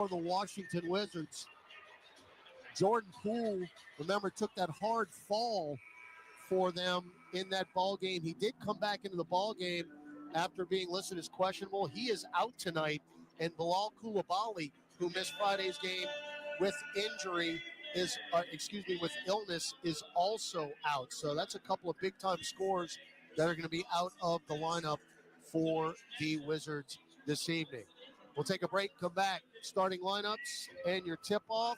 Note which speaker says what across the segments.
Speaker 1: For the Washington Wizards, Jordan Poole, remember, took that hard fall for them in that ball game. He did come back into the ball game after being listed as questionable. He is out tonight, and Bilal Coulibaly, who missed Friday's game with injury, with illness, is also out. So that's a couple of big-time scores that are going to be out of the lineup for the Wizards this evening. We'll take a break, come back, starting lineups and your tip-off.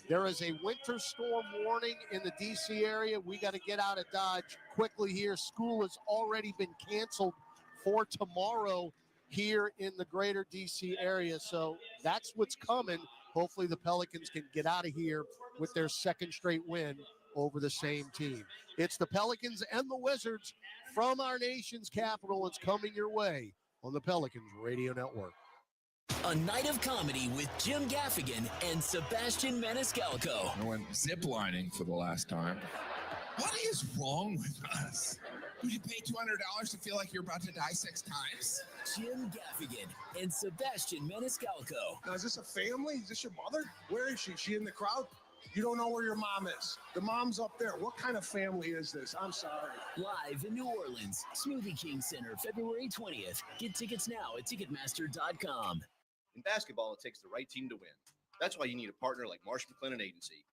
Speaker 1: There is a winter storm warning in the D.C. area. We got to get out of Dodge quickly here. School has already been canceled for tomorrow here in the greater D.C. area. So that's what's coming. Hopefully the Pelicans can get out of here with their second straight win over the same team. It's the Pelicans and the Wizards from our nation's capital. It's coming your way on the Pelicans Radio Network.
Speaker 2: A night of comedy with Jim Gaffigan and Sebastian Maniscalco.
Speaker 3: I went ziplining for the last time. What is wrong with us? Would you pay $200 to feel like you're about to die 6 times?
Speaker 2: Jim Gaffigan and Sebastian Maniscalco.
Speaker 4: Now, is this a family? Is this your mother? Where is she? Is she in the crowd? You don't know where your mom is. The mom's up there. What kind of family is this? I'm sorry.
Speaker 2: Live in New Orleans, Smoothie King Center, February 20th. Get tickets now at Ticketmaster.com.
Speaker 5: In basketball, it takes the right team to win. That's why you need a partner like Marsh McLennan Agency,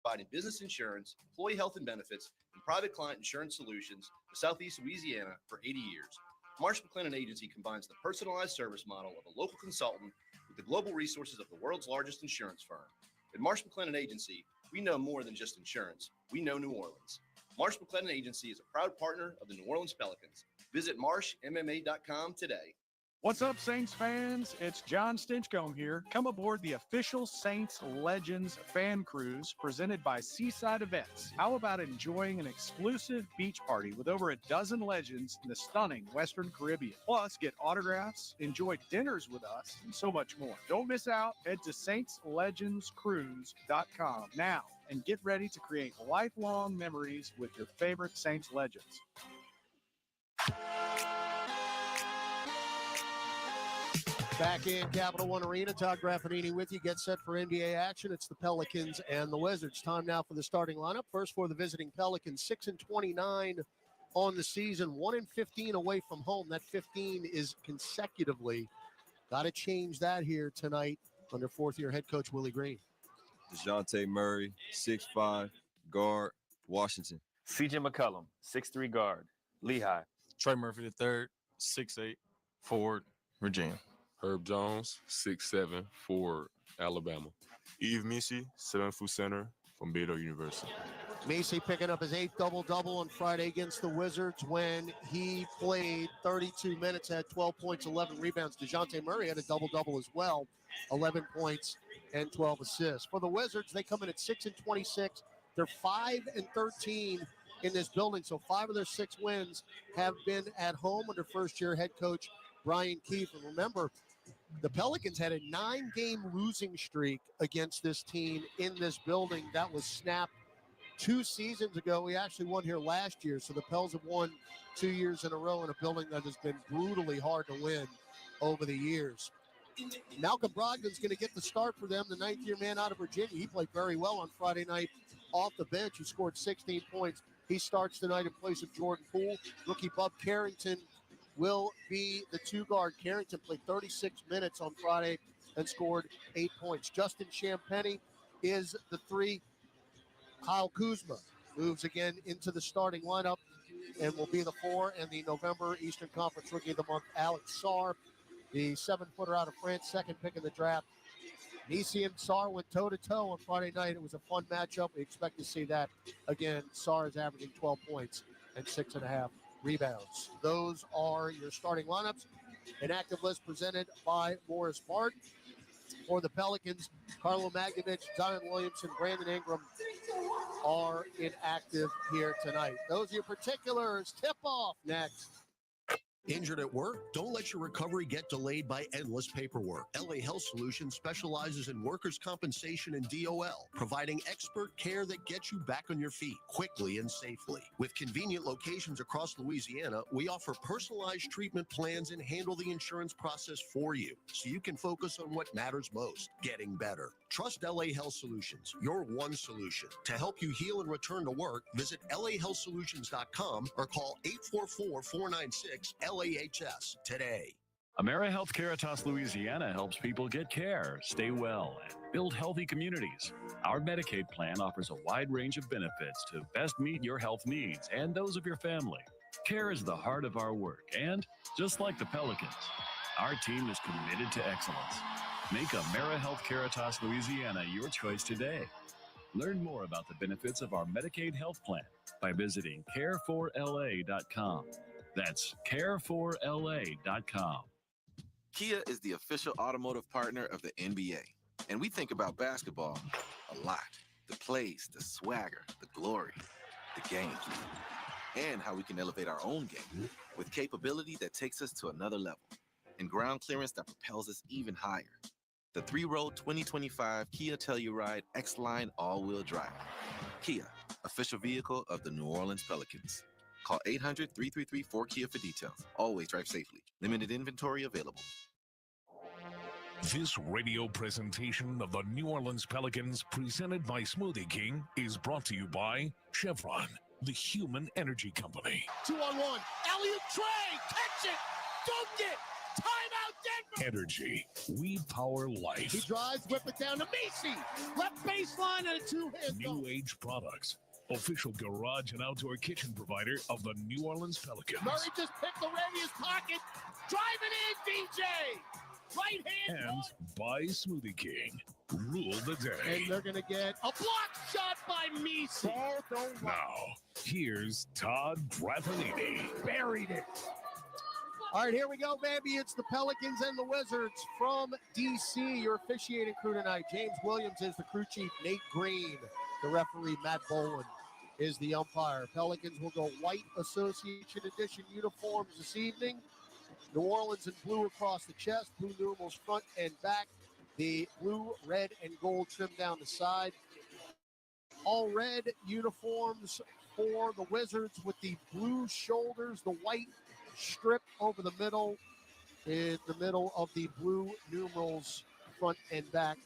Speaker 5: providing business insurance, employee health and benefits, and private client insurance solutions to Southeast Louisiana for 80 years. Marsh McLennan Agency combines the personalized service model of a local consultant with the global resources of the world's largest insurance firm. At Marsh McLennan Agency, we know more than just insurance. We know New Orleans. Marsh McLennan Agency is a proud partner of the New Orleans Pelicans. Visit marshmma.com today.
Speaker 6: What's up, Saints fans? It's John Stinchcomb here. Come aboard the official Saints Legends fan cruise presented by Seaside Events. How about enjoying an exclusive beach party with over a dozen legends in the stunning Western Caribbean? Plus, get autographs, enjoy dinners with us, and so much more. Don't miss out. Head to saintslegendscruise.com now and get ready to create lifelong memories with your favorite Saints legends.
Speaker 1: Back in Capital One Arena, Todd Graffinini with you. Get set for NBA action. It's the Pelicans and the Wizards. Time now for the starting lineup. First for the visiting Pelicans, 6-29 on the season, 1-15 away from home. That 15 is consecutively. Got to change that here tonight under fourth-year head coach Willie Green.
Speaker 7: DeJounte Murray, 6'5", guard, Washington.
Speaker 8: C.J. McCollum, 6'3", guard, Lehigh.
Speaker 9: Trey Murphy III, 6'8", forward, Virginia.
Speaker 10: Herb Jones, 6'7", forward, Alabama.
Speaker 11: Yves Missi, 7-foot center from Beto University.
Speaker 1: Missi picking up his 8th double-double on Friday against the Wizards when he played 32 minutes, had 12 points, 11 rebounds. DeJounte Murray had a double-double as well, 11 points and 12 assists. For the Wizards, they come in at 6-26. They're 5-13 in this building, so 5 of their 6 wins have been at home under first-year head coach Brian Keefe. And remember, the Pelicans had a 9-game losing streak against this team in this building. That was snapped 2 seasons ago. We actually won here last year, so the Pels have won 2 years in a row in a building that has been brutally hard to win over the years. Malcolm Brogdon's going to get the start for them, the 9th-year man out of Virginia. He played very well on Friday night off the bench. He scored 16 points. He starts tonight in place of Jordan Poole. Rookie Bub Carrington will be the 2-guard. Carrington played 36 minutes on Friday and scored 8 points. Justin Champagnie is the 3. Kyle Kuzma moves again into the starting lineup and will be the 4. And the November Eastern Conference Rookie of the Month, Alex Sarr, the 7-footer out of France, second pick in the draft. Missi and Sarr went toe-to-toe on Friday night. It was a fun matchup. We expect to see that again. Sarr is averaging 12 points and 6.5 rebounds. Those are your starting lineups. An active list presented by Morris Bart. For the Pelicans, Carlo Magnovich, Zion Williamson, Brandon Ingram are inactive here tonight. Those are your particulars. Tip-off next.
Speaker 12: Injured at work? Don't let your recovery get delayed by endless paperwork. LA Health Solutions specializes in workers' compensation and DOL, providing expert care that gets you back on your feet quickly and safely. With convenient locations across Louisiana, we offer personalized treatment plans and handle the insurance process for you, so you can focus on what matters most, getting better. Trust LA Health Solutions, your one solution. To help you heal and return to work, visit lahealthsolutions.com or call 844-496-LAHS today.
Speaker 13: AmeriHealth Caritas Louisiana helps people get care, stay well, and build healthy communities. Our Medicaid plan offers a wide range of benefits to best meet your health needs and those of your family. Care is the heart of our work, and just like the Pelicans, our team is committed to excellence. Make AmeriHealth Caritas Louisiana your choice today. Learn more about the benefits of our Medicaid health plan by visiting care4la.com. That's care4la.com.
Speaker 14: Kia is the official automotive partner of the NBA, and we think about basketball a lot. The plays, the swagger, the glory, the games, and how we can elevate our own game with capability that takes us to another level and ground clearance that propels us even higher. The 3-row 2025 Kia Telluride X-Line all-wheel drive. Kia, official vehicle of the New Orleans Pelicans. Call 800-333-4KIA for details. Always drive safely. Limited inventory available.
Speaker 15: This radio presentation of the New Orleans Pelicans, presented by Smoothie King, is brought to you by Chevron, the human energy company.
Speaker 1: 2-on-1. Elliott Trey. Catch it. Dunk it. Timeout Denver.
Speaker 15: Energy. We power life.
Speaker 1: He drives, whip it down to Macy. Left baseline and a two-hand
Speaker 15: New
Speaker 1: dunk.
Speaker 15: Age Products, official garage and outdoor kitchen provider of the New Orleans Pelicans.
Speaker 1: Murray just picked the red in his pocket. Driving in, DJ. Right hand.
Speaker 15: And by Smoothie King. Rule the day.
Speaker 1: And they're going to get a block shot by Macy.
Speaker 15: Now, here's Todd Drapanini.
Speaker 1: Buried it. All right, here we go, baby. It's the Pelicans and the Wizards from D.C. Your officiating crew tonight. James Williams is the crew chief. Nate Green, the referee. Matt Boland is the umpire. Pelicans will go white Association Edition uniforms this evening. New Orleans in blue across the chest. Blue numerals front and back. The blue, red, and gold trim down the side. All red uniforms for the Wizards with the blue shoulders, the white strip over the middle, in the middle of the blue numerals front and back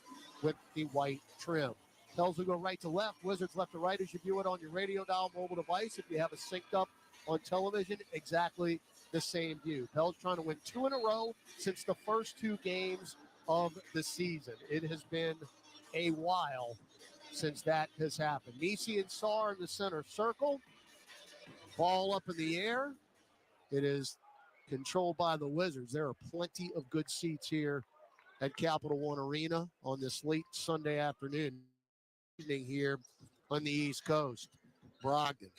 Speaker 1: with the white trim. Pels will go right to left, Wizards left to right as you view it on your radio dial mobile device. If you have it synced up on television, exactly the same view. Pels trying to win 2 in a row since the first 2 games of the season. It has been a while since that has happened. Nisi and Sarr in the center circle. Ball up in the air. It is controlled by the Wizards. There are plenty of good seats here at Capital One Arena on this late Sunday afternoon evening here on the East Coast. Brogdon,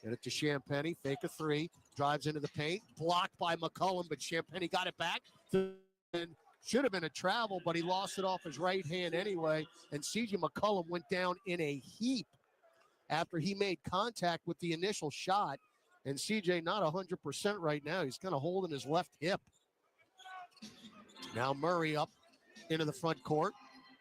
Speaker 1: get it to Champagnie, fake a 3, drives into the paint, blocked by McCollum, but Champagnie got it back. Should have been a travel, but he lost it off his right hand anyway, and C.J. McCollum went down in a heap after he made contact with the initial shot. And CJ not 100% right now. He's kind of holding his left hip. Now Murray up into the front court,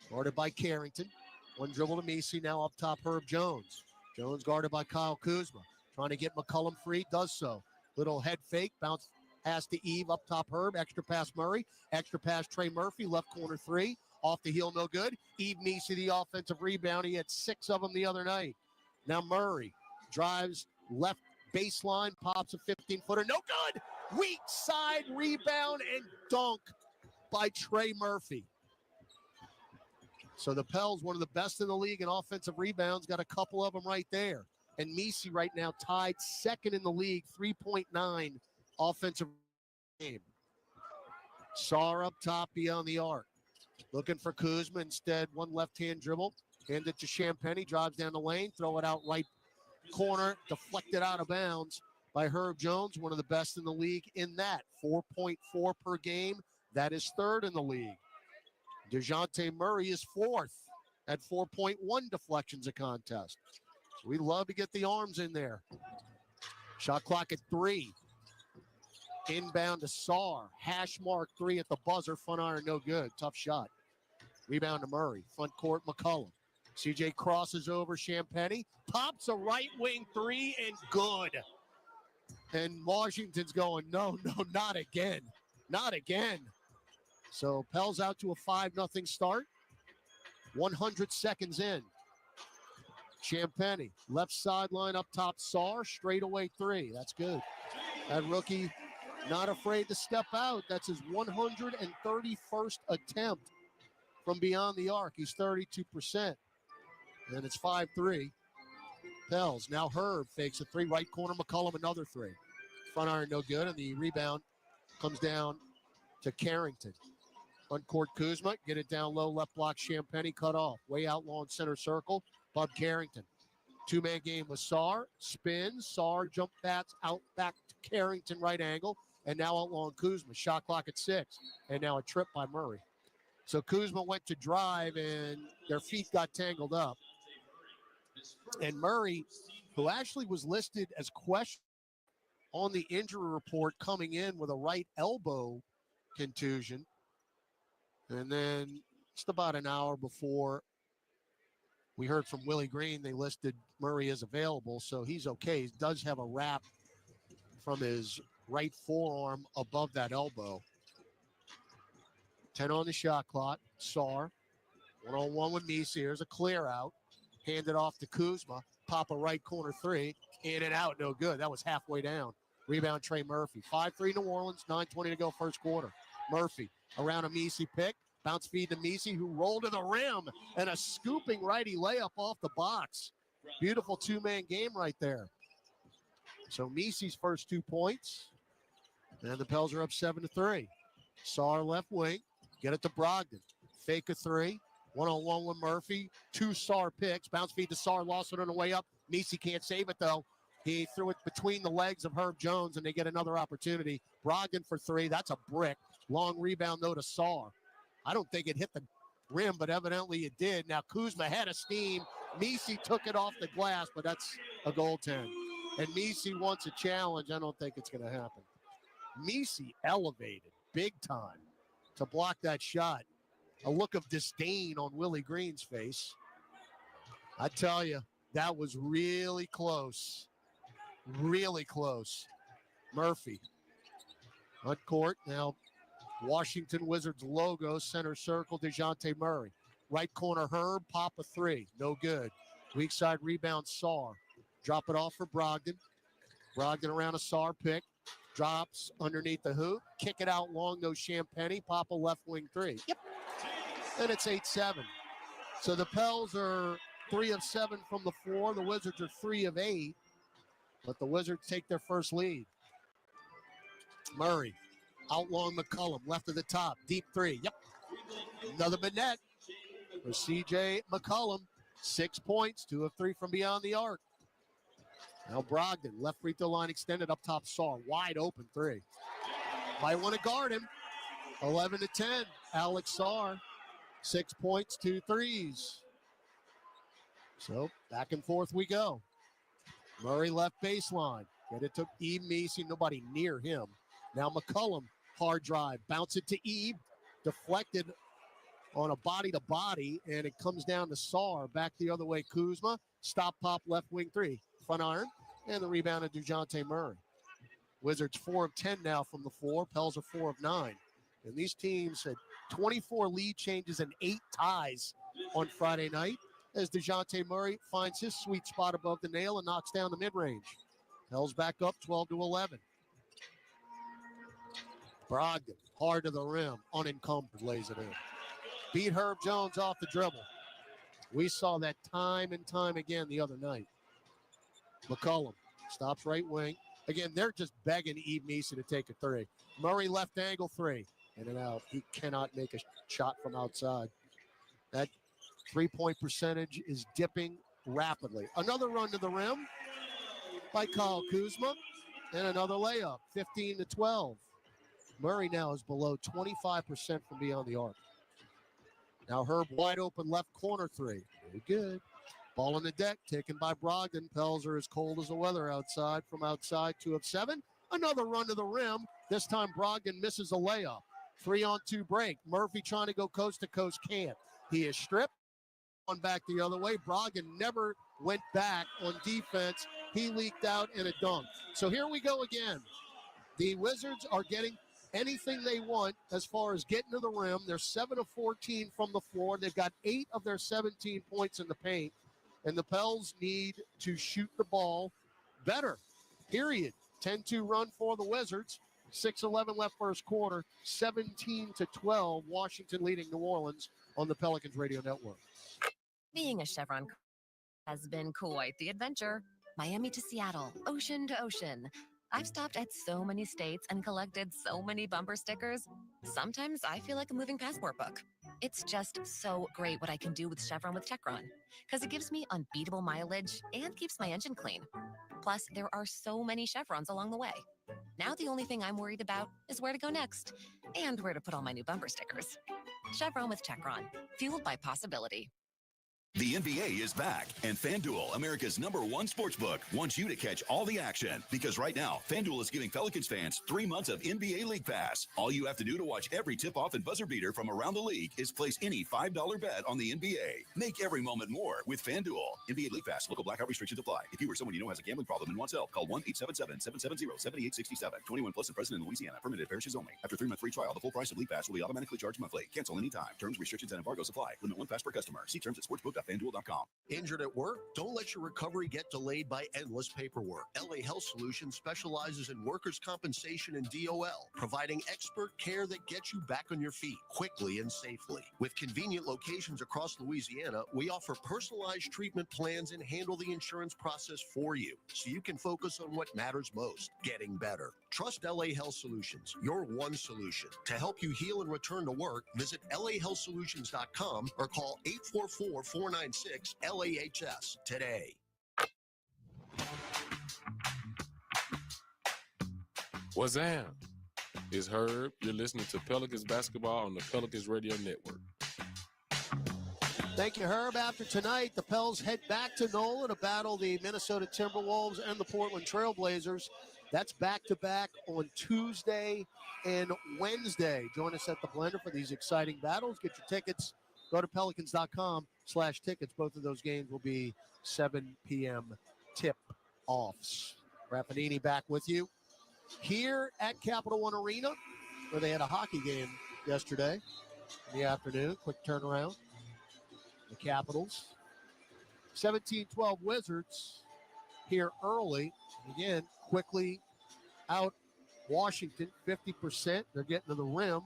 Speaker 1: guarded by Carrington. One dribble to Macy, now up top Herb Jones. Jones guarded by Kyle Kuzma. Trying to get McCollum free, does so. Little head fake, bounce pass to Eve, up top Herb, extra pass Murray, extra pass Trey Murphy, left corner 3, off the heel, no good. Eve Macy, the offensive rebound. He had 6 of them the other night. Now Murray drives left baseline, pops a 15-footer, no good. Weak side rebound and dunk by Trey Murphy. So the Pels, one of the best in the league in offensive rebounds, got a couple of them right there. And Macy right now tied second in the league, 3.9 offensive game. Sarr up top beyond the arc. Looking for Kuzma instead, one left-hand dribble. Hand it to Champagnie, drives down the lane, throw it out right corner, deflected out of bounds by Herb Jones, one of the best in the league in that. 4.4 per game. That is third in the league. DeJounte Murray is fourth at 4.1 deflections a contest. So we love to get the arms in there. Shot clock at 3. Inbound to Saar. Hash mark 3 at the buzzer. Front iron, no good. Tough shot. Rebound to Murray. Front court, McCollum. CJ crosses over Champagny. Pops a right wing 3 and good. And Washington's going, no, not again. Not again. So Pels out to a 5-0 start. 100 seconds in. Champagny, left sideline up top, Saar, straightaway 3. That's good. That rookie not afraid to step out. That's his 131st attempt from beyond the arc. He's 32%. And it's 5-3. Pels. Now Herb fakes a 3. Right corner, McCollum, another 3. Front iron, no good. And the rebound comes down to Carrington. Front court, Kuzma. Get it down low. Left block, Champagny cut off. Way out long center circle. Bub Carrington. 2-man game with Saar. Spins. Saar jump bats out back to Carrington, right angle. And now out long Kuzma. Shot clock at 6. And now a trip by Murray. So Kuzma went to drive and their feet got tangled up. And Murray, who actually was listed as questionable on the injury report coming in with a right elbow contusion. And then just about an hour before we heard from Willie Green, they listed Murray as available, so he's okay. He does have a wrap from his right forearm above that elbow. 10 on the shot clock. Saar, one-on-one with Misi. Here's a clear out. Hand it off to Kuzma. Pop a right corner 3. In and out, no good. That was halfway down. Rebound, Trey Murphy. 5-3 New Orleans, 9:20 to go first quarter. Murphy around a Misi pick. Bounce feed to Misi, who rolled to the rim. And a scooping righty layup off the box. Beautiful 2-man game right there. So Misi's first 2 points. And the Pels are up 7-3. Saar left wing. Get it to Brogdon. Fake a 3. One-on-one with Murphy. 2 Saar picks. Bounce feed to Saar. Lost it on the way up. Misi can't save it, though. He threw it between the legs of Herb Jones, and they get another opportunity. Brogdon for 3. That's a brick. Long rebound, though, to Saar. I don't think it hit the rim, but evidently it did. Now Kuzma had a steam. Misi took it off the glass, but that's a goaltend. And Misi wants a challenge. I don't think it's going to happen. Misi elevated big time to block that shot. A look of disdain on Willie Green's face. I tell you, that was really close. Really close. Murphy. On court. Now, Washington Wizards logo, center circle, DeJounte Murray. Right corner, Herb, pop a 3. No good. Weak side rebound, Saar. Drop it off for Brogdon. Brogdon around a Saar pick. Drops underneath the hoop. Kick it out long, no Champagny. Pop a left wing 3. Yep. And it's 8-7. So the Pels are 3 of 7 from the floor. The Wizards are 3 of 8. But the Wizards take their first lead. Murray. Out long McCollum. Left of the top. Deep 3. Yep. Another Bennett for C.J. McCollum. 6 points. 2 of 3 from beyond the arc. Now Brogdon. Left free throw line extended up top. Saar. Wide open 3. Might want to guard him. 11-10. Alex Saar. 6 points, 2 threes. So back and forth we go. Murray left baseline. Get it to Eve Misi. Nobody near him. Now McCollum, hard drive. Bounce it to Eve. Deflected on a body-to-body, and it comes down to Saar. Back the other way, Kuzma. Stop, pop, left wing 3. Front iron, and the rebound of DeJounte Murray. Wizards 4 of 10 now from the floor. Pels are 4 of 9. And these teams had 24 lead changes and 8 ties on Friday night as DeJounte Murray finds his sweet spot above the nail and knocks down the mid-range. Pels back up 12-11. Brogdon, hard to the rim, unencumbered, lays it in. Beat Herb Jones off the dribble. We saw that time and time again the other night. McCollum stops right wing. Again, they're just begging Eve Misa to take a 3. Murray left angle 3. In and out. He cannot make a shot from outside. That 3-point percentage is dipping rapidly. Another run to the rim by Kyle Kuzma. And another layup, 15-12. Murray now is below 25% from beyond the arc. Now Herb wide open left corner 3. Very good. Ball on the deck, taken by Brogdon. Pels are as cold as the weather outside. From outside, 2 of 7. Another run to the rim This time Brogdon misses a layup. 3-on-2 break. Murphy trying to go coast to coast, can't. He is stripped. One back the other way. Brogdon never went back on defense. He leaked out in a dunk. So here we go again. The Wizards are getting anything they want as far as getting to the rim. They're 7 of 14 from the floor. They've got 8 of their 17 points in the paint. And the Pels need to shoot the ball better, period. 10-2 run for the Wizards. 6:11 left first quarter. 17-12, Washington leading New Orleans on the Pelicans Radio Network.
Speaker 16: Being a Chevron has been quite the adventure. Miami to Seattle, ocean to ocean. I've stopped at so many states and collected so many bumper stickers. Sometimes I feel like a moving passport book. It's just so great what I can do with Chevron with Techron, because it gives me unbeatable mileage and keeps my engine clean. Plus, there are so many Chevrons along the way. Now the only thing I'm worried about is where to go next and where to put all my new bumper stickers. Chevron with Techron, fueled by possibility.
Speaker 17: The NBA is back, and FanDuel, America's #1 sportsbook, wants you to catch all the action. Because right now, FanDuel is giving Pelicans fans 3 months of NBA League Pass. All you have to do to watch every tip-off and buzzer beater from around the league is place any $5 bet on the NBA. Make every moment more with FanDuel. NBA League Pass. Local blackout restrictions apply. If you or someone you know has a gambling problem and wants help, call 1-877-770-7867. 21 plus and present in Louisiana. Permitted parishes only. After 3-month free trial, the full price of League Pass will be automatically charged monthly. Cancel anytime. Terms, restrictions, and embargoes apply. Limit 1 pass per customer. See terms at sportsbook.fanduel.com.
Speaker 12: Injured at work? Don't let your recovery get delayed by endless paperwork. LA Health Solutions specializes in workers' compensation and DOL, providing expert care that gets you back on your feet quickly and safely. With convenient locations across Louisiana, we offer personalized treatment plans and handle the insurance process for you, so you can focus on what matters most, getting better. Trust LA Health Solutions, your one solution. To help you heal and return to work, visit lahealthsolutions.com or call 844-496-LAHS today.
Speaker 10: What's up? It's Herb. You're listening to Pelicans basketball on the Pelicans Radio Network.
Speaker 1: Thank you, Herb. After tonight, the Pels head back to NOLA to battle the Minnesota Timberwolves and the Portland Trailblazers. That's back-to-back on Tuesday and Wednesday. Join us at the Blender for these exciting battles. Get your tickets. Go to pelicans.com/tickets. Both of those games will be 7 p.m. tip-offs. Raffanini back with you here at Capital One Arena, where they had a hockey game yesterday in the afternoon. Quick turnaround. The Capitals. 17-12 Wizards here early. Again, quickly out Washington, 50%. They're getting to the rim.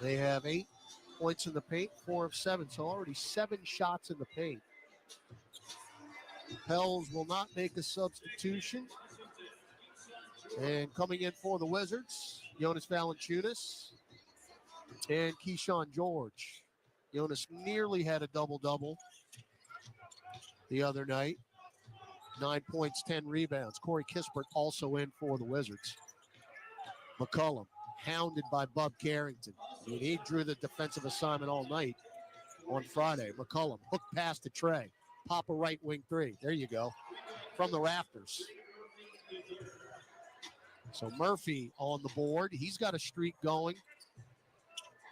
Speaker 1: They have 8 points in the paint, 4 of 7, so already 7 shots in the paint. The Pels will not make a substitution. And coming in for the Wizards, Jonas Valanciunas and Keyshawn George. Jonas nearly had a double-double the other night. 9 points, 10 rebounds. Corey Kispert also in for the Wizards. McCollum, hounded by Bub Carrington. I mean, he drew the defensive assignment all night on Friday. McCollum, hook pass to Trey. Pop a right wing three. There you go. From the rafters. So Murphy on the board. He's got a streak going.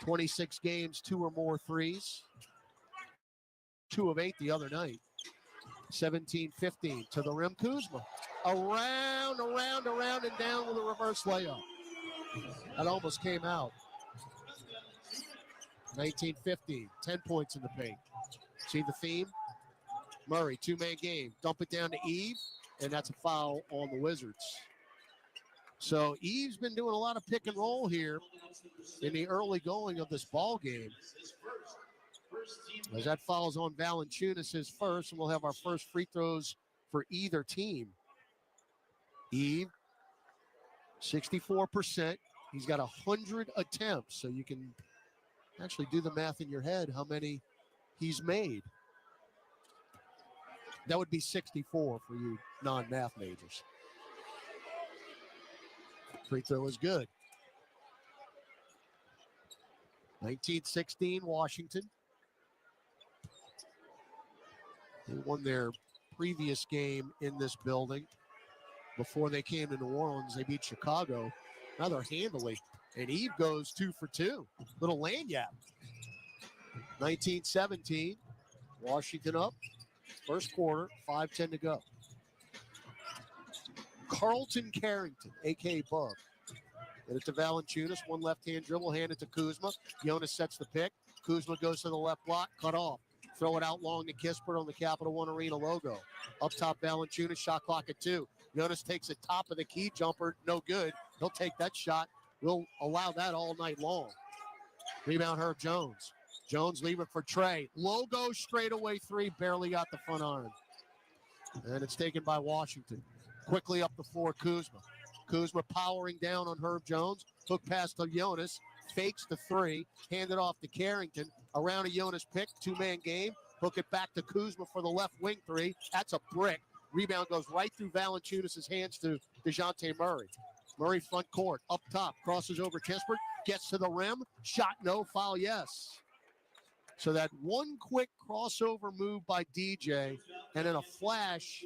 Speaker 1: 26 games, 2 or more threes. 2 of 8 the other night. 17-15 to the rim. Kuzma. Around, and down with a reverse layup. That almost came out. 19-15, 10 points in the paint. See the theme? Murray, 2-man game. Dump it down to Eve, and that's a foul on the Wizards. So Eve's been doing a lot of pick and roll here in the early going of this ball game. As that fouls on Valanciunas, his first, and we'll have our first free throws for either team. Eve, 64%. He's got 100 attempts, so you can actually do the math in your head how many he's made. That would be 64 for you non-math majors. Free throw is good. 19-16, Washington. They won their previous game in this building. before they came to New Orleans. They beat Chicago rather handily. And Eve goes 2 for 2. Little lanyard. 19-17. Washington up. First quarter, 5:10 to go. Carlton Carrington, a.k.a. Bub. Get it to Valanciunas. One left-hand dribble, hand it to Kuzma. Jonas sets the pick. Kuzma goes to the left block, cut off. Throw it out long to Kispert on the Capital One Arena logo. Up top, Valanciunas, shot clock at 2. Jonas takes the top of the key jumper, no good. He'll take that shot. We'll allow that all night long. Rebound, Herb Jones. Jones leaving for Trey. Logo straightaway 3, barely got the front iron. And it's taken by Washington. Quickly up the floor, Kuzma. Kuzma powering down on Herb Jones. Hook pass to Jonas. Fakes the 3. Handed off to Carrington. Around a Jonas pick. 2-man game. Hook it back to Kuzma for the left wing 3. That's a brick. Rebound goes right through Valanciunas' hands to DeJounte Murray. Murray front court. Up top. Crosses over Kispert. Gets to the rim. Shot no. Foul yes. So that one quick crossover move by DJ, and in a flash,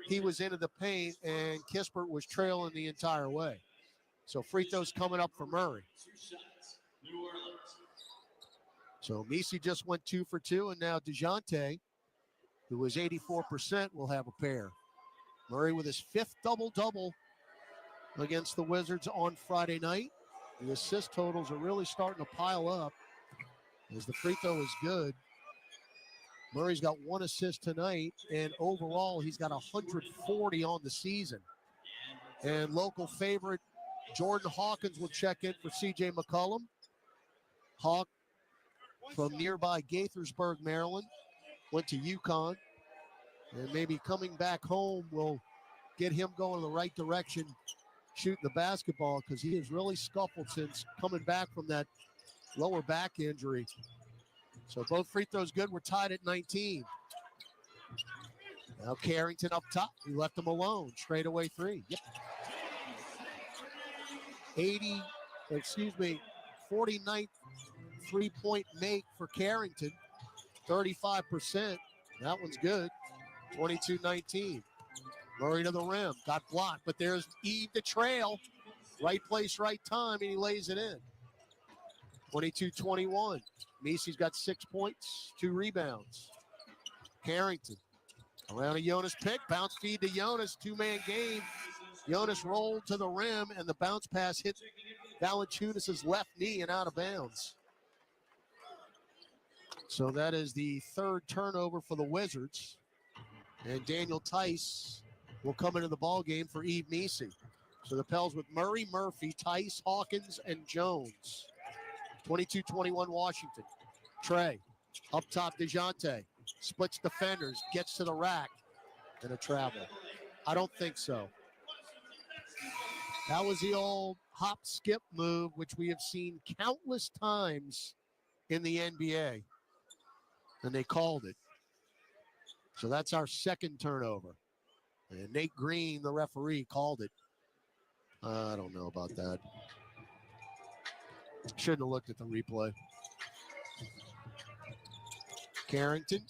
Speaker 1: he was into the paint, and Kispert was trailing the entire way. So free throws coming up for Murray. So Misi just went 2 for 2, and now DeJounte, who was 84%, will have a pair. Murray with his 5th double-double against the Wizards on Friday night. The assist totals are really starting to pile up as the free throw is good. Murray's got 1 assist tonight, and overall he's got 140 on the season. And local favorite Jordan Hawkins will check in for C.J. McCollum. Hawk from nearby Gaithersburg, Maryland, went to UConn, and maybe coming back home will get him going in the right direction shooting the basketball, because he has really scuffled since coming back from that lower back injury. So both free throws good. We're tied at 19. Now Carrington up top. He left him alone. Straightaway 3. Yep. 49th three-point make for Carrington. 35%. That one's good. 22-19. Murray to the rim. Got blocked, but there's Eve the trail. Right place, right time, and he lays it in. 22-21. Misi's got 6 points, 2 rebounds. Carrington around a Jonas pick. Bounce feed to Jonas. 2-man game. Jonas rolled to the rim, and the bounce pass hit Valanciunas' left knee and out of bounds. So that is the 3rd turnover for the Wizards. And Daniel Tice will come into the ball game for Eve Misi. So the Pels with Murray, Murphy, Tice, Hawkins, and Jones. 22-21 Washington. Trey, up top DeJounte, splits defenders, gets to the rack, and a travel. I don't think so. That was the old hop skip move, which we have seen countless times in the NBA. And they called it. So that's our 2nd turnover. And Nate Green, the referee, called it. I don't know about that. Shouldn't have looked at the replay. Carrington,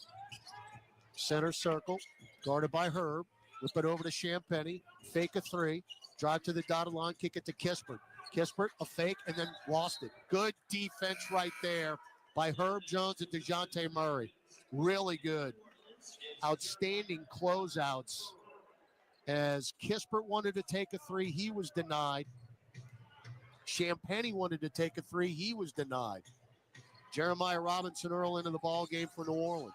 Speaker 1: center circle, guarded by Herb. Whip it over to Champagny. Fake a 3. Drive to the dotted line. Kick it to Kispert. Kispert, a fake, and then lost it. Good defense right there by Herb Jones and DeJounte Murray. Really good. Outstanding closeouts. As Kispert wanted to take a 3, he was denied. Champagny wanted to take a 3, he was denied. Jeremiah Robinson Earl into the ball game for New Orleans.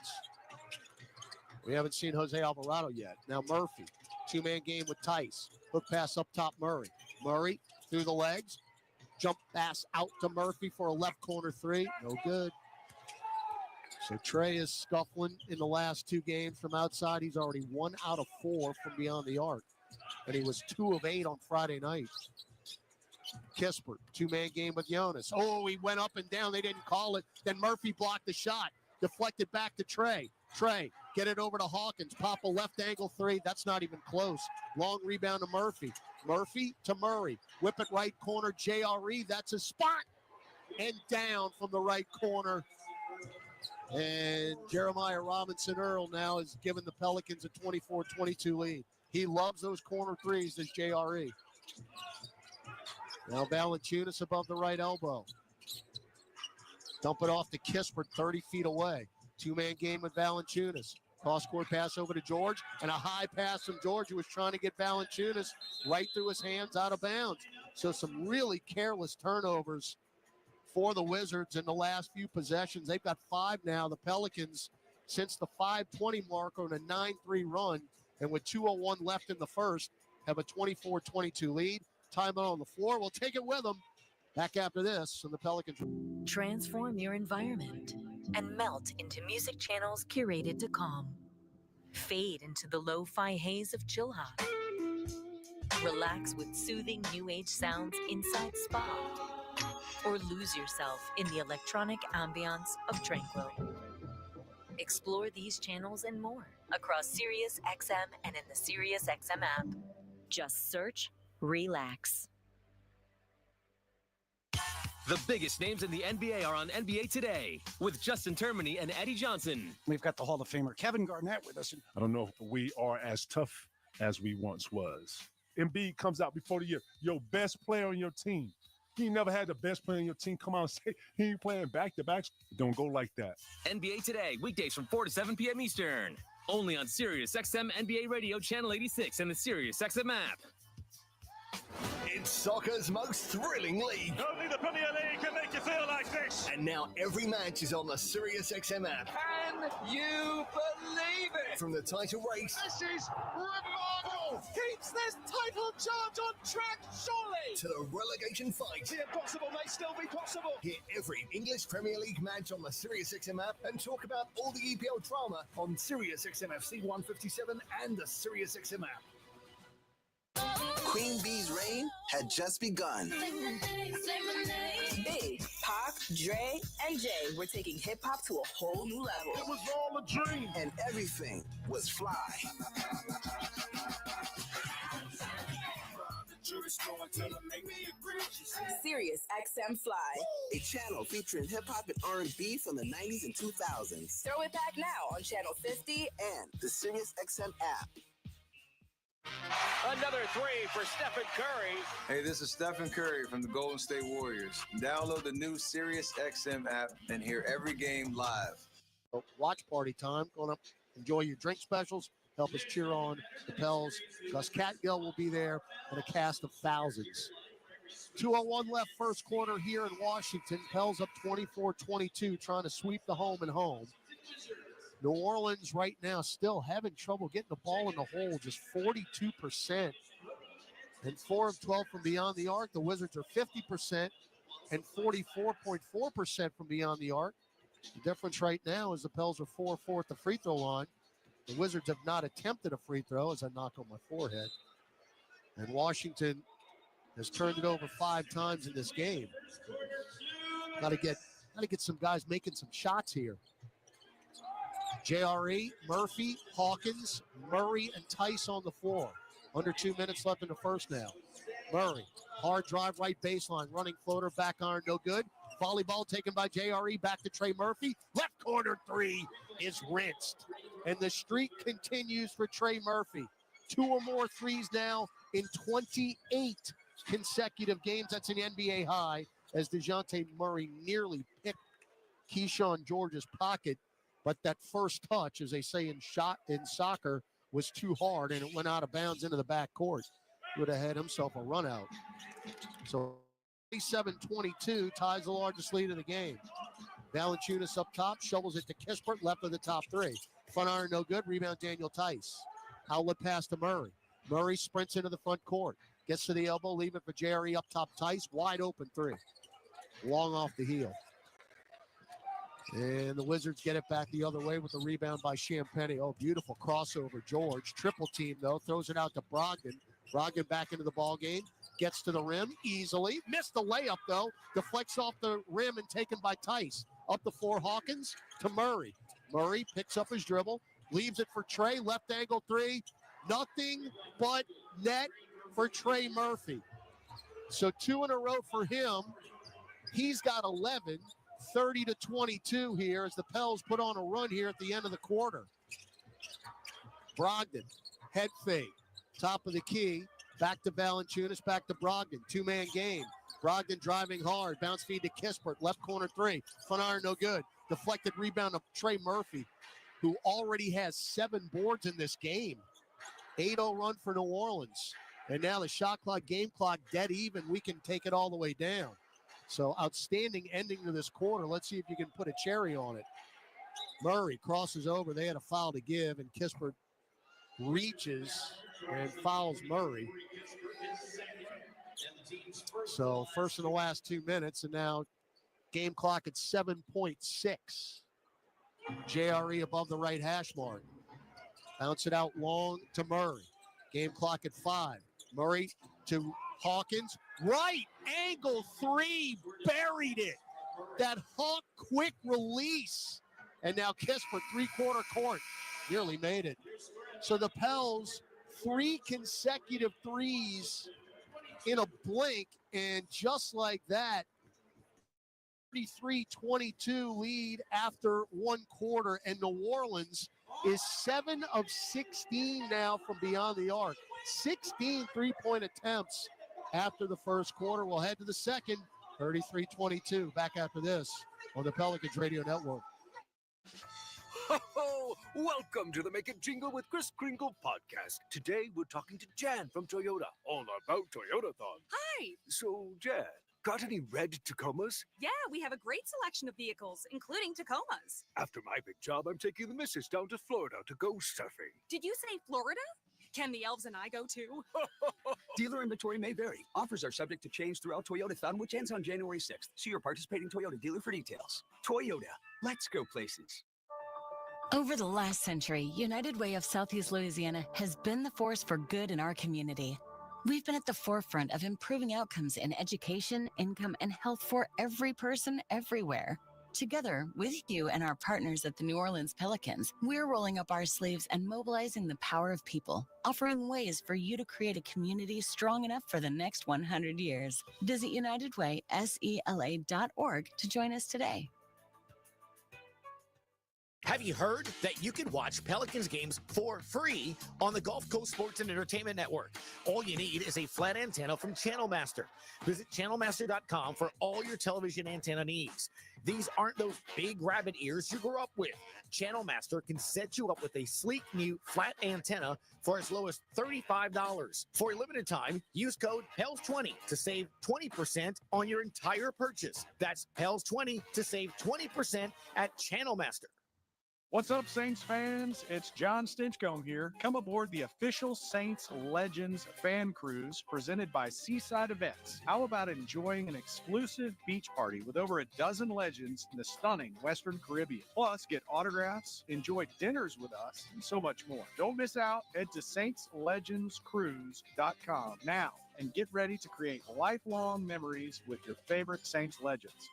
Speaker 1: We haven't seen Jose Alvarado yet. Now Murphy, 2-man game with Tice. Hook pass up top, Murray. Murray through the legs. Jump pass out to Murphy for a left corner 3. No good. So Trey is scuffling in the last 2 games from outside. He's already 1 out of 4 from beyond the arc. And he was 2 of 8 on Friday night. Kispert, 2-man game with Jonas. Oh, he went up and down. They didn't call it. Then Murphy blocked the shot. Deflected back to Trey. Trey, get it over to Hawkins. Pop a left angle 3. That's not even close. Long rebound to Murphy. Murphy to Murray. Whip it right corner. JRE, that's a spot. And down from the right corner. And Jeremiah Robinson Earl now has given the Pelicans a 24-22 lead. He loves those corner threes, this JRE. Now Valanciunas above the right elbow. Dump it off to Kispert, 30 feet away. Two-man game with Valanciunas. Cross-court pass over to George, and a high pass from George, who was trying to get Valanciunas right through his hands out of bounds. So some really careless turnovers for the Wizards in the last few possessions. They've got 5 now. The Pelicans, since the 5:20 mark, on a 9-3 run, and with 2:01 left in the first, have a 24-22 lead. Timeout on the floor. We'll take it with them. Back after this, and the Pelicans.
Speaker 18: Transform your environment and melt into music channels curated to calm. Fade into the lo-fi haze of chill hop. Relax with soothing new age sounds inside Spa. Or lose yourself in the electronic ambiance of Tranquil. Explore these channels and more across SiriusXM and in the SiriusXM app. Just search Relax.
Speaker 19: The biggest names in the NBA are on NBA Today with Justin Termini and Eddie Johnson.
Speaker 20: We've got the Hall of Famer Kevin Garnett with us.
Speaker 21: I don't know if we are as tough as we once was. Embiid comes out before the year, your best player on your team. You never had the best player on your team come out and say he ain't playing back-to-backs. Don't go like that.
Speaker 19: NBA Today, weekdays from 4 to 7 p.m. Eastern. Only on SiriusXM NBA Radio Channel 86 and the SiriusXM app.
Speaker 22: It's soccer's most thrilling league.
Speaker 23: Only the Premier League can make you feel like this.
Speaker 22: And now every match is on the SiriusXM app.
Speaker 23: Can you believe it?
Speaker 22: From the title race.
Speaker 23: This is remarkable. Keeps this title charge on track, surely.
Speaker 22: To the relegation fight.
Speaker 23: The impossible may still be possible.
Speaker 22: Hear every English Premier League match on the SiriusXM app and talk about all the EPL drama on SiriusXM FC 157 and the SiriusXM app.
Speaker 24: Queen Bee's reign had just begun.
Speaker 25: Big, Pac, Dre, and Jay were taking hip-hop to a whole new level.
Speaker 24: It was all a dream. And everything was fly.
Speaker 25: Sirius XM Fly.
Speaker 24: A channel featuring hip-hop and R&B from the 90s and 2000s.
Speaker 25: Throw it back now on Channel 50
Speaker 24: and the Sirius XM app.
Speaker 26: Another three for Stephen Curry.
Speaker 27: Hey, this is Stephen Curry from the Golden State Warriors. Download the new SiriusXM app and hear every game live.
Speaker 1: Watch party time. Going up, enjoy your drink specials. Help us cheer on the Pels. Gus Catgill will be there and a cast of thousands. 2:01 left first quarter here in Washington. Pels up 24-22, trying to sweep the home and home. New Orleans right now still having trouble getting the ball in the hole, just 42%. And 4 of 12 from beyond the arc. The Wizards are 50% and 44.4% from beyond the arc. The difference right now is the Pels are 4-4 at the free throw line. The Wizards have not attempted a free throw, as I knock on my forehead. And Washington has turned it over 5 times in this game. Got to get some guys making some shots here. JRE, Murphy, Hawkins, Murray, and Tice on the floor. Under 2 minutes left in the first now. Murray, hard drive, right baseline, running floater, back iron, no good. Volleyball taken by JRE, back to Trey Murphy. Left corner three is rinsed. And the streak continues for Trey Murphy. 2 or more threes now in 28 consecutive games. That's an NBA high, as DeJounte Murray nearly picked Keyshawn George's pocket. But that first touch, as they say in soccer, was too hard, and it went out of bounds into the backcourt. Would have had himself a run out. So 27-22 ties the largest lead of the game. Valanciunas up top, shovels it to Kispert, left of the top 3. Front iron, no good. Rebound, Daniel Tice. Outlet pass to Murray. Murray sprints into the front court. Gets to the elbow, leave it for Jerry up top. Tice, wide open 3. Long off the heel. And the Wizards get it back the other way with the rebound by Champagnie. Oh, beautiful crossover. George, triple team, though. Throws it out to Brogdon. Brogdon back into the ball game. Gets to the rim easily. Missed the layup, though. Deflects off the rim and taken by Tice. Up the floor, Hawkins to Murray. Murray picks up his dribble. Leaves it for Trey. Left angle 3. Nothing but net for Trey Murphy. So 2 in a row for him. He's got 11. 30-22 here as the Pels put on a run here at the end of the quarter. Brogdon, head fake, top of the key. Back to Valanciunas, back to Brogdon. Two-man game. Brogdon driving hard. Bounce feed to Kispert. Left corner three. Front iron no good. Deflected rebound of Trey Murphy, who already has 7 boards in this game. 8-0 run for New Orleans. And now the shot clock, game clock, dead even. We can take it all the way down. So outstanding ending to this quarter. Let's see if you can put a cherry on it. Murray crosses over. They had a foul to give, and Kispert reaches and fouls Murray. So first in the last 2 minutes, and now game clock at 7.6. JRE above the right hash mark. Bounce it out long to Murray. Game clock at 5. Murray to Hawkins. Right angle three. Buried it. That Hawk quick release. And now Kispert, three-quarter court. Nearly made it. So the Pels, 3 consecutive threes in a blink. And just like that, 33-22 lead after 1 quarter. And New Orleans is 7 of 16 now from beyond the arc. 16 three-point attempts after the first quarter. We'll head to the second. 33-22. Back after this on the Pelicans Radio Network.
Speaker 2: Ho-ho! Welcome to the Make It Jingle with Kris Kringle podcast. Today we're talking to Jan from Toyota, all about Toyotathon.
Speaker 3: Hi!
Speaker 2: So, Jan, got any red Tacomas?
Speaker 3: Yeah, we have a great selection of vehicles, including Tacomas.
Speaker 2: After my big job, I'm taking the missus down to Florida to go surfing.
Speaker 3: Did you say Florida? Can the elves and I go too?
Speaker 4: Dealer inventory may vary. Offers are subject to change throughout Toyotathon, which ends on January 6th. See your participating Toyota dealer for details. Toyota, let's go places.
Speaker 5: Over the last century, United Way of Southeast Louisiana has been the force for good in our community. We've been at the forefront of improving outcomes in education, income, and health for every person everywhere. Together with you and our partners at the New Orleans Pelicans, we're rolling up our sleeves and mobilizing the power of people, offering ways for you to create a community strong enough for the next 100 years. Visit UnitedWaySELA.org to join us today.
Speaker 6: Have you heard that you can watch Pelicans games for free on the Gulf Coast Sports and Entertainment Network? All you need is a flat antenna from Channel Master. Visit channelmaster.com for all your television antenna needs. These aren't those big rabbit ears you grew up with. Channel Master can set you up with a sleek new flat antenna for as low as $35. For a limited time, use code PELS20 to save 20% on your entire purchase. That's PELS20 to save 20% at Channel Master.
Speaker 7: What's up, Saints fans? It's John Stinchcomb here. Come aboard the official Saints Legends fan cruise presented by Seaside Events. How about enjoying an exclusive beach party with over a dozen legends in the stunning Western Caribbean? Plus, get autographs, enjoy dinners with us, and so much more. Don't miss out. Head to saintslegendscruise.com now and get ready to create lifelong memories with your favorite Saints legends.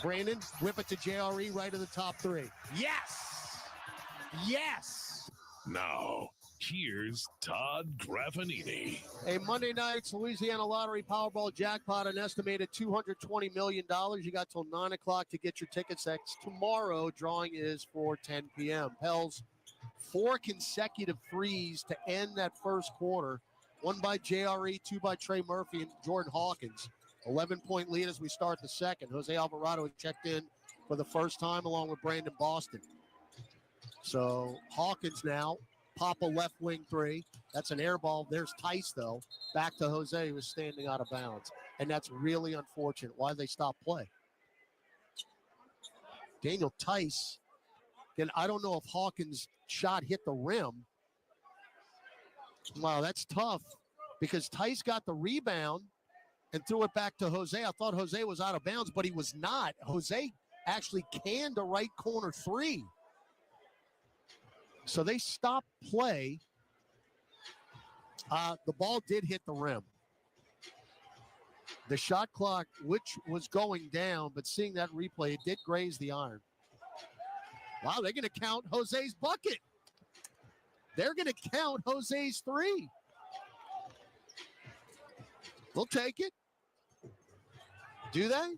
Speaker 1: Brandon, whip it to JRE right of the top 3. Yes! Yes!
Speaker 15: Now, here's Todd Graffinini.
Speaker 1: A Monday night's Louisiana Lottery Powerball jackpot, an estimated $220 million. You got till 9 o'clock to get your tickets. That's tomorrow. Drawing is for 10 p.m. Pels, 4 consecutive threes to end that first quarter. 1 by JRE, 2 by Trey Murphy and Jordan Hawkins. 11-point lead as we start the second. Jose Alvarado checked in for the first time along with Brandon Boston. So Hawkins now, pop a left wing 3. That's an air ball. There's Tice, though. Back to Jose, who was standing out of bounds. And that's really unfortunate. Why they stopped play? Daniel Tice. Again, I don't know if Hawkins' shot hit the rim. Wow, that's tough because Tice got the rebound and threw it back to Jose. I thought Jose was out of bounds, but he was not. Jose actually canned a right corner 3. So they stopped play. The ball did hit the rim. The shot clock, which was going down, but seeing that replay, it did graze the iron. Wow, they're going to count Jose's bucket. They're going to count Jose's 3. We'll take it. Do they?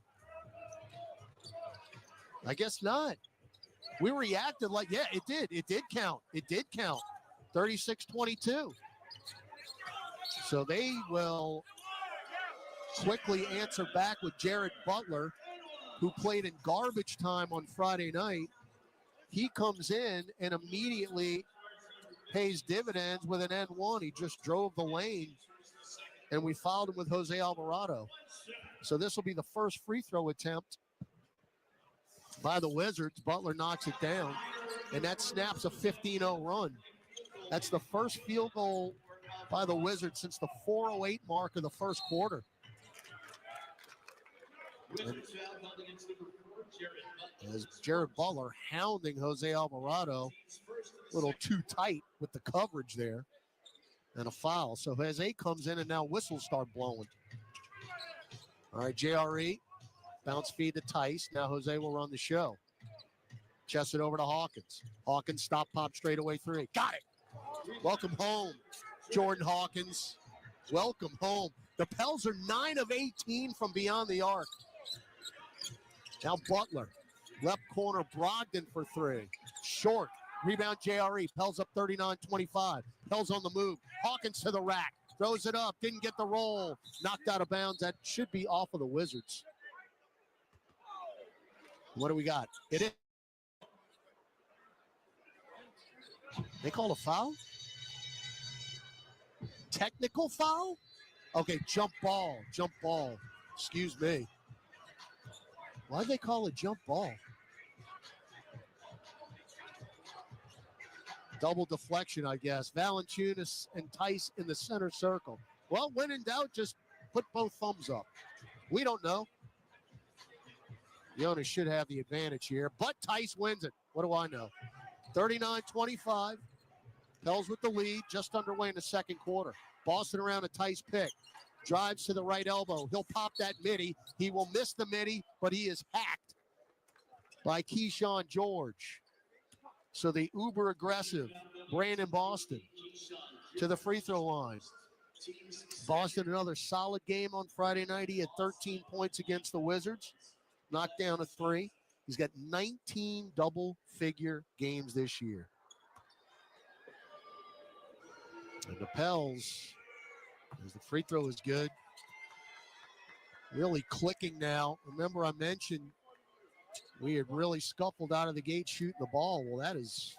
Speaker 1: I guess not. We reacted like, yeah, it did. It did count. It did count. 36-22. So they will quickly answer back with Jared Butler, who played in garbage time on Friday night. He comes in and immediately pays dividends with an N1. He just drove the lane, and we fouled him with Jose Alvarado. So this will be the first free throw attempt by the Wizards. Butler knocks it down, and that snaps a 15-0 run. That's the first field goal by the Wizards since the 4:08 mark of the first quarter. And as Jared Butler hounding Jose Alvarado, a little too tight with the coverage there, and a foul. So Jose comes in, and now whistles start blowing. All right, JRE, bounce feed to Tice. Now Jose will run the show. Chest it over to Hawkins. Hawkins stop, pop, straightaway three. Got it. Welcome home, Jordan Hawkins. Welcome home. The Pels are 9 of 18 from beyond the arc. Now Butler, left corner, Brogdon for three. Short, rebound JRE. Pels up 39-25. Pels on the move. Hawkins to the rack. Throws it up, didn't get the roll. Knocked out of bounds. That should be off of the Wizards. What do we got? It is. They called a foul? Technical foul? Okay, jump ball. Jump ball. Excuse me. Why'd they call it jump ball? Double deflection, I guess. Valanciunas and Tice in the center circle. Well, when in doubt, just put both thumbs up. We don't know. Jonas should have the advantage here, but Tice wins it. What do I know? 39-25. Pels with the lead, just underway in the second quarter. Boston around a Tice pick. Drives to the right elbow. He'll pop that midi. He will miss the midi, but he is hacked by Keyshawn George. So the uber aggressive Brandon Boston to the free throw line. Boston, another solid game on Friday night. He had 13 points against the Wizards. Knocked down a three. He's got 19 double-figure games this year. And the Pels, as the free throw is good, really clicking now. Remember I mentioned we had really scuffled out of the gate shooting the ball. Well, that is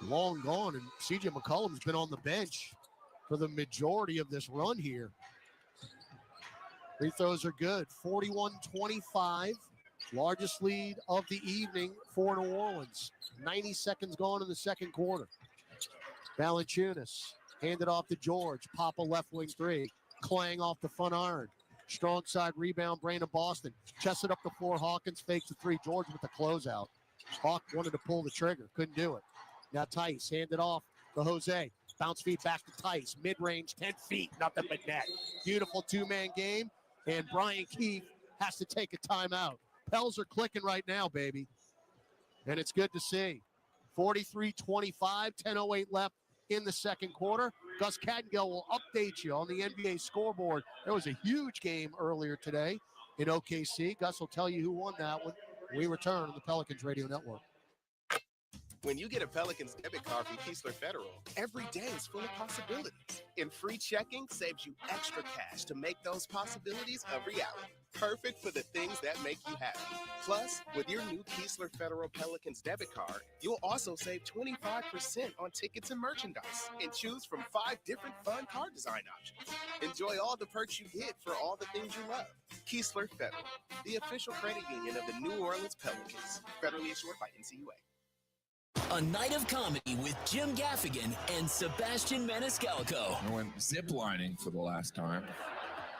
Speaker 1: long gone, and C.J. McCollum's been on the bench for the majority of this run here. Free throws are good. 41-25, largest lead of the evening for New Orleans. 90 seconds gone in the second quarter. Valanciunas handed off to George. Papa left wing three. Clang off the front iron. Strong side rebound, Brandon Boston. Chested up the floor, Hawkins fakes the three. George with the closeout. Hawk wanted to pull the trigger, couldn't do it. Now Tice handed off to Jose. Bounce feed back to Tice. Mid-range, 10 feet, nothing but net. Beautiful two-man game, and Brian Keefe has to take a timeout. Pels are clicking right now, baby. And it's good to see. 43-25, 10:08 left in the second quarter. Gus Kattengell will update you on the NBA scoreboard. There was a huge game earlier today in OKC. Gus will tell you who won that one when we return on the Pelicans Radio Network.
Speaker 8: When you get a Pelicans debit card from Keesler Federal, every day is full of possibilities. And free checking saves you extra cash to make those possibilities a reality. Perfect for the things that make you happy. Plus, with your new Keesler Federal Pelicans debit card, you'll also save 25% on tickets and merchandise and choose from 5 different fun card design options. Enjoy all the perks you get for all the things you love. Keesler Federal, the official credit union of the New Orleans Pelicans. Federally issued by NCUA.
Speaker 9: A night of comedy with Jim Gaffigan and Sebastian Maniscalco.
Speaker 11: I went ziplining for the last time.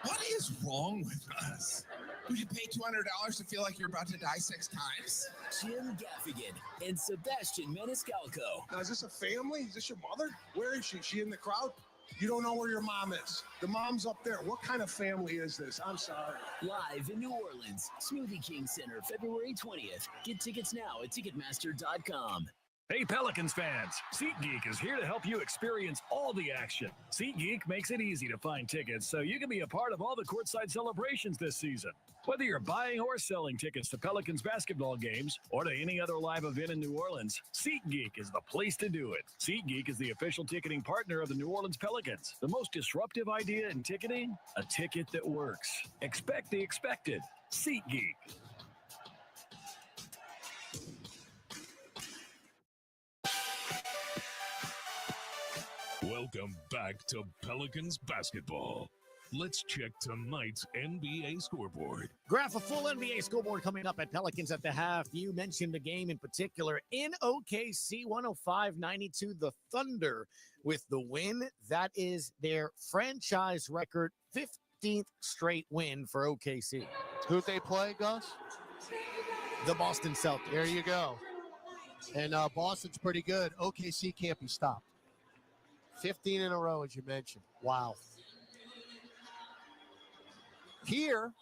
Speaker 13: What is wrong with us? Would you pay $200 to feel like you're about to die 6 times?
Speaker 9: Jim Gaffigan and Sebastian Maniscalco.
Speaker 13: Now, is this a family? Is this your mother? Where is she? Is she in the crowd? You don't know where your mom is. The mom's up there. What kind of family is this? I'm sorry.
Speaker 9: Live in New Orleans, Smoothie King Center, February 20th. Get tickets now at Ticketmaster.com.
Speaker 10: Hey Pelicans fans, SeatGeek is here to help you experience all the action. SeatGeek makes it easy to find tickets so you can be a part of all the courtside celebrations this season. Whether you're buying or selling tickets to Pelicans basketball games or to any other live event in New Orleans, SeatGeek is the place to do it. SeatGeek is the official ticketing partner of the New Orleans Pelicans. The most disruptive idea in ticketing? A ticket that works. Expect the expected. SeatGeek.
Speaker 15: Welcome back to Pelicans basketball. Let's check tonight's NBA scoreboard.
Speaker 6: Graph, a full NBA scoreboard coming up at Pelicans at the half. You mentioned the game in particular in OKC, 105-92. The Thunder with the win. That is their franchise record, 15th straight win for OKC.
Speaker 1: Who'd they play, Gus?
Speaker 6: The Boston Celtics.
Speaker 1: There you go. And Boston's pretty good. OKC can't be stopped. 15 in a row, as you mentioned. Wow. Here,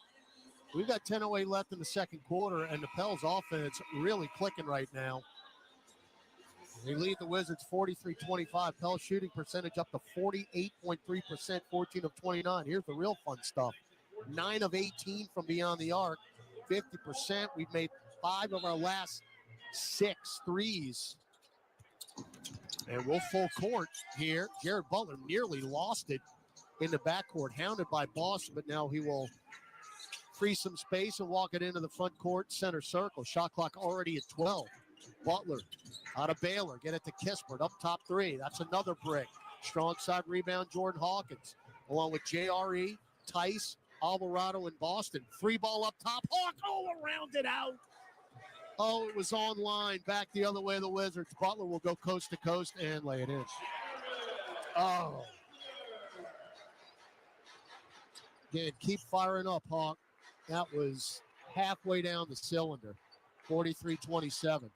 Speaker 1: we've got 10:08 left in the second quarter, and the Pels offense really clicking right now. They lead the Wizards 43-25. Pels shooting percentage up to 48.3%, 14 of 29. Here's the real fun stuff. 9 of 18 from beyond the arc, 50%. We've made 5 of our last 6 threes. And we'll full court here. Jared Butler nearly lost it in the backcourt, hounded by Boston, but now he will free some space and walk it into the front court center circle. Shot clock already at 12. Butler out of Baylor. Get it to Kispert. Up top 3. That's another brick. Strong side rebound, Jordan Hawkins, along with JRE, Tice, Alvarado, and Boston. Free ball up top. Hawk, around it out. Oh, it was on line. Back the other way, the Wizards. Butler will go coast to coast and lay it in. Oh. Again, keep firing up, Hawk. That was halfway down the cylinder. 43-27.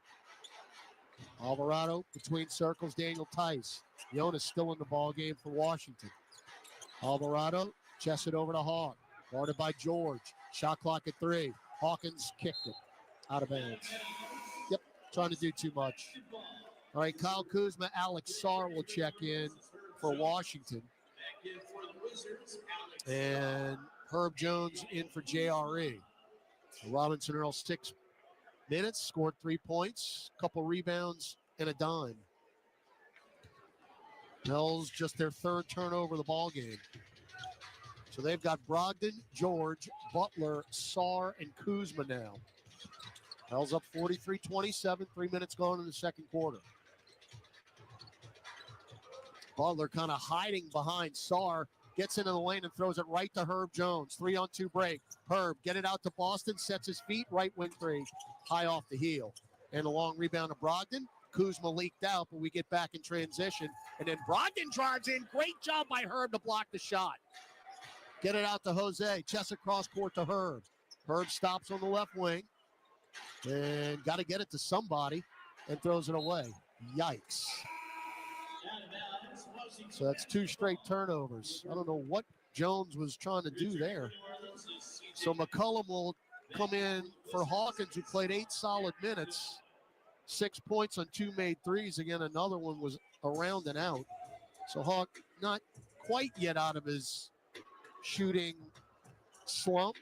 Speaker 1: Alvarado between circles, Daniel Tice. Jonas still in the ball game for Washington. Alvarado chests it over to Hawk. Guarded by George. Shot clock at 3. Hawkins kicked it. Out of bounds. Yep, trying to do too much. All right, Kyle Kuzma, Alex Sarr will check in for Washington. And Herb Jones in for JRE. Robinson Earl, 6 minutes, scored 3 points, couple rebounds, and a dime. Pels just their 3rd turnover of the ball game. So they've got Brogdon, George, Butler, Sarr, and Kuzma now. Pels up 43-27, 3 minutes gone in the second quarter. Butler kind of hiding behind Sarr, gets into the lane and throws it right to Herb Jones. 3-on-2 break. Herb, get it out to Boston, sets his feet, right wing 3, high off the heel. And a long rebound to Brogdon. Kuzma leaked out, but we get back in transition. And then Brogdon drives in. Great job by Herb to block the shot. Get it out to Jose. Chest across court to Herb. Herb stops on the left wing. And got to get it to somebody and throws it away. Yikes. So that's 2 straight turnovers. I don't know what Jones was trying to do there. So McCollum will come in for Hawkins, who played 8 solid minutes. 6 points on 2 made threes. Again, another one was around and out. So Hawk not quite yet out of his shooting slump,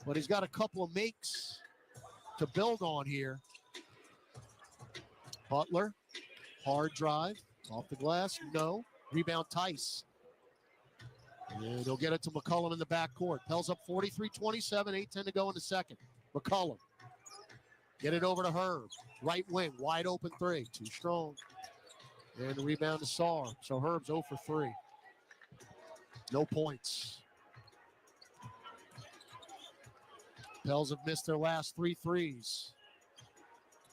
Speaker 1: but he's got a couple of makes to build on here. Butler, hard drive, off the glass, no. Rebound Tice. And he'll get it to McCollum in the backcourt. Pels up 43-27, 8:10 to go in the second. McCollum, get it over to Herb. Right wing, wide open 3, too strong. And the rebound to Sarr. So Herb's 0 for 3. No points. Pels have missed their last 3 threes.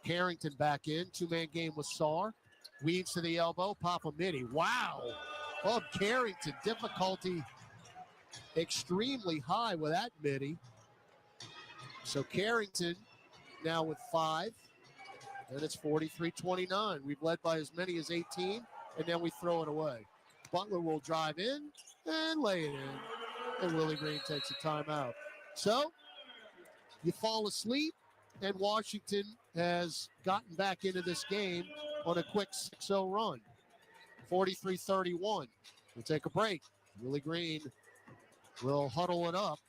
Speaker 1: Carrington back in. 2-man game with Sarr. Weaves to the elbow. Papa Midi. Wow. Bub Carrington. Difficulty extremely high with that Midi. So Carrington now with 5. And it's 43-29. We've led by as many as 18. And then we throw it away. Butler will drive in and lay it in. And Willie Green takes a timeout. So you fall asleep And Washington has gotten back into this game on a quick 6-0 run. 43-31. We'll take a break. Willie Green will huddle it up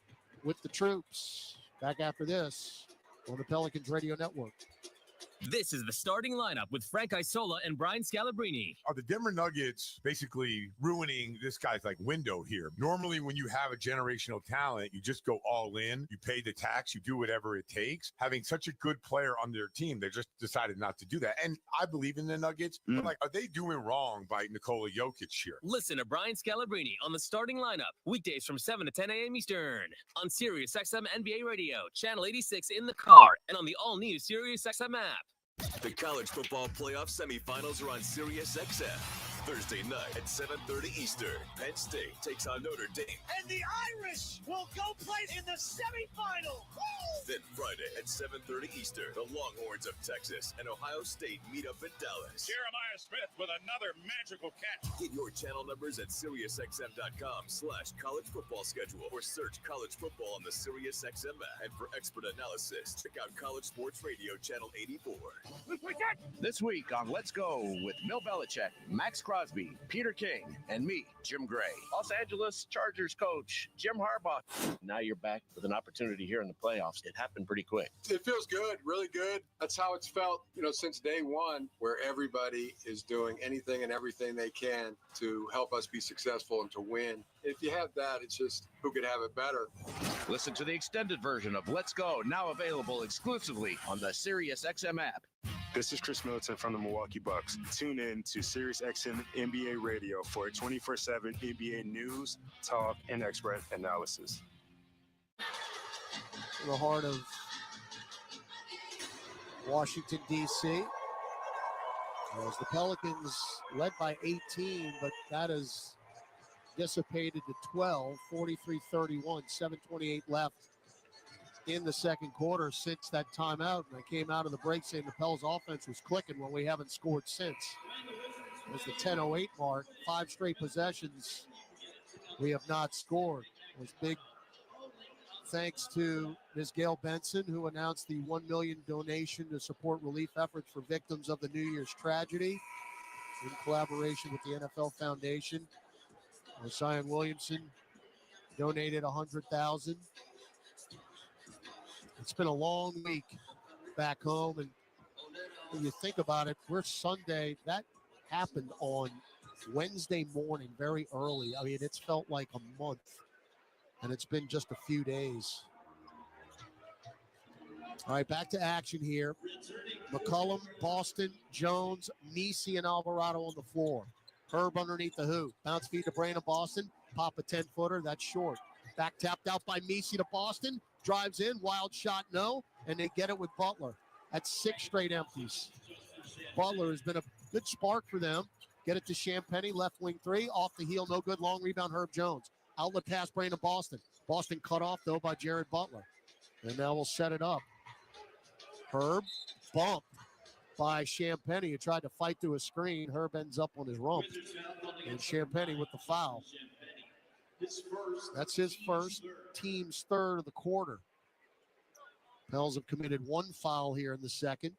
Speaker 1: with the troops. Back after this on the Pelicans Radio Network.
Speaker 19: This is the starting lineup with Frank Isola and Brian Scalabrine.
Speaker 12: Are the Denver Nuggets basically ruining this guy's window here? Normally, when you have a generational talent, you just go all in, you pay the tax, you do whatever it takes. Having such a good player on their team, they just decided not to do that. And I believe in the Nuggets, but are they doing wrong by Nikola Jokic here?
Speaker 19: Listen to Brian Scalabrine on the starting lineup, weekdays from 7 to 10 a.m. Eastern on Sirius XM NBA Radio, channel 86 in the car, and on the all-new Sirius XM app.
Speaker 14: The college football playoff semifinals are on Sirius XM. Thursday night at 7:30 Eastern. Penn State takes on Notre Dame.
Speaker 23: And the Irish will go play in the semifinal. Woo!
Speaker 14: Then Friday at 7:30 Eastern, the Longhorns of Texas and Ohio State meet up in Dallas.
Speaker 16: Jeremiah Smith with another magical catch.
Speaker 14: Get your channel numbers at SiriusXM.com/college football schedule or search college football on the SiriusXM app. And for expert analysis, check out College Sports Radio Channel 84.
Speaker 17: This week on Let's Go with Bill Belichick, Max Crosby, Peter King, and me, Jim Gray. Los Angeles Chargers coach Jim Harbaugh. Now you're back with an opportunity here in the playoffs. It happened pretty quick.
Speaker 18: It feels good, really good. That's how it's felt, since day one, where everybody is doing anything and everything they can to help us be successful and to win. If you have that, it's just who could have it better.
Speaker 17: Listen to the extended version of Let's Go, now available exclusively on the SiriusXM app.
Speaker 20: This is Chris Middleton from the Milwaukee Bucks. Tune in to SiriusXM NBA Radio for 24/7 NBA news, talk, and expert analysis.
Speaker 1: In the heart of Washington, D.C., as the Pelicans led by 18, but that is dissipated to 12, 43-31, 7:28 left in the second quarter since that timeout. And I came out of the break saying the Pels offense was clicking when we haven't scored since. It was the 10:08 mark, 5 straight possessions. We have not scored. It was big thanks to Ms. Gail Benson, who announced the $1 million donation to support relief efforts for victims of the New Year's tragedy in collaboration with the NFL Foundation. Zion Williamson donated $100,000. It's been a long week back home, and when you think about it, we're Sunday. That happened on Wednesday morning, very early. I mean, it's felt like a month, and it's been just a few days. All right, back to action here. McCollum, Boston, Jones, Nisi, and Alvarado on the floor. Herb underneath the hoop. Bounce feed to Brandon Boston. Pop a 10-footer. That's short. Back tapped out by Nisi to Boston. Drives in. Wild shot, no. And they get it with Butler. That's 6 straight empties. Butler has been a good spark for them. Get it to Champagnie. Left wing 3. Off the heel. No good. Long rebound. Herb Jones. Outlet pass Brandon Boston. Boston cut off, though, by Jared Butler. And now we'll set it up. Herb bumped by Champagnie, who tried to fight through a screen. Herb ends up on his rump. And Champagnie with the foul. That's his first, team's third of the quarter. Pels have committed 1 foul here in the second.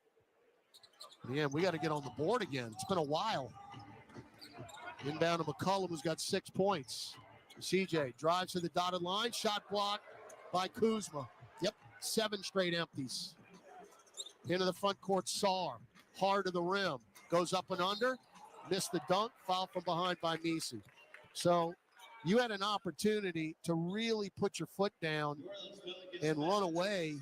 Speaker 1: Man, we got to get on the board again. It's been a while. Inbound to McCollum, who's got 6 points. CJ drives to the dotted line. Shot blocked by Kuzma. Yep, 7 straight empties. Into the front court, Sarr. Hard to the rim. Goes up and under. Missed the dunk. Foul from behind by Nisi. So you had an opportunity to really put your foot down and run away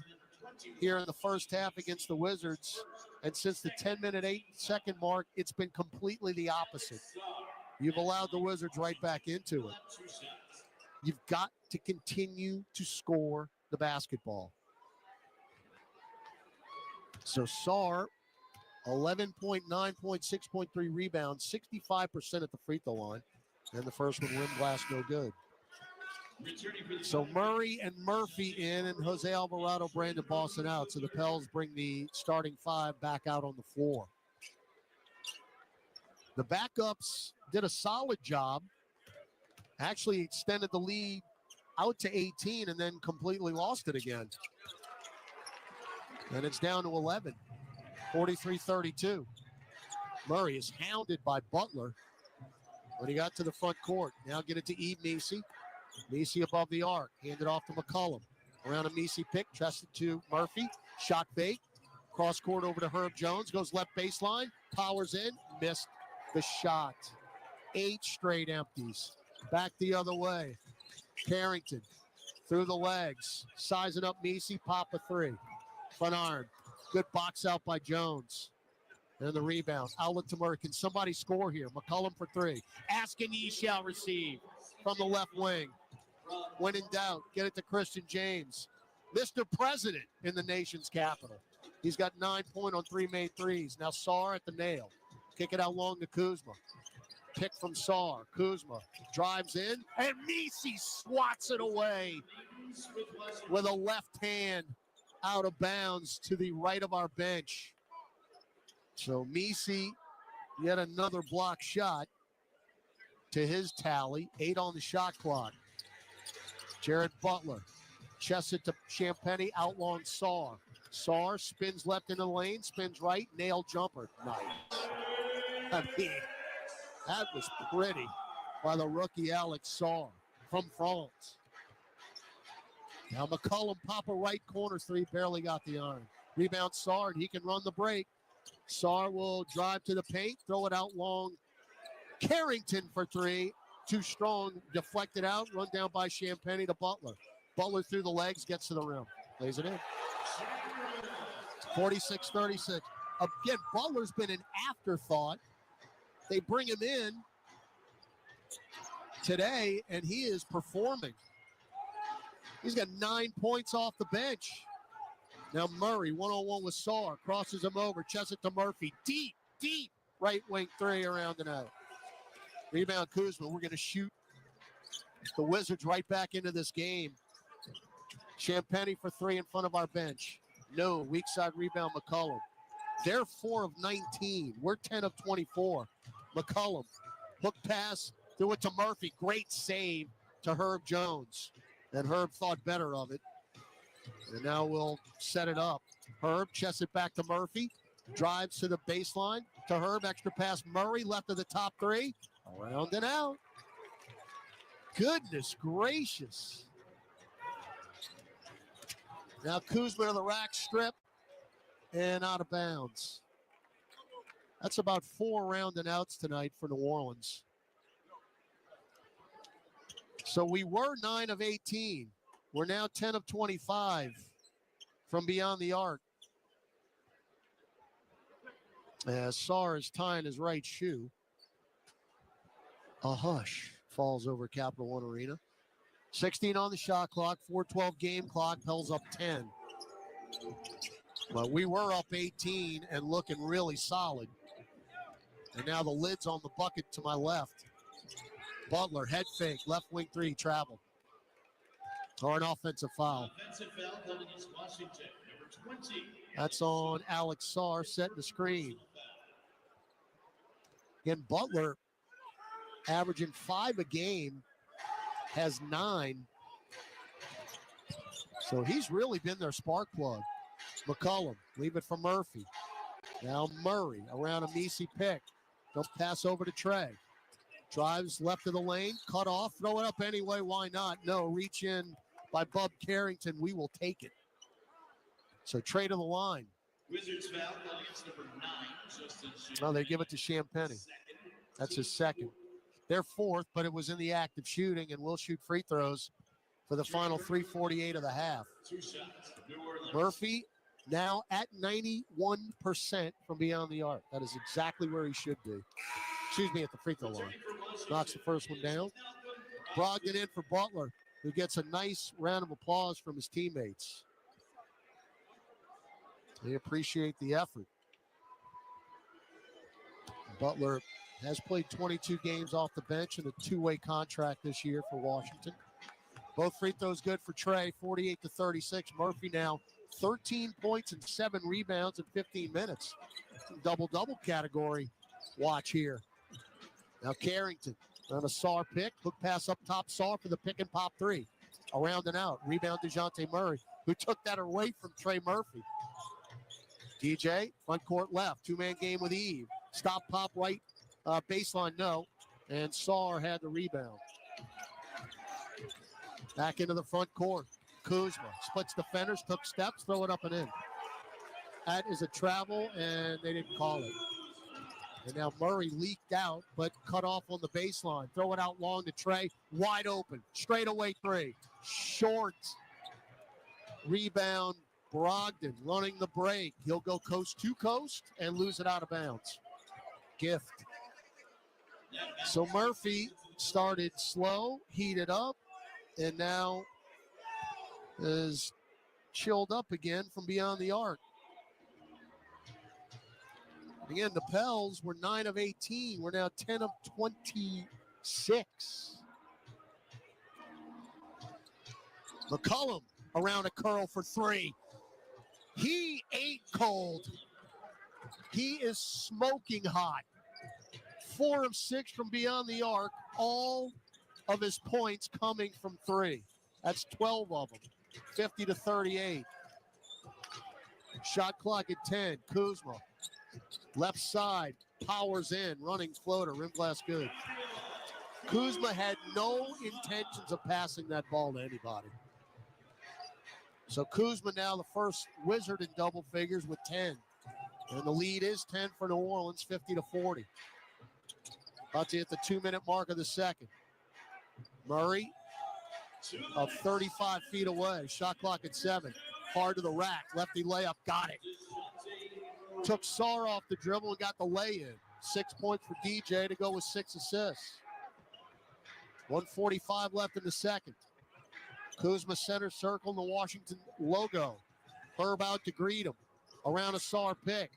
Speaker 1: here in the first half against the Wizards. And since the 10-minute, 8-second mark, it's been completely the opposite. You've allowed the Wizards right back into it. You've got to continue to score the basketball. So Sarr, 11.9 points, 6.3 rebounds, 65% at the free throw line. And the first one, rim blast, no good. So Murray and Murphy in, and Jose Alvarado, Brandon Boston out. So the Pels bring the starting 5 back out on the floor. The backups did a solid job. Actually extended the lead out to 18 and then completely lost it again. And it's down to 11, 43-32. Murray is hounded by Butler when he got to the front court. Now get it to E. Messi. Messi above the arc. Handed off to McCollum. Around a Messi pick. Trusted to Murphy. Shot fake. Cross court over to Herb Jones. Goes left baseline. Powers in. Missed the shot. 8 straight empties. Back the other way. Carrington through the legs. Sizing up Messi. Pop a 3. Front iron. Good box out by Jones. And the rebound. Outlet to Murray. Can somebody score here? McCollum for 3. Ask and ye shall receive from the left wing. When in doubt, get it to Christian James. Mr. President in the nation's capital. He's got 9 points on 3 made threes. Now Sarr at the nail. Kick it out long to Kuzma. Pick from Sarr. Kuzma drives in. And Messi swats it away with a left hand out of bounds to the right of our bench. So Messi, yet another block shot to his tally. 8 on the shot clock. Jared Butler chests it to Champagnie, out long Sarr. Sarr spins left in the lane, spins right, nail jumper. Nice. I mean, that was pretty by the rookie Alex Sarr from France. Now McCollum pop a right corner 3, barely got the iron. Rebound Sarr, and he can run the break. Sarr will drive to the paint, throw it out long. Carrington for 3. Too strong, deflected out, run down by Champagnie to Butler. Butler through the legs, gets to the rim, lays it in. 46-36. Again, Butler's been an afterthought. They bring him in today, and he is performing. He's got 9 points off the bench. Now Murray, one-on-one with Sarr, crosses him over, chests it to Murphy. Deep, right wing 3 around and out. Rebound Kuzma. We're going to shoot the Wizards right back into this game. Champagnie for 3 in front of our bench. No, weak side rebound McCollum. They're 4 of 19. We're 10 of 24. McCollum, hook pass, threw it to Murphy. Great save to Herb Jones. And Herb thought better of it. And now we'll set it up. Herb chests it back to Murphy. Drives to the baseline to Herb. Extra pass Murray, left of the top 3. Around and out. Goodness gracious. Now Kuzma to the rack strip and out of bounds. That's about 4 round and outs tonight for New Orleans. So we were 9 of 18. We're now 10 of 25 from beyond the arc. As Sarr is tying his right shoe. A hush falls over Capital One Arena. 16 on the shot clock, 4:12 game clock, Pels up 10. But we were up 18 and looking really solid. And now the lid's on the bucket to my left. Butler, head fake, left wing 3, travel. Or an offensive foul.
Speaker 2: Offensive foul coming against Washington, number 20.
Speaker 1: That's on Alex Sarr, setting the screen. Again, Butler averaging 5 a game, has 9. So he's really been their spark plug. McCollum, leave it for Murphy. Now Murray around a Messi pick. They'll pass over to Trey. Drives left of the lane, cut off, throw it up anyway, why not? No, reach in by Bub Carrington, we will take it. So Trey to the line.
Speaker 2: Wizards foul coming against number 9, Justin Champagnie.
Speaker 1: Well, they give it to Champagnie. That's his second. They're 4th, but it was in the act of shooting, and we'll shoot free throws for the final 3:48 of the half.
Speaker 2: 2 shots, New Orleans.
Speaker 1: Murphy now at 91% from beyond the arc. That is exactly where he should be. Excuse me, at the free throw line. Knocks the first one down. Brogdon in for Butler, who gets a nice round of applause from his teammates. They appreciate the effort. Butler has played 22 games off the bench in a 2-way contract this year for Washington. Both free throws good for Trey, 48-36. Murphy now 13 points and 7 rebounds in 15 minutes. Double-double category watch here. Now Carrington on a Sarr pick. Hook pass up top, Sarr for the pick and pop 3. Around and out. Rebound DeJounte Murray. who took that away from Trey Murphy. DJ, front court left. Two-man game with Eve. Stop, pop, right. Baseline, no. And Saar had the rebound. Back into the front court. Kuzma splits defenders, took steps, throw it up and in. That is a travel, and they didn't call it. And now Murray leaked out, but cut off on the baseline. Throw it out long to Trey. Wide open. Straight away three. Short. Rebound. Brogdon running the break. He'll go coast to coast and lose it out of bounds. Gift. So Murphy started slow, heated up, and now is chilled up again from beyond the arc. Again, the Pels were 9 of 18. We're now 10 of 26. McCollum around a curl for three. He ate cold. He is smoking hot. 4 of 6 from beyond the arc. All of his points coming from three. That's 12 of them. 50-38. Shot clock at 10. Kuzma. Left side. Powers in. Running floater. Rim glass good. Kuzma had no intentions of passing that ball to anybody. So Kuzma now the first Wizard in double figures with 10. And the lead is 10 for New Orleans, 50-40. About to hit the 2-minute mark of the second. Murray of 35 feet away. Shot clock at 7. Hard to the rack. Lefty layup. Got it. Took Saar off the dribble and got the lay-in. 6 points for DJ to go with 6 assists. 1:45 left in the second. Kuzma center circle in the Washington logo. Herb out to greet him. Around a Saar pick.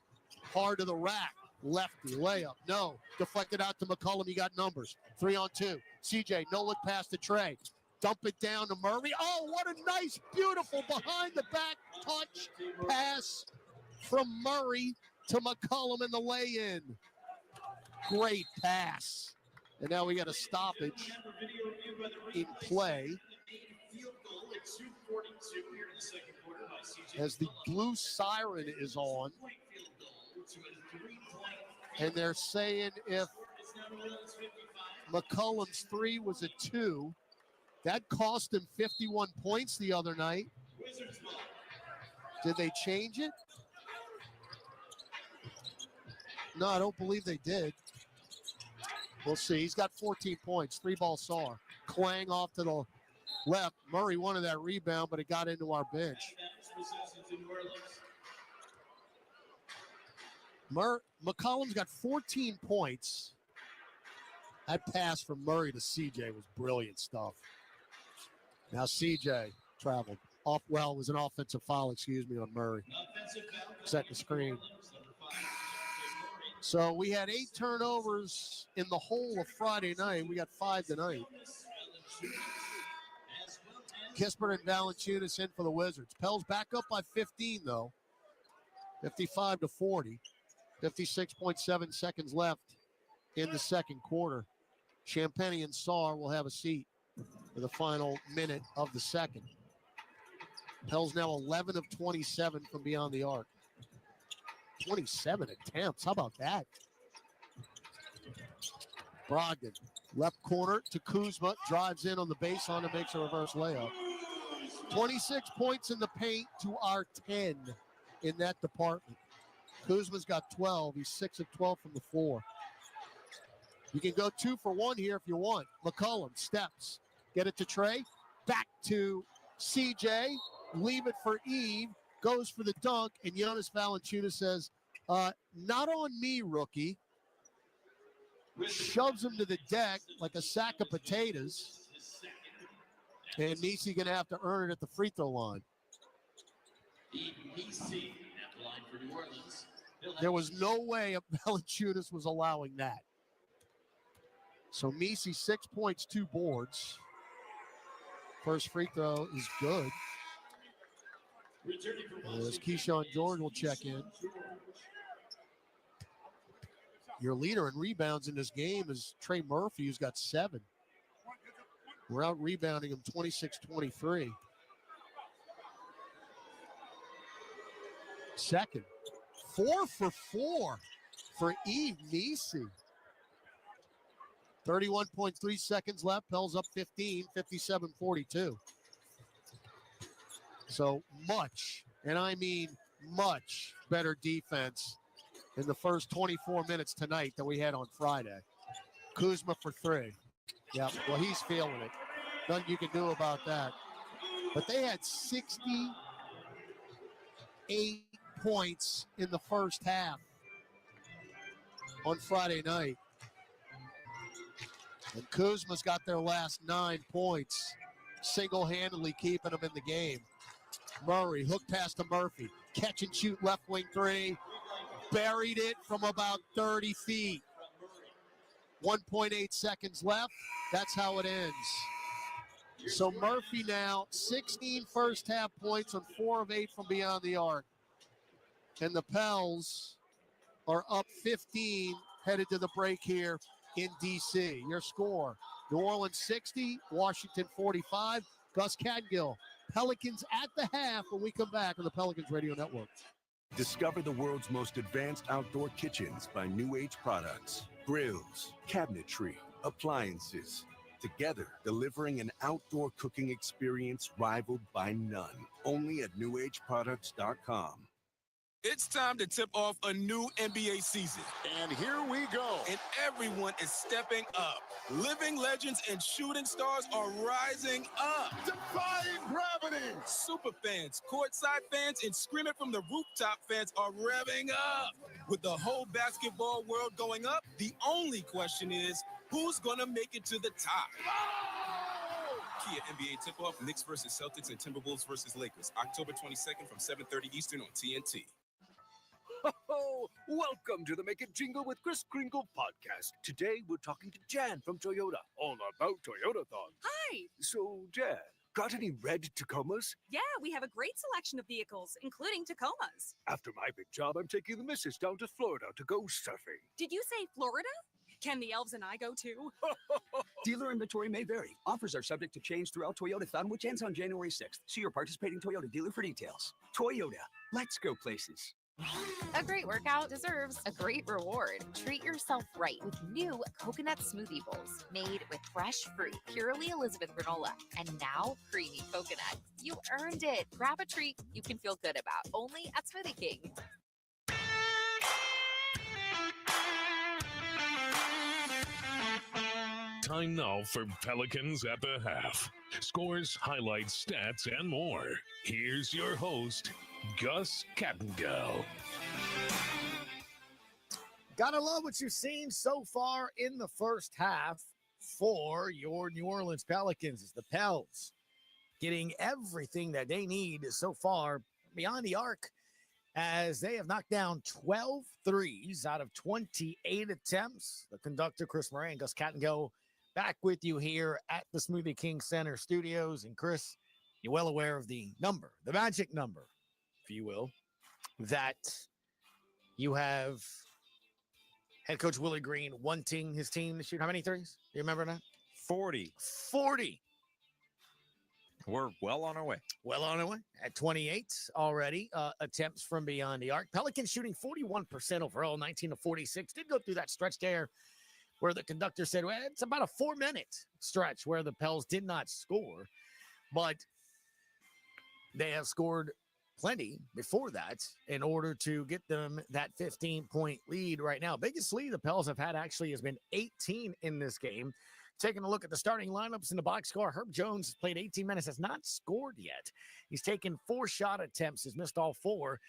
Speaker 1: Hard to the rack. Lefty layup. No. Deflected out to McCollum. He got numbers. 3-on-2. CJ, no look pass to Trey. Dump it down to Murray. Oh, what a nice, beautiful behind the back touch pass from Murray to McCollum in the lay-in. Great pass. And now we got a stoppage in play. As the blue siren is on. And they're saying if McCollum's 3 was a 2, that cost him 51 points the other night. Did they change it? No, I don't believe they did. We'll see. He's got 14 points. 3-ball Saar. Clang off to the left. Murray wanted that rebound, but it got into our bench. McCollum's got 14 points. That pass from Murray to CJ was brilliant stuff. Now CJ traveled. It was an offensive foul, on Murray. Second screen. So we had 8 turnovers in the whole of Friday night. We got 5 tonight. Kispert and Valanciunas in for the Wizards. Pels back up by 15, though. 55-40. 56.7 seconds left in the second quarter. Champagny and Saar will have a seat for the final minute of the second. Pels now 11 of 27 from beyond the arc. 27 attempts. How about that? Brogdon, left corner to Kuzma, drives in on the baseline and makes a reverse layup. 26 points in the paint to our 10 in that department. Kuzma's got 12. He's 6 of 12 from the floor. You can go 2 for 1 here if you want. McCollum steps. Get it to Trey. Back to CJ. Leave it for Eve. Goes for the dunk. And Jonas Valanciunas says, not on me, rookie. Shoves him to the deck like a sack of potatoes. And Nisi going to have to earn it at the free throw line. There was no way Valanciunas was allowing that. So Misi, 6 points, 2 boards. First free throw is good. As Keyshawn George will check in. Your leader in rebounds in this game is Trey Murphy, who's got 7. We're out rebounding him 26-23. second. 4 for 4 for Eve Nisi. 31.3 seconds left. Pels up 15, 57-42. So much, and I mean much better defense in the first 24 minutes tonight than we had on Friday. Kuzma for 3. Yeah, well, he's feeling it. Nothing you can do about that. But they had 68 points in the first half on Friday night. And Kuzma's got their last 9 points, single-handedly keeping them in the game. Murray, hook pass to Murphy. Catch and shoot left wing 3. Buried it from about 30 feet. 1.8 seconds left. That's how it ends. So Murphy now 16 first half points on 4 of 8 from beyond the arc. And the Pels are up 15 headed to the break here in D.C. Your score, New Orleans 60, Washington 45. Gus Cadgill, Pelicans at the half when we come back on the Pelicans Radio Network.
Speaker 3: Discover the world's most advanced outdoor kitchens by New Age Products. Grills, cabinetry, appliances. Together, delivering an outdoor cooking experience rivaled by none. Only at newAgeProducts.com.
Speaker 21: It's time to tip off a new NBA season. And here we go. And everyone is stepping up. Living legends and shooting stars are rising up. Defying gravity. Super fans, courtside fans, and screaming from the rooftop fans are revving up. With the whole basketball world going up, the only question is, who's going to make it to the top? Kia NBA tip-off, Knicks versus Celtics and Timberwolves versus Lakers, October 22nd from 7:30 Eastern on TNT.
Speaker 22: Oh, welcome to the Make It Jingle with Chris Kringle podcast. Today, we're talking to Jan from Toyota, all about Toyotathon.
Speaker 24: Hi.
Speaker 22: So, Jan, got any red Tacomas?
Speaker 24: Yeah, we have a great selection of vehicles, including Tacomas.
Speaker 22: After my big job, I'm taking the missus down to Florida to go surfing.
Speaker 24: Did you say Florida? Can the elves and I go too?
Speaker 4: Dealer inventory may vary. Offers are subject to change throughout Toyotathon, which ends on January 6th. See your participating Toyota dealer for details. Toyota, let's go places.
Speaker 25: A great workout deserves a great reward. Treat yourself right with new coconut smoothie bowls made with fresh fruit, purely Elizabeth granola, and now creamy coconut. You earned it. Grab a treat you can feel good about, only at Smoothie King.
Speaker 15: Time now for Pelicans at the half. Scores, highlights, stats, and more. Here's your host, Gus Kattengell.
Speaker 6: Gotta love what you've seen so far in the first half for your New Orleans Pelicans. As the Pels getting everything that they need so far beyond the arc, as they have knocked down 12 threes out of 28 attempts. The conductor, Chris Murray, and Gus Kattengell, back with you here at the Smoothie King Center studios. And Chris, you're well aware of the number, the magic number, if you will, that you have head coach Willie Green wanting his team to shoot how many threes? Do you remember that?
Speaker 26: 40.
Speaker 6: 40.
Speaker 26: We're well on our way.
Speaker 6: Well on our way at 28 already. Attempts from beyond the arc. Pelicans shooting 41% overall, 19 to 46. Did go through that stretch there where the conductor said, well, it's about a 4-minute stretch where the Pels did not score, but they have scored plenty before that in order to get them that 15-point lead right now. Biggest lead the Pels have had actually has been 18 in this game. Taking a look at the starting lineups in the box score, Herb Jones has played 18 minutes, has not scored yet. He's taken 4 shot attempts, has missed all 4.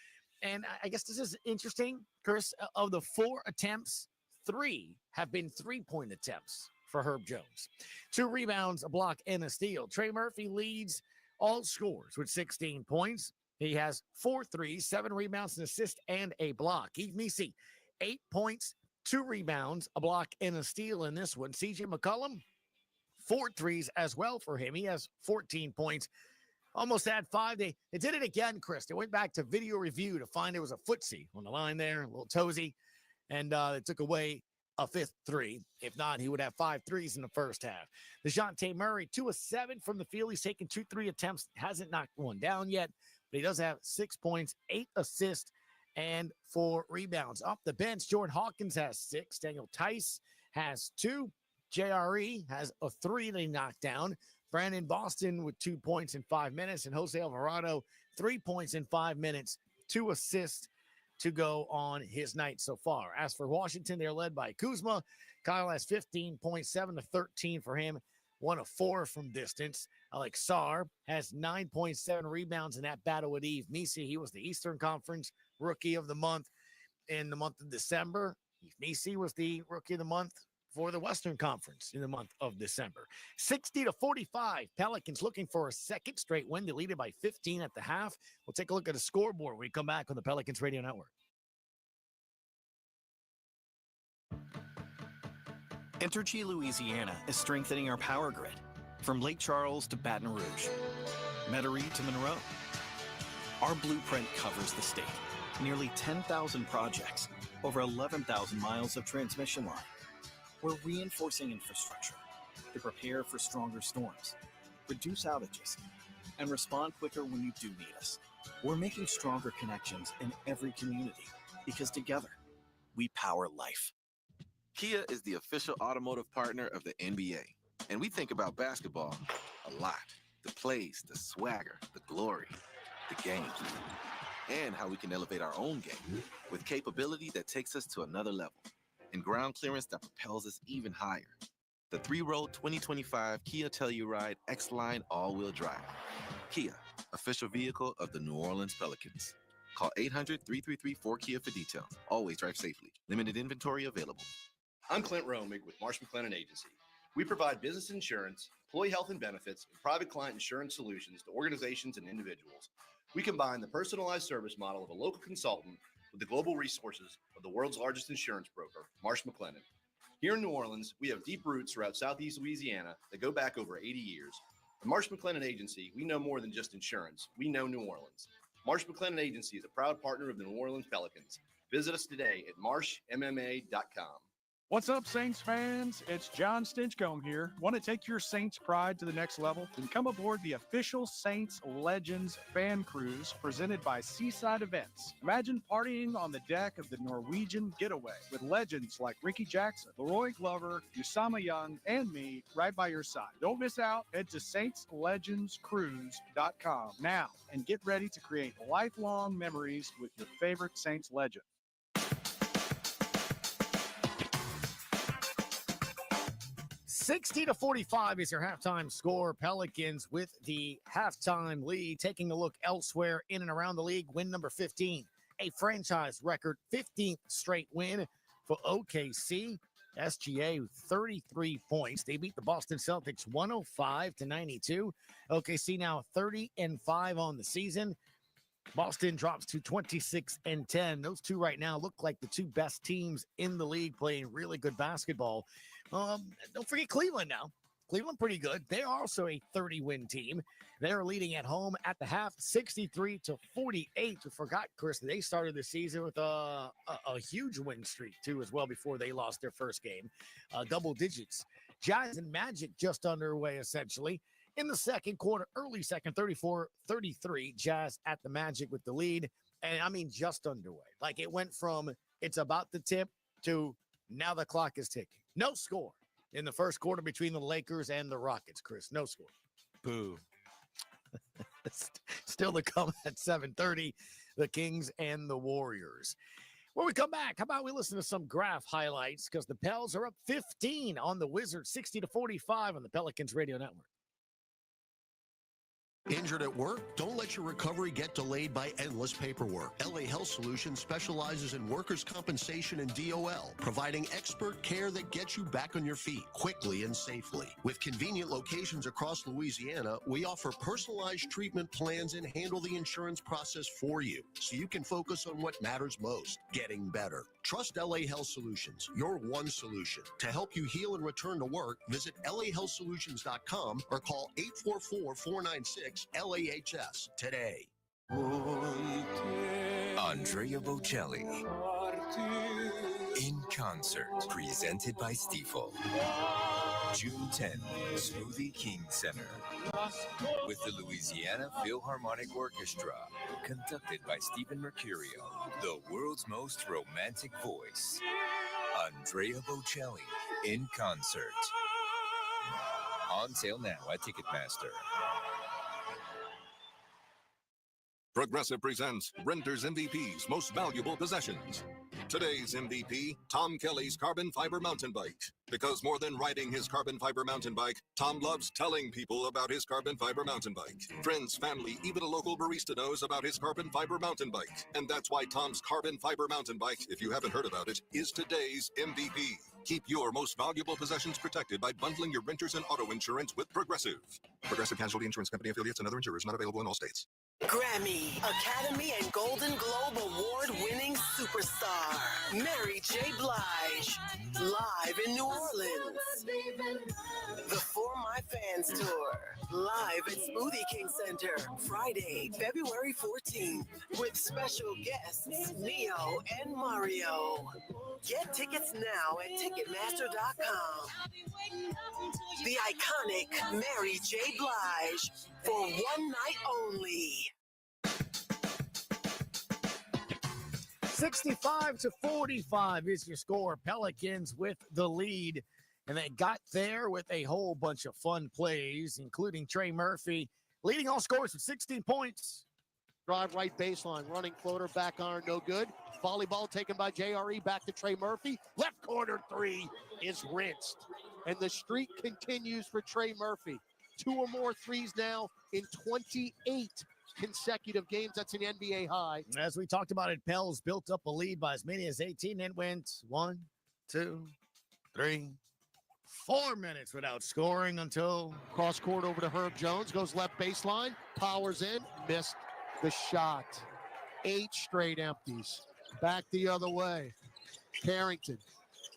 Speaker 6: And I guess this is interesting, Chris. Of the 4 attempts, 3 have been 3-point attempts for Herb Jones. 2 rebounds, a block, and a steal. Trey Murphy leads all scores with 16 points. He has 4 threes, 7 rebounds, an assist, and a block. Eve Nisi, 8 points, 2 rebounds, a block, and a steal in this one. CJ McCollum, 4 threes as well for him. He has 14 points. Almost had 5. They did it again, Chris. They went back to video review to find there was a footsie on the line there, a little toesy, and they took away a 5th 3. If not, he would have 5 threes in the first half. DeJounte Murray, 2 of 7 from the field. He's taken 2 3 attempts. Hasn't knocked one down yet, but he does have 6 points, 8 assists, and 4 rebounds. Off the bench, Jordan Hawkins has 6. Daniel Tice has 2. JRE has a 3 that he knocked down. Brandon Boston with 2 points in 5 minutes. And Jose Alvarado, 3 points in 5 minutes, 2 assists to go on his night so far. As for Washington, they're led by Kuzma. Kyle has 15.7 to 13 for him. 1 of 4 from distance. Lexxah has 9.7 rebounds in that battle with Yves Missi. He was the Eastern Conference Rookie of the Month in the month of December. Yves Missi was the Rookie of the Month for the Western Conference in the month of December. 60-45. Pelicans looking for a second straight win. They lead it by 15 at the half. We'll take a look at the scoreboard when we come back on the Pelicans Radio Network.
Speaker 5: Entergy Louisiana is strengthening our power grid from Lake Charles to Baton Rouge, Metairie to Monroe. Our blueprint covers the state. Nearly 10,000 projects, over 11,000 miles of transmission line. We're reinforcing infrastructure to prepare for stronger storms, reduce outages, and respond quicker when you do need us. We're making stronger connections in every community because together, we power life.
Speaker 7: Kia is the official automotive partner of the NBA, and we think about basketball a lot. The plays, the swagger, the glory, the games, and how we can elevate our own game with capability that takes us to another level and ground clearance that propels us even higher. The 3-row 2025 Kia Telluride X-Line all-wheel drive. Kia, official vehicle of the New Orleans Pelicans. Call 800-333-4KIA for details. Always drive safely. Limited inventory available.
Speaker 8: I'm Clint Romig with Marsh McLennan Agency. We provide business insurance, employee health and benefits, and private client insurance solutions to organizations and individuals. We combine the personalized service model of a local consultant with the global resources of the world's largest insurance broker, Marsh McLennan. Here in New Orleans, we have deep roots throughout Southeast Louisiana that go back over 80 years. At Marsh McLennan Agency, we know more than just insurance. We know New Orleans. Marsh McLennan Agency is a proud partner of the New Orleans Pelicans. Visit us today at marshmma.com.
Speaker 9: What's up, Saints fans? It's John Stinchcomb here. Want to take your Saints pride to the next level? Then come aboard the official Saints Legends fan cruise presented by Seaside Events. Imagine partying on the deck of the Norwegian Getaway with legends like Ricky Jackson, Leroy Glover, Usama Young, and me right by your side. Don't miss out. Head to saintslegendscruise.com now and get ready to create lifelong memories with your favorite Saints legend.
Speaker 6: 60-45 is your halftime score. Pelicans with the halftime lead. Taking a look elsewhere in and around the league, win number 15, a franchise record 15th straight win for OKC. SGA with 33 points. They beat the Boston Celtics 105-92. OKC now 30-5 on the season. Boston drops to 26-10. Those two right now look like the two best teams in the league playing really good basketball. Don't forget Cleveland now. Cleveland pretty good. They're also a 30-win team. They're leading at home at the half, 63-48. You forgot, Chris, they started the season with a huge win streak, too, as well, before they lost their first game. Double digits. Jazz and Magic just underway, essentially. In the second quarter, early second, 34-33, Jazz at the Magic with the lead. And I mean, just underway. Like, it went from it's about to tip to now the clock is ticking. No score in the first quarter between the Lakers and the Rockets, Chris. No score.
Speaker 26: Boo.
Speaker 6: Still to come at 7:30, the Kings and the Warriors. When we come back, how about we listen to some graph highlights, because the Pels are up 15 on the Wizards, 60-45 on the Pelicans Radio Network.
Speaker 11: Injured at work? Don't let your recovery get delayed by endless paperwork. LA Health Solutions specializes in workers' compensation and DOL, providing expert care that gets you back on your feet quickly and safely. With convenient locations across Louisiana, we offer personalized treatment plans and handle the insurance process for you, so you can focus on what matters most, getting better. Trust LA Health Solutions, your one solution. To help you heal and return to work, visit lahealthsolutions.com or call 844-496-LAHS today.
Speaker 13: Andrea Bocelli in concert, presented by Stifel. June 10th, Smoothie King Center. With the Louisiana Philharmonic Orchestra, conducted by Stephen Mercurio, the world's most romantic voice, Andrea Bocelli, in concert. On sale now at Ticketmaster.
Speaker 10: Progressive presents Renter's MVP's Most Valuable Possessions. Today's MVP, Tom Kelly's carbon fiber mountain bike. Because more than riding his carbon fiber mountain bike, Tom loves telling people about his carbon fiber mountain bike. Friends, family, even a local barista knows about his carbon fiber mountain bike. And that's why Tom's carbon fiber mountain bike, if you haven't heard about it, is today's MVP. Keep your most valuable possessions protected by bundling your renters and auto insurance with Progressive. Progressive Casualty Insurance Company affiliates and other insurers not available in all states.
Speaker 12: Grammy, Academy, and Golden Globe award-winning superstar, Mary J. Blige, live in New Orleans. The For My Fans Tour, live at Smoothie King Center, Friday, February 14th, with special guests Neo and Mario. Get tickets now at Ticketmaster.com. The iconic Mary J. Blige, for one night only.
Speaker 6: 65-45 is your score. Pelicans with the lead. And they got there with a whole bunch of fun plays, including Trey Murphy leading all scorers with 16 points.
Speaker 1: Drive right baseline, running floater, back iron, no good. Volleyball taken by JRE, back to Trey Murphy. Left corner three is rinsed. And the streak continues for Trey Murphy. 2 or more threes now in 28 consecutive games. That's an NBA high.
Speaker 6: As we talked about it, Pels built up a lead by as many as 18 and went 1, 2, 3, 4 minutes without scoring until
Speaker 1: cross court over to Herb Jones, goes left baseline, powers in, missed the shot. 8 straight empties. Back the other way. Carrington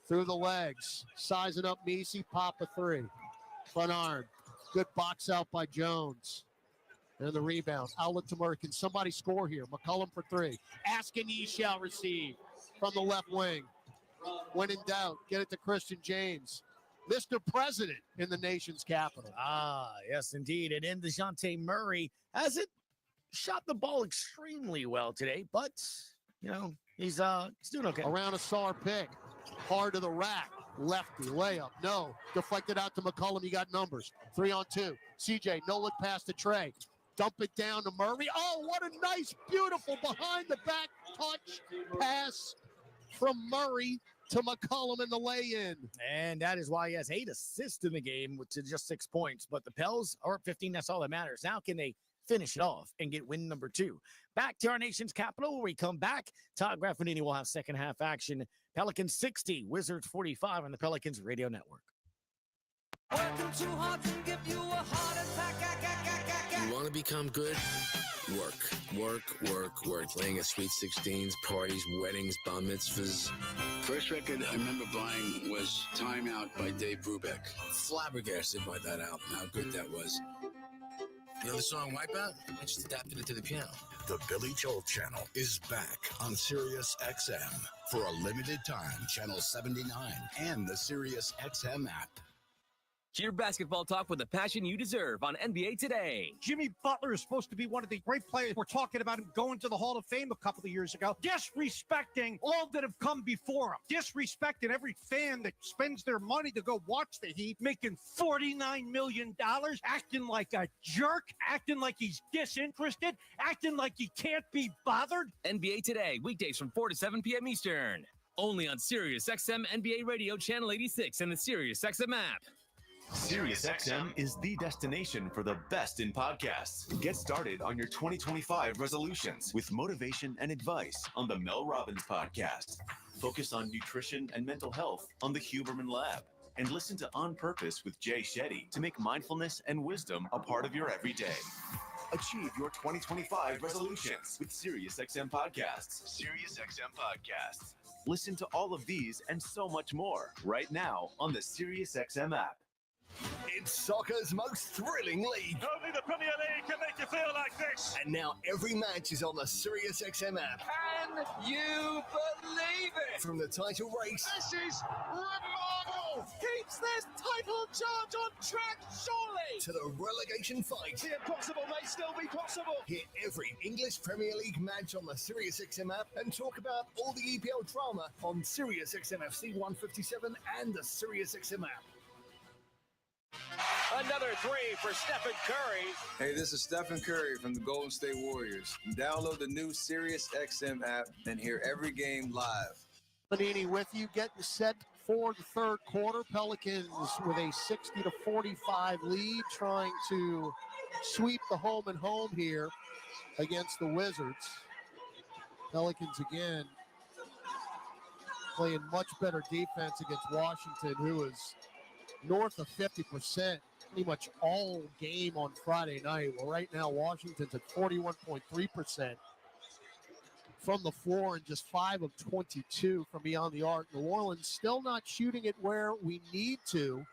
Speaker 1: through the legs, sizing up Messi, pop a 3. Front arm. Good box out by Jones. And the rebound. Outlet to Murray. Can somebody score here? McCollum for 3. Askin shall receive from the left wing. When in doubt, get it to Christian James. Mr. President in the nation's capital.
Speaker 6: Ah, yes, indeed. And in DeJounte Murray hasn't shot the ball extremely well today, but, you know, he's doing okay.
Speaker 1: Around a SAR pick. Hard to the rack. Lefty layup. No. Deflected out to McCollum. You got numbers. 3 on 2. CJ, no look past to Trey. Dump it down to Murray. Oh, what a nice, beautiful behind the back touch pass from Murray to McCollum in the lay-in.
Speaker 6: And that is why he has 8 assists in the game to just 6 points. But the Pels are at 15. That's all that matters. Now can they finish it off and get win number 2? Back to our nation's capital where we come back. Todd Graffinini will have second half action. Pelicans 60, Wizards 45 on the Pelicans Radio Network.
Speaker 14: Working too hard to give you a heart attack.
Speaker 16: You want to become good? Work. Playing at Sweet 16s, parties, weddings, bar mitzvahs. First record I remember buying was Time Out by Dave Brubeck. Flabbergasted by that album, how good that was. You know the song Wipeout? I just adapted it to the piano.
Speaker 19: The Billy Joel Channel is back on Sirius XM for a limited time. Channel 79 and the Sirius XM app.
Speaker 23: Cheer basketball talk with the passion you deserve on NBA Today.
Speaker 27: Jimmy Butler is supposed to be one of the great players. We're talking about him going to the Hall of Fame a couple of years ago. Disrespecting all that have come before him. Disrespecting every fan that spends their money to go watch the Heat, making $49 million, acting like a jerk, acting like he's disinterested, acting like he can't be bothered.
Speaker 23: NBA Today, weekdays from 4 to 7 p.m. Eastern. Only on Sirius XM NBA Radio Channel 86 and the Sirius XM app.
Speaker 28: SiriusXM is the destination for the best in podcasts. Get started on your 2025 resolutions with motivation and advice on the Mel Robbins Podcast. Focus on nutrition and mental health on the Huberman Lab. And listen to On Purpose with Jay Shetty to make mindfulness and wisdom a part of your everyday. Achieve your 2025 resolutions with SiriusXM Podcasts. SiriusXM Podcasts. Listen to all of these and so much more right now on the SiriusXM app.
Speaker 11: It's soccer's most thrilling league.
Speaker 29: Only the Premier League can make you feel like this.
Speaker 11: And now every match is on the SiriusXM app.
Speaker 14: Can you believe it?
Speaker 2: from the title race.
Speaker 14: This is remarkable! Keeps this title charge on track, surely!
Speaker 2: To the relegation fight.
Speaker 14: The impossible may still be possible.
Speaker 2: Hear every English Premier League match on the SiriusXM app and talk about all the EPL drama on SiriusXM FC 157 and the SiriusXM app.
Speaker 14: Another three for Stephen Curry.
Speaker 3: Hey, this is Stephen Curry from the Golden State Warriors. Download the new SiriusXM app and hear every game live.
Speaker 1: Panini with you, getting set for the third quarter. Pelicans with a 60-45 lead, trying to sweep the home and home here against the Wizards. Pelicans again playing much better defense against Washington, who is north of 50% pretty much all game on Friday night. Well, right now, Washington's at 41.3% from the floor and just 5 of 22 from beyond the arc. New Orleans still not shooting it where we need to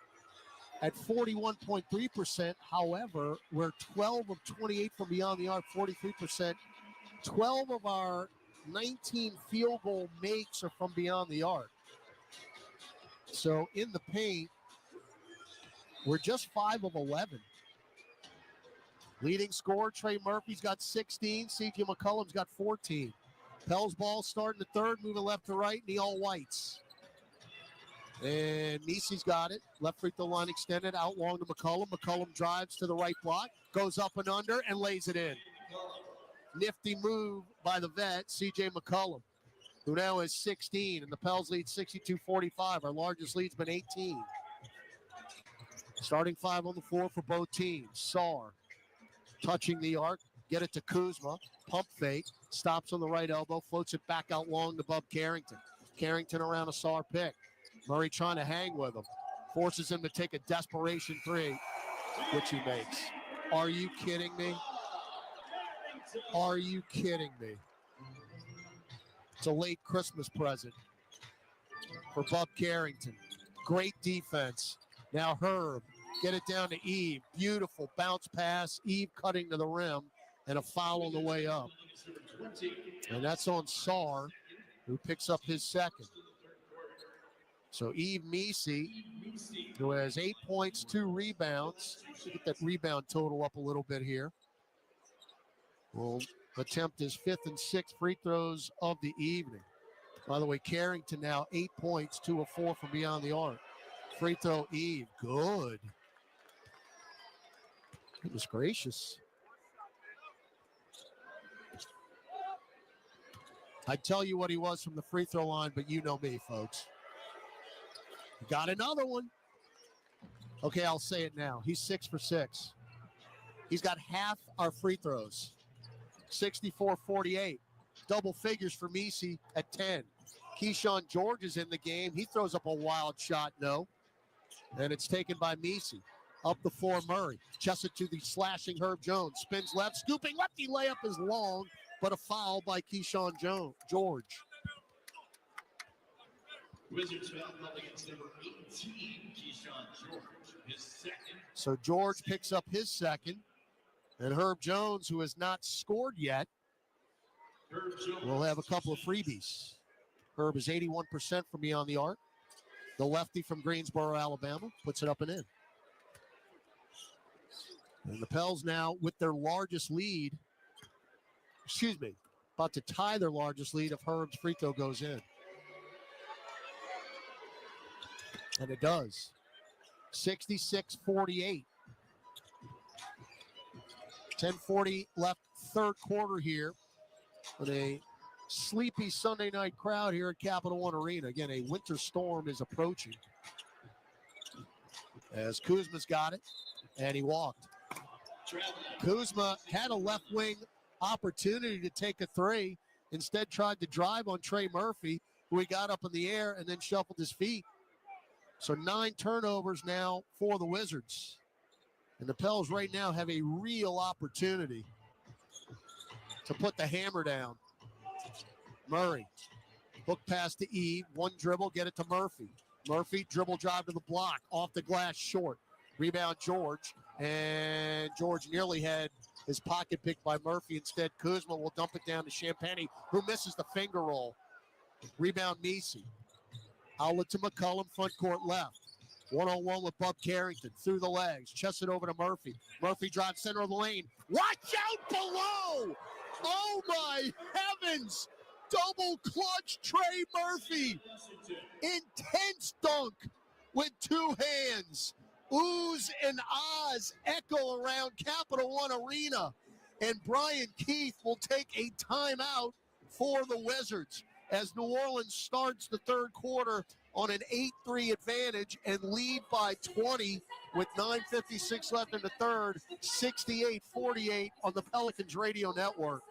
Speaker 1: at 41.3%. However, we're 12 of 28 from beyond the arc, 43%. 12 of our 19 field goal makes are from beyond the arc. So in the paint, we're just 5 of 11. Leading scorer, Trey Murphy's got 16. C.J. McCollum's got 14. Pell's ball starting the third, moving left to right, and the all-whites. And Misi's got it. Left free throw line extended, out long to McCollum. McCollum drives to the right block, goes up and under, and lays it in. Nifty move by the vet, C.J. McCollum, who now has 16, and the Pels lead 62-45. Our largest lead's been 18. Starting 5 on the floor for both teams. Sarr touching the arc, get it to Kuzma, pump fake, stops on the right elbow, floats it back out long to Bub Carrington. Carrington around a Sarr pick. Murray trying to hang with him, forces him to take a desperation three, which he makes. Are you kidding me? Are you kidding me? It's a late Christmas present for Bub Carrington. Great defense. Now Herb, get it down to Eve. Beautiful bounce pass. Eve cutting to the rim, and a foul on the way up. And that's on Sarr, who picks up his second. So Eve Misi, who has 8 points, 2 rebounds. Get that rebound total up a little bit here. Will attempt his 5th and 6th free throws of the evening. By the way, Carrington now 8 points, 2 of 4 from beyond the arc. Free throw, Eve, good. Goodness gracious. I'd tell you what he was from the free throw line, but you know me, folks. Got another one. Okay, I'll say it now. He's 6 for 6. He's got half our free throws. 64-48. Double figures for Misi at 10. Keyshawn George is in the game. He throws up a wild shot, no. And it's taken by Misi. Up the floor, Murray. Chests it to the slashing Herb Jones. Spins left, scooping lefty layup is long, but a foul by Keyshawn George.
Speaker 14: Wizards foul against number 18, Keyshawn George, his second.
Speaker 1: So George picks up his second. And Herb Jones, who has not scored yet, will have a couple of freebies. Herb is 81% from beyond the arc. The lefty from Greensboro, Alabama, puts it up and in. And the Pels now with their largest lead, about to tie their largest lead if Herb's free throw goes in. And it does. 66-48. 10:40 left, third quarter here with a sleepy Sunday night crowd here at Capital One Arena. Again, a winter storm is approaching. As Kuzma's got it, and he walked. Kuzma had a left wing opportunity to take a three. Instead tried to drive on Trey Murphy, who he got up in the air and then shuffled his feet. So 9 turnovers now for the Wizards. And the Pels right now have a real opportunity to put the hammer down. Murray, hook pass to Eve, one dribble, get it to Murphy. Murphy, dribble drive to the block, off the glass, short. Rebound, George, and George nearly had his pocket picked by Murphy. Instead, Kuzma will dump it down to Champagny, who misses the finger roll. Rebound, Meese. Outlet to McCullum, front court left. One-on-one with Bub Carrington. Through the legs. Chest it over to Murphy. Murphy drives center of the lane. Watch out below! Oh, my heavens! Double clutch Trey Murphy. Intense dunk with two hands. Oohs and ahs echo around Capital One Arena. And Brian Keith will take a timeout for the Wizards as New Orleans starts the third quarter on an 8-3 advantage and lead by 20 with 9:56 left in the third, 68-48 on the Pelicans radio network.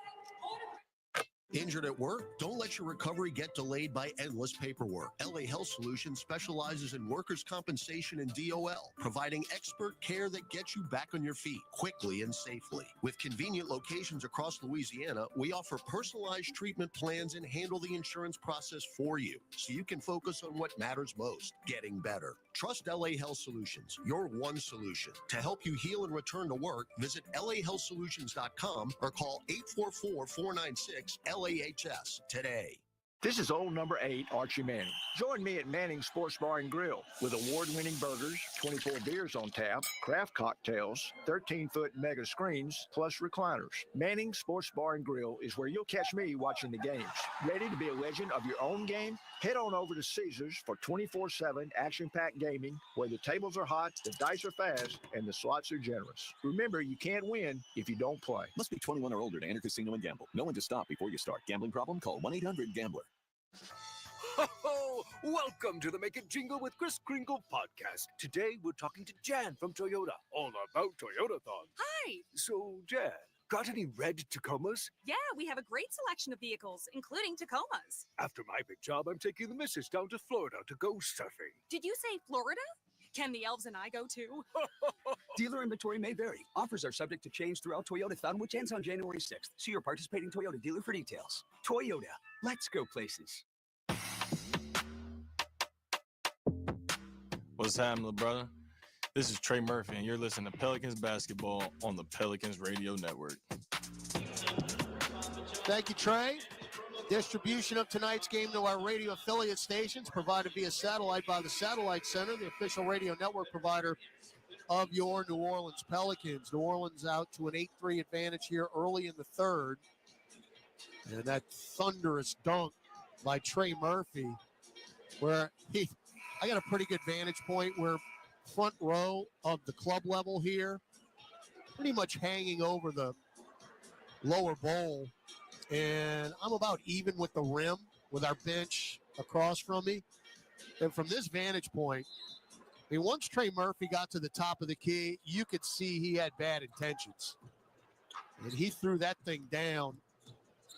Speaker 11: Injured at work? Don't let your recovery get delayed by endless paperwork. LA Health Solutions specializes in workers' compensation and DOL, providing expert care that gets you back on your feet quickly and safely. With convenient locations across Louisiana, we offer personalized treatment plans and handle the insurance process for you, so you can focus on what matters most, getting better. Trust LA Health Solutions, your one solution. To help you heal and return to work, visit lahealthsolutions.com or call 844-496-LAHS today.
Speaker 4: This is old number 8, Archie Manning. Join me at Manning's Sports Bar and Grill with award-winning burgers, 24 beers on tap, craft cocktails, 13-foot mega screens, plus recliners. Manning's Sports Bar and Grill is where you'll catch me watching the games. Ready to be a legend of your own game? Head on over to Caesars for 24/7 action-packed gaming, where the tables are hot, the dice are fast, and the slots are generous. Remember, you can't win if you don't play.
Speaker 15: Must be 21 or older to enter casino and gamble. Know when to stop before you start. Gambling problem? Call 1-800-GAMBLER.
Speaker 17: Ho-ho! Welcome to the Make It Jingle with Kris Kringle podcast. Today, we're talking to Jan from Toyota, all about Toyotathon.
Speaker 18: Hi!
Speaker 17: So, Jan, got any red Tacomas?
Speaker 18: Yeah, we have a great selection of vehicles, including Tacomas.
Speaker 17: After my big job, I'm taking the missus down to Florida to go surfing.
Speaker 18: Did you say Florida? Can the elves and I go too?
Speaker 20: Dealer inventory may vary. Offers are subject to change throughout Toyotathon, which ends on January 6th. See your participating Toyota dealer for details. Toyota. Let's go places.
Speaker 21: What's happening, brother? This is Trey Murphy, and you're listening to Pelicans basketball on the Pelicans radio network.
Speaker 1: Thank you, Trey. Distribution of tonight's game to our radio affiliate stations provided via satellite by the Satellite Center, the official radio network provider of your New Orleans Pelicans. New Orleans out to an 8-3 advantage here early in the third. And that thunderous dunk by Trey Murphy, where I got a pretty good vantage point. We're front row of the club level here, pretty much hanging over the lower bowl. And I'm about even with the rim with our bench across from me. And from this vantage point, I mean, once Trey Murphy got to the top of the key, you could see he had bad intentions. And he threw that thing down,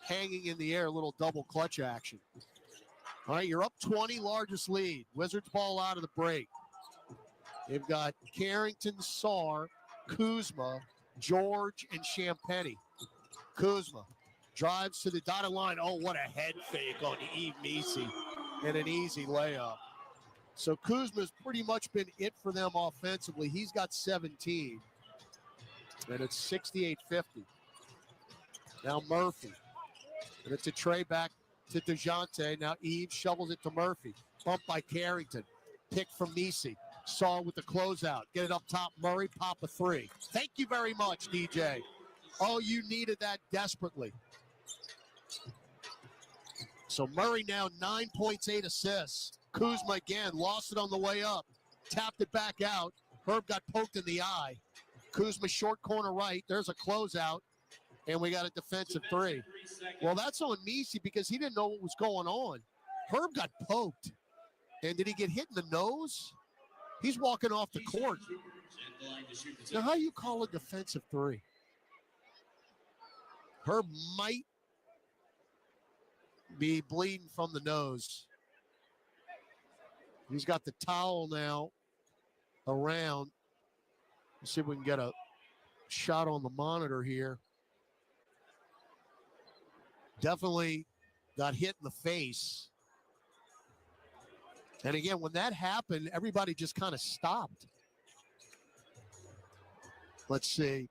Speaker 1: hanging in the air, a little double clutch action. All right, you're up 20, largest lead. Wizards ball out of the break. They've got Carrington, Sarr, Kuzma, George, and Champagnie. Kuzma drives to the dotted line. Oh, what a head fake on Yves Meese and an easy layup. So Kuzma's pretty much been it for them offensively. He's got 17, and it's 68-50. Now Murphy, and it's a Trey back to DeJounte. Now Yves shovels it to Murphy. Bumped by Carrington. Pick from Meese. Saw with the closeout. Get it up top. Murray, pop a three. Thank you very much, DJ. Oh, you needed that desperately. So Murray now 9 points, 8 assists. Kuzma again, lost it on the way up. Tapped it back out. Herb got poked in the eye. Kuzma short corner right. There's a closeout. And we got a defensive three. Well, that's on Meese because he didn't know what was going on. Herb got poked. And did he get hit in the nose? He's walking off the court. Now, how do you call a defensive three? Herb might be bleeding from the nose. He's got the towel now around. Let's see if we can get a shot on the monitor here. Definitely got hit in the face. And again, when that happened, everybody just kind of stopped. Let's see.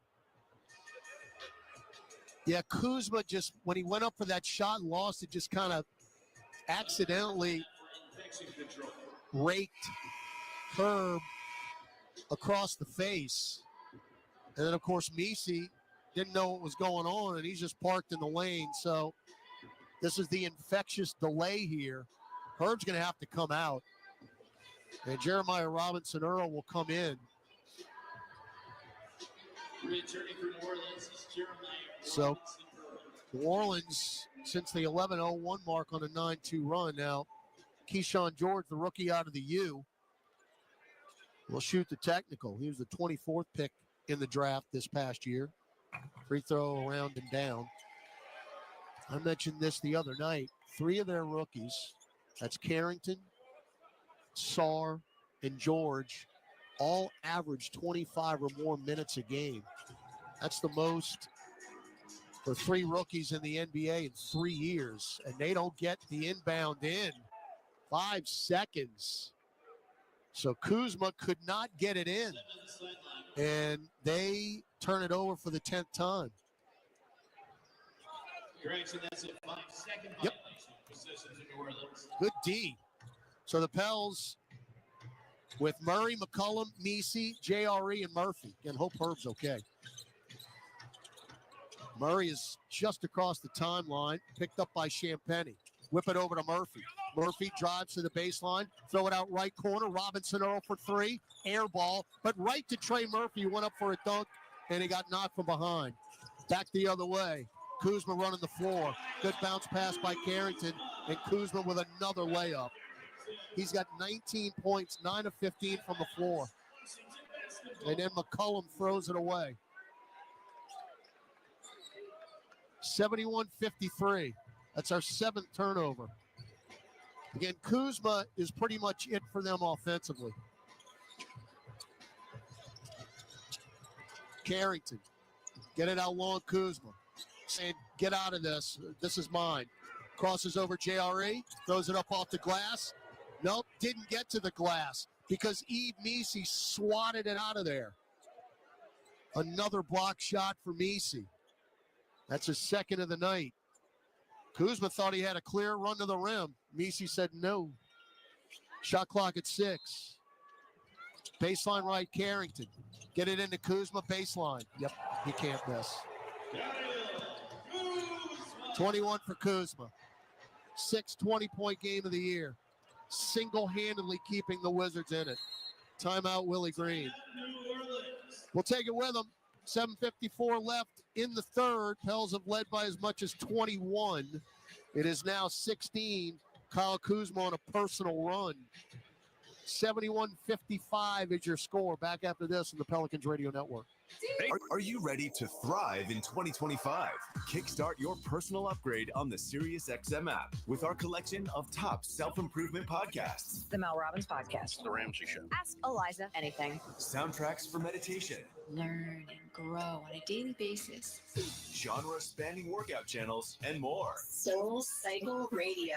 Speaker 1: Yeah, Kuzma just, when he went up for that shot and lost it, just kind of accidentally raked Herb across the face. And then, of course, Misi didn't know what was going on, and he's just parked in the lane. So this is the infectious delay here. Herb's going to have to come out, and Jeremiah Robinson Earl will come in.
Speaker 5: Returning from New Orleans is Jeremiah.
Speaker 1: So New Orleans, since the 11:01 mark on a 9-2 run now, Keyshawn George, the rookie out of the U, will shoot the technical. He was the 24th pick in the draft this past year. Free throw around and down. I mentioned this the other night. 3 of their rookies, that's Carrington, Sarr, and George, all average 25 or more minutes a game. That's the most for 3 rookies in the NBA in 3 years, and they don't get the inbound in. 5 seconds. So Kuzma could not get it in, and they turn it over for the 10th time.
Speaker 5: Correction, that's a 5-second
Speaker 1: Yep.
Speaker 5: violation of possession to New Orleans.
Speaker 1: Good D. So the Pels with Murray, McCollum, Misi, JRE, and Murphy. And hope Herb's okay. Murray is just across the timeline, picked up by Champagny. Whip it over to Murphy. Murphy drives to the baseline, throw it out right corner. Robinson Earl for 3, air ball, but right to Trey Murphy, who went up for a dunk, and he got knocked from behind. Back the other way. Kuzma running the floor. Good bounce pass by Carrington, and Kuzma with another layup. He's got 19 points, 9 of 15 from the floor. And then McCollum throws it away. 71-53. That's our 7th turnover. Again, Kuzma is pretty much it for them offensively. Carrington, get it out long, Kuzma. Saying, get out of this. This is mine. Crosses over JRE, throws it up off the glass. Nope, didn't get to the glass because Eve Misi swatted it out of there. Another block shot for Misi. That's his 2nd of the night. Kuzma thought he had a clear run to the rim. Misi said no. Shot clock at 6. Baseline right, Carrington. Get it into Kuzma, baseline. Yep, he can't miss. 21 for Kuzma. 6th 20-point game of the year. Single-handedly keeping the Wizards in it. Timeout, Willie Green. We'll take it with them. 7:54 left in the third. Pels have led by as much as 21. It is now 16. Kyle Kuzma on a personal run. 71-55 is your score. Back after this on the Pelicans Radio Network.
Speaker 28: Are you ready to thrive in 2025? Kickstart your personal upgrade on the SiriusXM app with our collection of top self-improvement podcasts.
Speaker 7: The Mel Robbins Podcast.
Speaker 28: The Ramsey Show.
Speaker 7: Ask Eliza anything.
Speaker 28: Soundtracks for meditation.
Speaker 7: Learn and grow on a daily basis.
Speaker 28: Genre-spanning workout channels, and more.
Speaker 7: Soul Cycle Radio.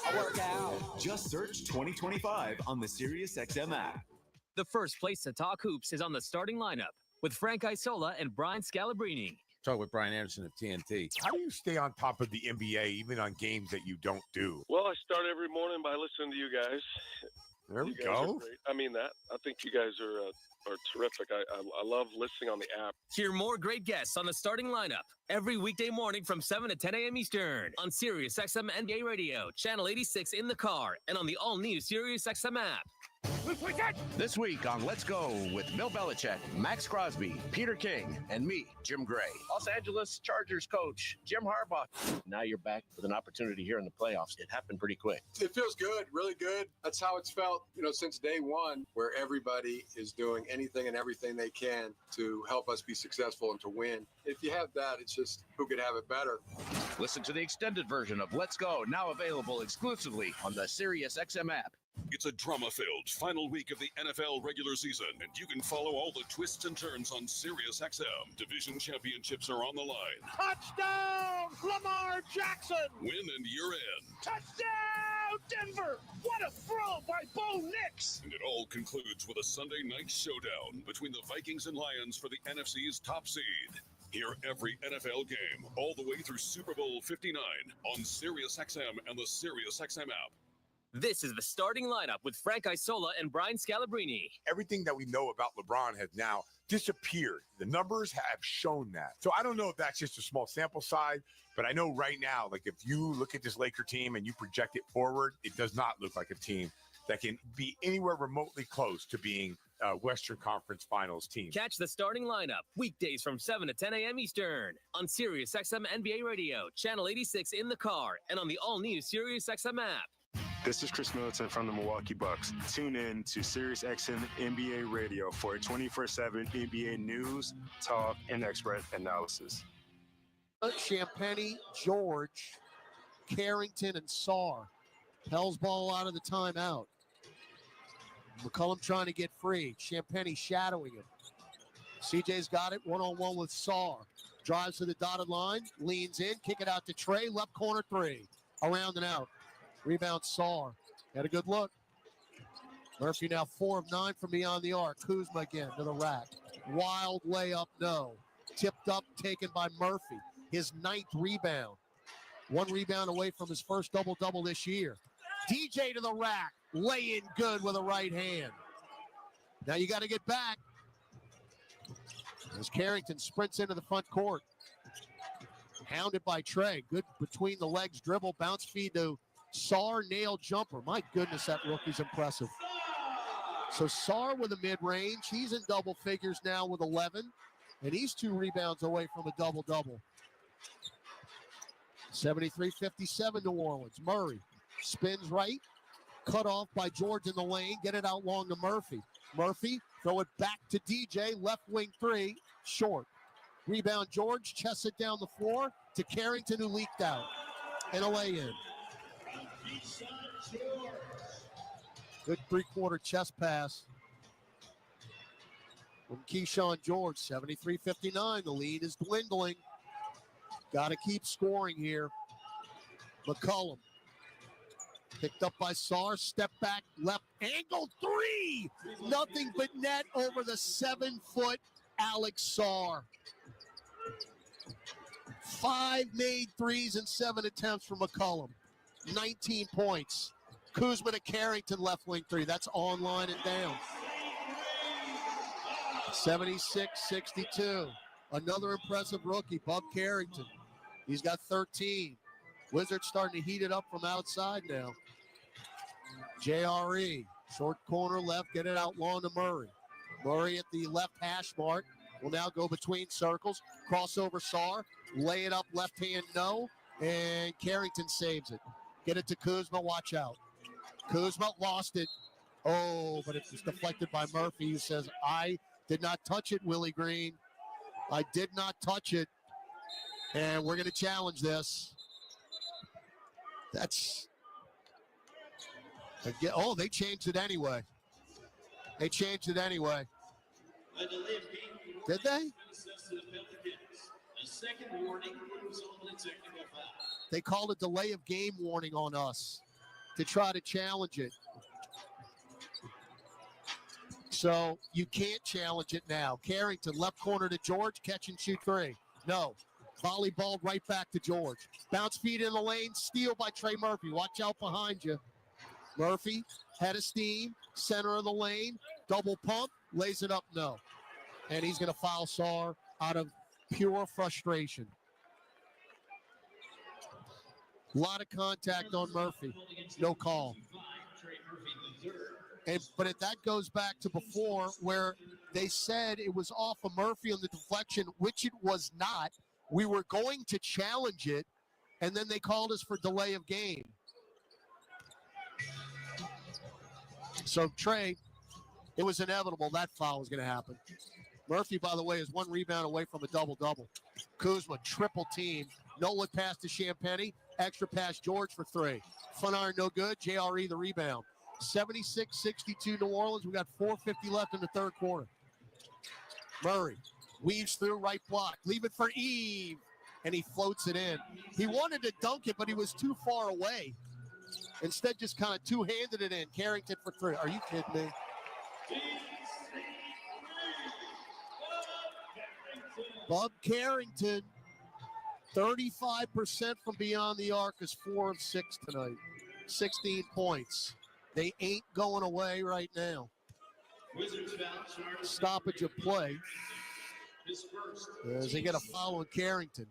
Speaker 28: I work out. Just search 2025 on the SiriusXM app.
Speaker 23: The first place to talk hoops is on the starting lineup with Frank Isola and Brian Scalabrine.
Speaker 8: Talk with Brian Anderson of TNT. How do you stay on top of the NBA even on games that you don't do?
Speaker 9: Well, I start every morning by listening to you guys.
Speaker 8: There we
Speaker 9: You guys
Speaker 8: go.
Speaker 9: are great. I mean that. I think you guys are terrific. I love listening on the app.
Speaker 23: Hear more great guests on the starting lineup every weekday morning from 7 to 10 a.m. Eastern on SiriusXM NBA Radio, Channel 86 in the car, and on the all-new SiriusXM app.
Speaker 13: This week on Let's Go with Bill Belichick, Max Crosby, Peter King, and me, Jim Gray. Los Angeles Chargers coach, Jim Harbaugh. Now you're back with an opportunity here in the playoffs. It happened pretty quick.
Speaker 22: It feels good, really good. That's how it's felt, since day one, where everybody is doing anything and everything they can to help us be successful and to win. If you have that, it's just who could have it better.
Speaker 13: Listen to the extended version of Let's Go, now available exclusively on the SiriusXM app.
Speaker 24: It's a drama-filled final week of the NFL regular season, and you can follow all the twists and turns on SiriusXM. Division championships are on the line.
Speaker 14: Touchdown, Lamar Jackson!
Speaker 24: Win and you're in.
Speaker 14: Touchdown, Denver! What a throw by Bo Nix!
Speaker 24: And it all concludes with a Sunday night showdown between the Vikings and Lions for the NFC's top seed. Hear every NFL game all the way through Super Bowl 59 on SiriusXM and the SiriusXM app.
Speaker 23: This is the starting lineup with Frank Isola and Brian Scalabrine.
Speaker 8: Everything that we know about LeBron has now disappeared. The numbers have shown that. So I don't know if that's just a small sample size, but I know right now, like if you look at this Laker team and you project it forward, it does not look like a team that can be anywhere remotely close to being a Western Conference Finals team.
Speaker 23: Catch the starting lineup weekdays from 7 to 10 a.m. Eastern on SiriusXM NBA Radio, Channel 86 in the car, and on the all-new SiriusXM app.
Speaker 6: This is Chris Middleton from the Milwaukee Bucks. Tune in to SiriusXM NBA Radio for 24/7 NBA news, talk, and expert analysis.
Speaker 1: Champagnie, George, Carrington, and Sarr. Pell's ball out of the timeout. McCollum trying to get free. Champagnie shadowing him. CJ's got it one-on-one with Sarr. Drives to the dotted line, leans in, kick it out to Trey, left corner three. Around and out. Rebound Sarr. Had a good look. Murphy now 4 of 9 from beyond the arc. Kuzma again to the rack. Wild layup, no. Tipped up, taken by Murphy. His 9th rebound. 1 rebound away from his first double-double this year. DJ to the rack. Lay in good with a right hand. Now you got to get back. As Carrington sprints into the front court. Hounded by Trey. Good between the legs dribble. Bounce feed to Sarr, nail jumper. My goodness, that rookie's impressive. So Sarr with a mid-range. He's in double figures now with 11. And he's 2 rebounds away from a double-double. 73-57 New Orleans. Murray spins right. Cut off by George in the lane. Get it out long to Murphy. Murphy, throw it back to DJ. Left wing 3. Short. Rebound George. Chests it down the floor to Carrington, who leaked out. And a lay-in. Good 3-quarter chest pass from Keyshawn George. 73-59. The lead is dwindling. Got to keep scoring here. McCollum. Picked up by Sarr. Step back. Left angle 3. Nothing but net over the 7-foot Alex Sarr. 5 made threes in 7 attempts for McCollum. 19 points. Kuzma to Carrington, left wing 3. That's online and down. 76-62. Another impressive rookie, Bub Carrington. He's got 13. Wizards starting to heat it up from outside now. JRE, short corner left, get it out long to Murray. Murray at the left hash mark will now go between circles. Crossover Sarr, lay it up left hand, no. And Carrington saves it. Get it to Kuzma, watch out. Kuzma lost it. Oh, but it was deflected by Murphy, who says, I did not touch it, Willie Green. I did not touch it. And we're going to challenge this. That's... Oh, they changed it anyway. They changed it anyway. Did they?
Speaker 5: A second warning was on the technical foul.
Speaker 1: They called a delay of game warning on us to try to challenge it. So you can't challenge it now. Carrington, left corner to George, catch and shoot 3. No. Volleyball right back to George. Bounce feed in the lane, steal by Trey Murphy. Watch out behind you. Murphy, head of steam, center of the lane, double pump, lays it up, no. And he's going to foul Sarr out of pure frustration. A lot of contact on Murphy. No call. But that goes back to before where they said it was off of Murphy on the deflection, which it was not. We were going to challenge it, and then they called us for delay of game. So, Trey, it was inevitable that foul was going to happen. Murphy, by the way, is 1 rebound away from a double-double. Kuzma, triple team. No look pass to Champagnie. Extra pass George for 3. Fun iron, no good. JRE, the rebound. 76-62 New Orleans. We got 4:50 left in the third quarter. Murray weaves through right block. Leave it for Eve. And he floats it in. He wanted to dunk it, but he was too far away. Instead, just kind of two-handed it in. Carrington for 3. Are you kidding me? Bub Carrington, 35% from beyond the arc, is 4 of 6 tonight. 16 points. They ain't going away right now. Stoppage of play as they get a foul on Carrington,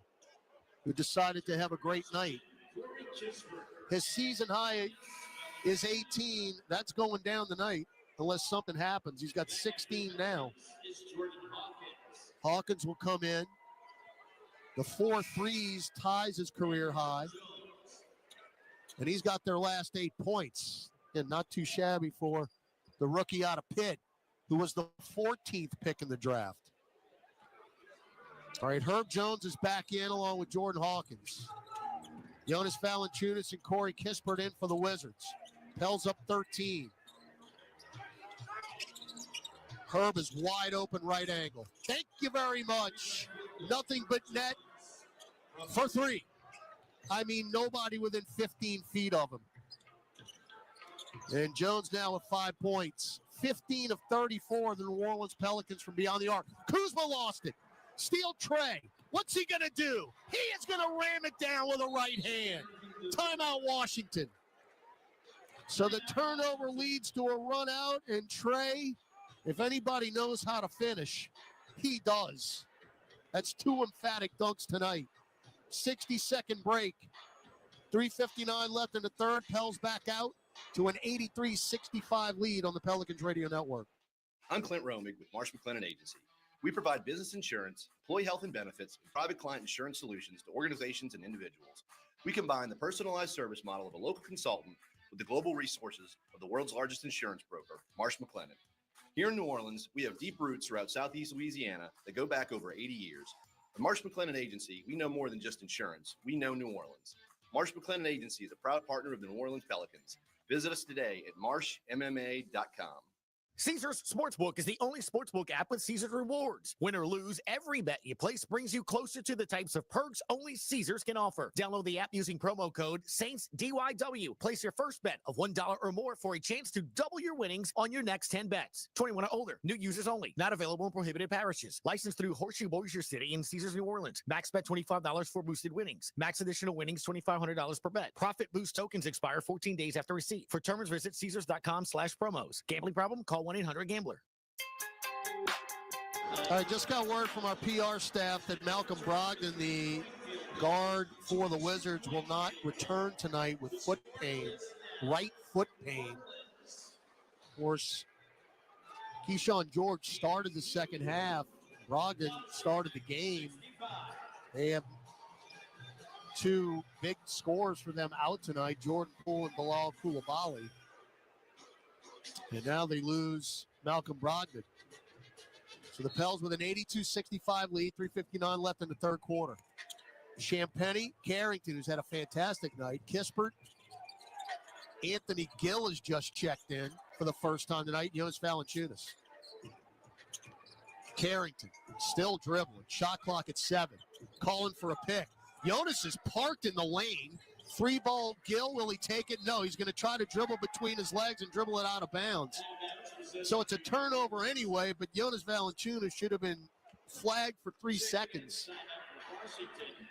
Speaker 1: who decided to have a great night. His season high is 18. That's going down tonight unless something happens. He's got 16 now. Hawkins will come in. The 4 threes ties his career high. And he's got their last 8 points. And not too shabby for the rookie out of Pitt, who was the 14th pick in the draft. All right, Herb Jones is back in along with Jordan Hawkins. Jonas Valanciunas and Corey Kispert in for the Wizards. Pell's up 13. Herb is wide open right angle. Thank you very much. Nothing but net for 3. I mean, nobody within 15 feet of him. And Jones now with 5 points. 15 of 34 of the New Orleans Pelicans from beyond the arc. Kuzma lost it. Steal Trey. What's he going to do? He is going to ram it down with a right hand. Timeout Washington. So the turnover leads to a run out, and Trey, if anybody knows how to finish, he does. That's 2 emphatic dunks tonight. 60-second break. 3:59 left in the third. Pell's back out to an 83-65 lead on the Pelicans Radio Network.
Speaker 2: I'm Clint Romig with Marsh McLennan Agency. We provide business insurance, employee health and benefits, and private client insurance solutions to organizations and individuals. We combine the personalized service model of a local consultant with the global resources of the world's largest insurance broker, Marsh McLennan. Here in New Orleans, we have deep roots throughout Southeast Louisiana that go back over 80 years. At Marsh McLennan Agency, we know more than just insurance. We know New Orleans. Marsh McLennan Agency is a proud partner of the New Orleans Pelicans. Visit us today at marshmma.com.
Speaker 10: Caesars Sportsbook is the only sportsbook app with Caesars rewards. Win or lose, every bet you place brings you closer to the types of perks only Caesars can offer. Download the app using promo code SAINTSDYW. Place your first bet of $1 or more for a chance to double your winnings on your next 10 bets. 21 or older. New users only. Not available in prohibited parishes. Licensed through Horseshoe Bossier City and Caesars New Orleans. Max bet $25 for boosted winnings. Max additional winnings $2,500 per bet. Profit boost tokens expire 14 days after receipt. For terms, visit Caesars.com/promos. Gambling problem? Call 1-800-GAMBLER.
Speaker 1: All right, just got word from our PR staff that Malcolm Brogdon, the guard for the Wizards, will not return tonight with foot pain, right foot pain. Of course, Keyshawn George started the second half. Brogdon started the game. They have 2 big scores for them out tonight, Jordan Poole and Bilal Coulibaly. And now they lose Malcolm Brogdon. So the Pels with an 82-65 lead, 3:59 left in the third quarter. Champagnie, Carrington, who's had a fantastic night. Kispert, Anthony Gill has just checked in for the first time tonight. Jonas Valanciunas. Carrington, still dribbling. Shot clock at 7. Calling for a pick. Jonas is parked in the lane. 3-ball Gill, will he take it? No, he's going to try to dribble between his legs and dribble it out of bounds. So it's a turnover anyway, but Jonas Valanciunas should have been flagged for 3 seconds.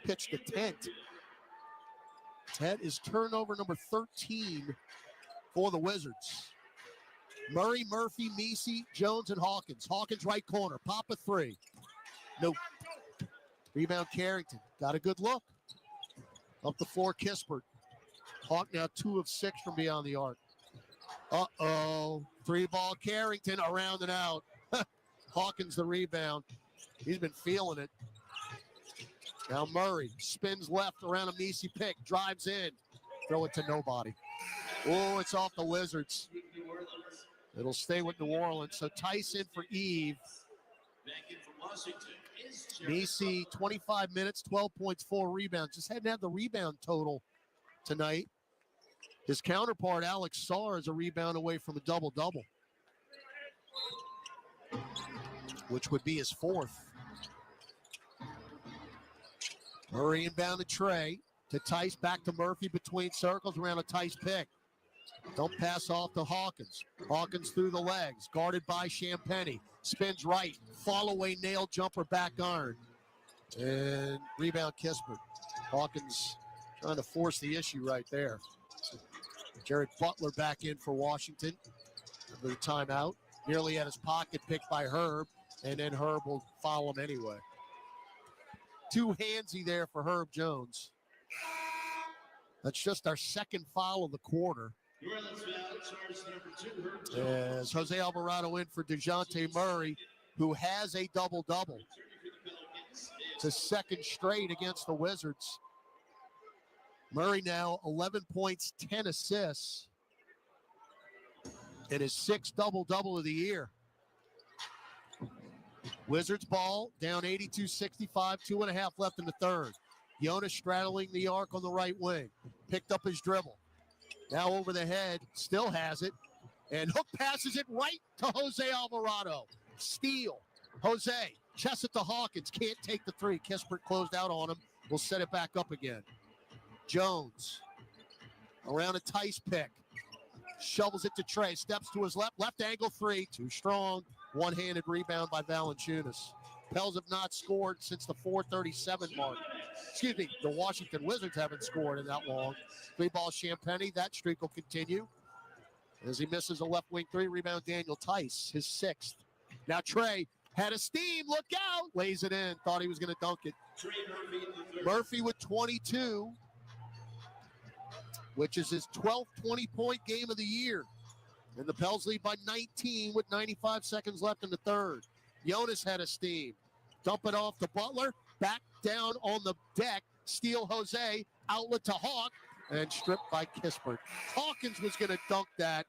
Speaker 1: Pitched a tent. That is turnover number 13 for the Wizards. Murray, Murphy, Messi, Jones, and Hawkins. Hawkins right corner. Pop a 3. Nope. Rebound Carrington. Got a good look. Up the floor, Kispert. Hawk now 2 of 6 from beyond the arc. Uh-oh. 3-ball Carrington around and out. Hawkins the rebound. He's been feeling it. Now Murray spins left around a Messi pick. Drives in. Throw it to nobody. Oh, it's off the Wizards. It'll stay with New Orleans. So Tyson for Eve. Messi, 25 minutes, 12 points, 4 rebounds. Just hadn't had the rebound total tonight. His counterpart, Alex Sarr, is a rebound away from a double-double, which would be his 4th. Murray inbound to Trey, to Tice, back to Murphy between circles around a Tice pick. Don't pass off to Hawkins. Hawkins through the legs, guarded by Champagnie. Spins right, fall away nail jumper, back iron. And rebound Kispert. Hawkins trying to force the issue right there. Jared Butler back in for Washington. Another timeout. Nearly at his pocket, picked by Herb, and then Herb will foul him anyway. Too handsy there for Herb Jones. That's just our second foul of the quarter. As Jose Alvarado in for DeJounte Murray, who has a double-double. It's his second straight against the Wizards. Murray now 11 points, 10 assists. And his sixth double-double of the year. Wizards ball down 82-65, 2.5 left in the third. Jonas straddling the arc on the right wing. Picked up his dribble. Now over the head, still has it. And Hook passes it right to Jose Alvarado. Steal. Jose, chest it to Hawkins. Can't take the three. Kispert closed out on him. We'll set it back up again. Jones around a Tice pick. Shovels it to Trey. Steps to his left. Left angle three. Too strong. One-handed rebound by Valanciunas. Pels have not scored since the 4:37 mark. Excuse me, the Washington Wizards haven't scored in that long. Three-ball Champagny. That streak will continue as he misses a left wing three. Rebound Daniel Tice, his sixth. Now Trey had a steam. Look out. Lays it in. Thought he was going to dunk it. Murphy with 22, which is his 12th 20-point game of the year. And the Pels lead by 19 with 95 seconds left in the third. Jonas had a steam. Dump it off to Butler. Back down on the deck. Steal Jose. Outlet to Hawk. And stripped by Kispert. Hawkins was going to dunk that.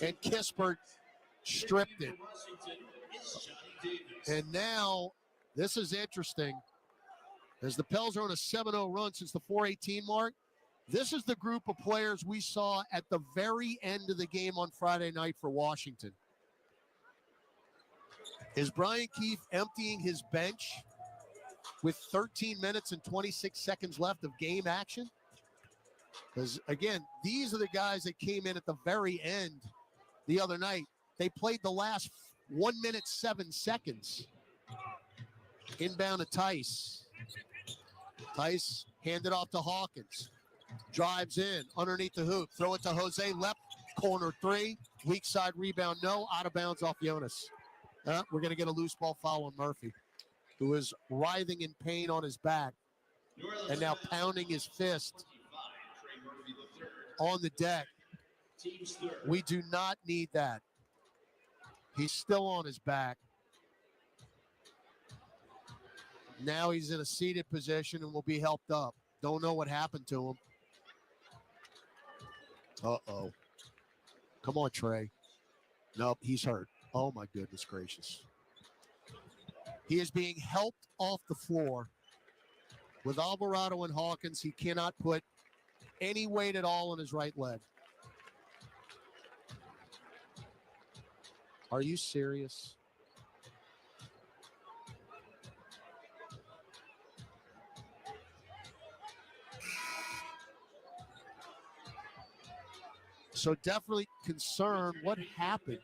Speaker 1: And Kispert stripped it. And now, this is interesting. As the Pels are on a 7-0 run since the 4:18 mark, this is the group of players we saw at the very end of the game on Friday night for Washington. Is Brian Keefe emptying his bench with 13 minutes and 26 seconds left of game action? Because, again, these are the guys that came in at the very end the other night. They played the last 1 minute, 7 seconds. Inbound to Tice. Tice handed off to Hawkins. Drives in underneath the hoop. Throw it to Jose. Left corner three. Weak side rebound. No. Out of bounds off Jonas. We're going to get a loose ball foul on Murphy, who is writhing in pain on his back and now pounding his fist on the deck. We do not need that. He's still on his back. Now he's in a seated position and will be helped up. Don't know what happened to him. Uh-oh. Come on, Trey. Nope, he's hurt. Oh, my goodness gracious. He is being helped off the floor. With Alvarado and Hawkins, he cannot put any weight at all on his right leg. Are you serious? So definitely concerned. What happened?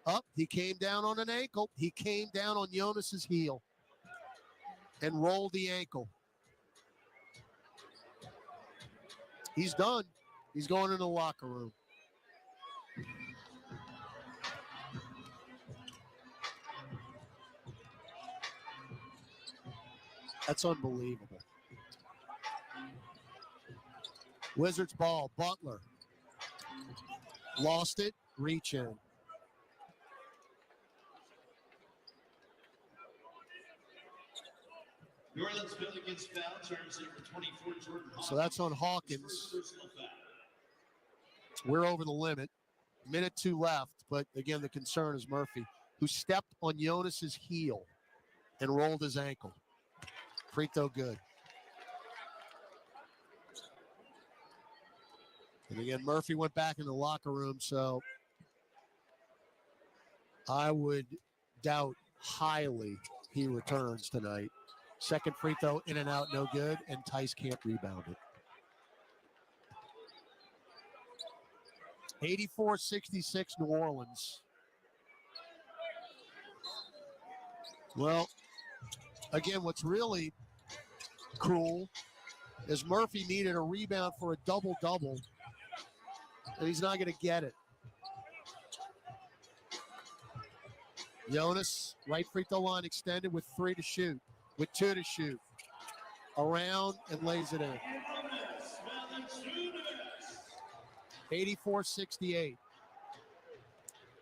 Speaker 1: Up, he came down on an ankle. He came down on Jonas's heel and rolled the ankle. He's done. He's going in the locker room. That's unbelievable. Wizards ball, Butler. Lost it, reach in.
Speaker 5: Orleans Pelicans foul, turns over 24, Jordan Hawkins.
Speaker 1: So that's on Hawkins. We're over the limit. Minute 2 left, but again, the concern is Murphy, who stepped on Jonas's heel and rolled his ankle. Free throw good. And again, Murphy went back in the locker room, so I would doubt highly he returns tonight. Second free throw, in and out, no good, and Tice can't rebound it. 84-66 New Orleans. Well, Again, what's really cruel is Murphy needed a rebound for a double-double, and he's not going to get it. Jonas, right free throw line extended with 3 to shoot, with 2 to shoot. Around and lays it in. 84-68.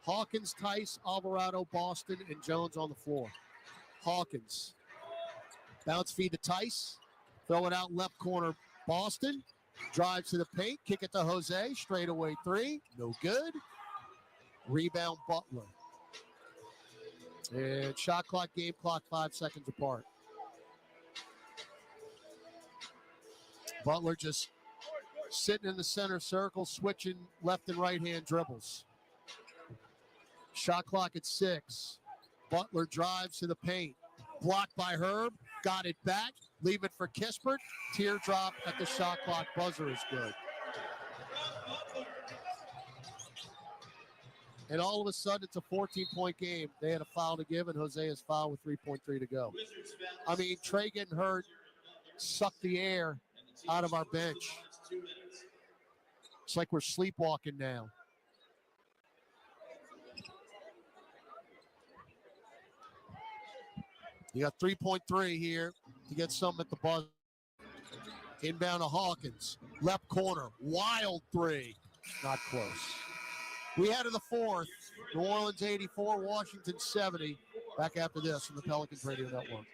Speaker 1: Hawkins, Tice, Alvarado, Boston, and Jones on the floor. Hawkins. Bounce feed to Tice. Throw it out left corner, Boston. Drives to the paint. Kick it to Jose. Straightaway 3. No good. Rebound, Butler. And shot clock, game clock, 5 seconds apart. Butler just sitting in the center circle, switching left and right hand dribbles. Shot clock at 6. Butler drives to the paint. Blocked by Herb. Got it back. Leave it for Kispert. Teardrop at the shot clock. Buzzer is good. And all of a sudden, it's a 14-point game. They had a foul to give, and Jose has fouled with 3.3 to go. I mean, Trey getting hurt sucked the air out of our bench. It's like we're sleepwalking now. You got 3.3 here to get something at the buzzer. Inbound to Hawkins. Left corner. Wild 3. Not close. We head to the 4th. New Orleans 84, Washington 70. Back after this on the Pelicans Radio Network.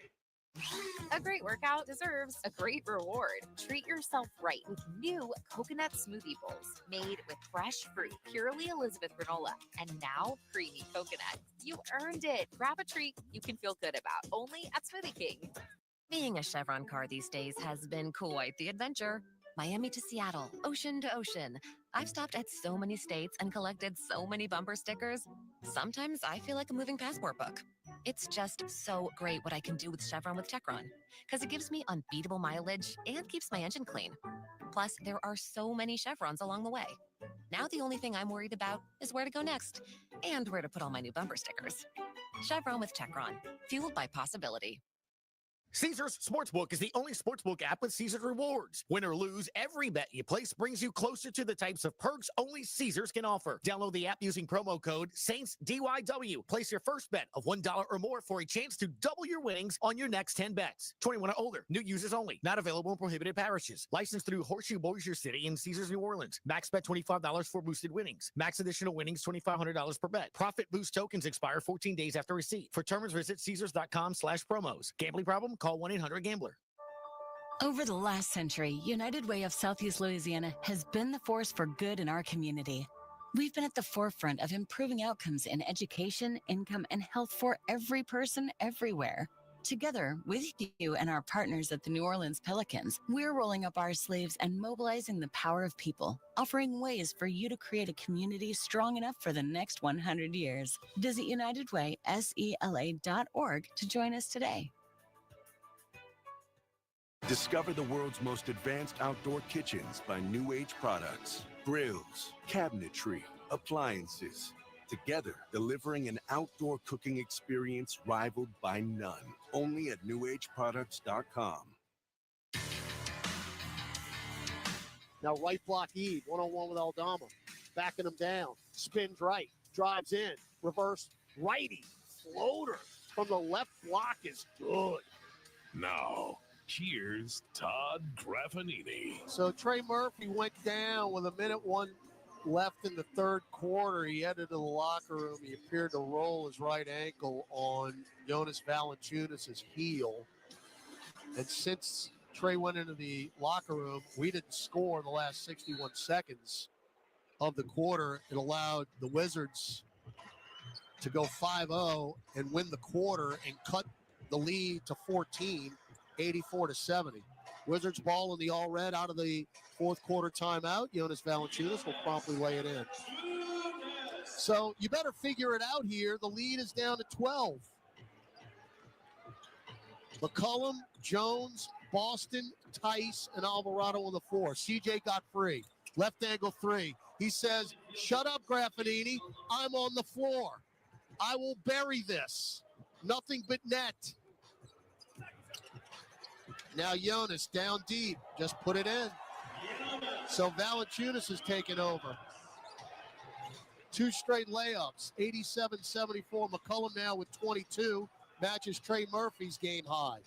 Speaker 3: A great workout deserves a great reward. Treat yourself right with new coconut smoothie bowls made with fresh fruit, purely Elizabeth granola, and now creamy coconut. You earned it. Grab a treat you can feel good about, only at Smoothie King.
Speaker 11: Being a Chevron car these days has been quite the adventure. Miami to Seattle, ocean to ocean. I've stopped at so many states and collected so many bumper stickers. Sometimes I feel like a moving passport book. It's just so great what I can do with Chevron with Techron, because it gives me unbeatable mileage and keeps my engine clean. Plus, there are so many Chevrons along the way. Now the only thing I'm worried about is where to go next and where to put all my new bumper stickers. Chevron with Techron, fueled by possibility.
Speaker 10: Caesars Sportsbook is the only sportsbook app with Caesars rewards. Win or lose, every bet you place brings you closer to the types of perks only Caesars can offer. Download the app using promo code SAINTSDYW. Place your first bet of $1 or more for a chance to double your winnings on your next 10 bets. 21 or older. New users only. Not available in prohibited parishes. Licensed through Horseshoe Bossier City and Caesars New Orleans. Max bet $25 for boosted winnings. Max additional winnings $2,500 per bet. Profit boost tokens expire 14 days after receipt. For terms, visit Caesars.com/promos. Gambling problem? Call 1-800-GAMBLER.
Speaker 12: Over the last century, United Way of Southeast Louisiana has been the force for good in our community. We've been at the forefront of improving outcomes in education, income, and health for every person everywhere. Together with you and our partners at the New Orleans Pelicans, we're rolling up our sleeves and mobilizing the power of people, offering ways for you to create a community strong enough for the next 100 years. Visit UnitedWaySELA.org to join us today.
Speaker 16: Discover the world's most advanced outdoor kitchens by New Age Products. Grills, cabinetry, appliances. Together, delivering an outdoor cooking experience rivaled by none. Only at NewAgeProducts.com.
Speaker 1: Now right block Eve, one-on-one with Aldama. Backing him down. Spins right. Drives in. Reverse righty. Floater from the left block is good.
Speaker 24: Now, here's Todd Graffanini.
Speaker 1: So Trey Murphy went down with 1:01 left in the third quarter. He headed to the locker room. He appeared to roll his right ankle on Jonas Valanciunas' heel. And since Trey went into the locker room, we didn't score in the last 61 seconds of the quarter. It allowed the Wizards to go 5-0 and win the quarter and cut the lead to 14, 84-70. Wizards ball in the all red out of the fourth quarter timeout. Jonas Valanciunas will promptly lay it in. So you better figure it out here. The lead is down to 12. McCollum, Jones, Boston, Tice, and Alvarado on the floor. CJ got free. Left angle 3. He says, shut up, Graffanini. I'm on the floor. I will bury this. Nothing but net. Now Jonas down deep. Just put it in. So Valanciunas is taking over. 2 straight layups, 87-74. McCollum now with 22. Matches Trey Murphy's game high.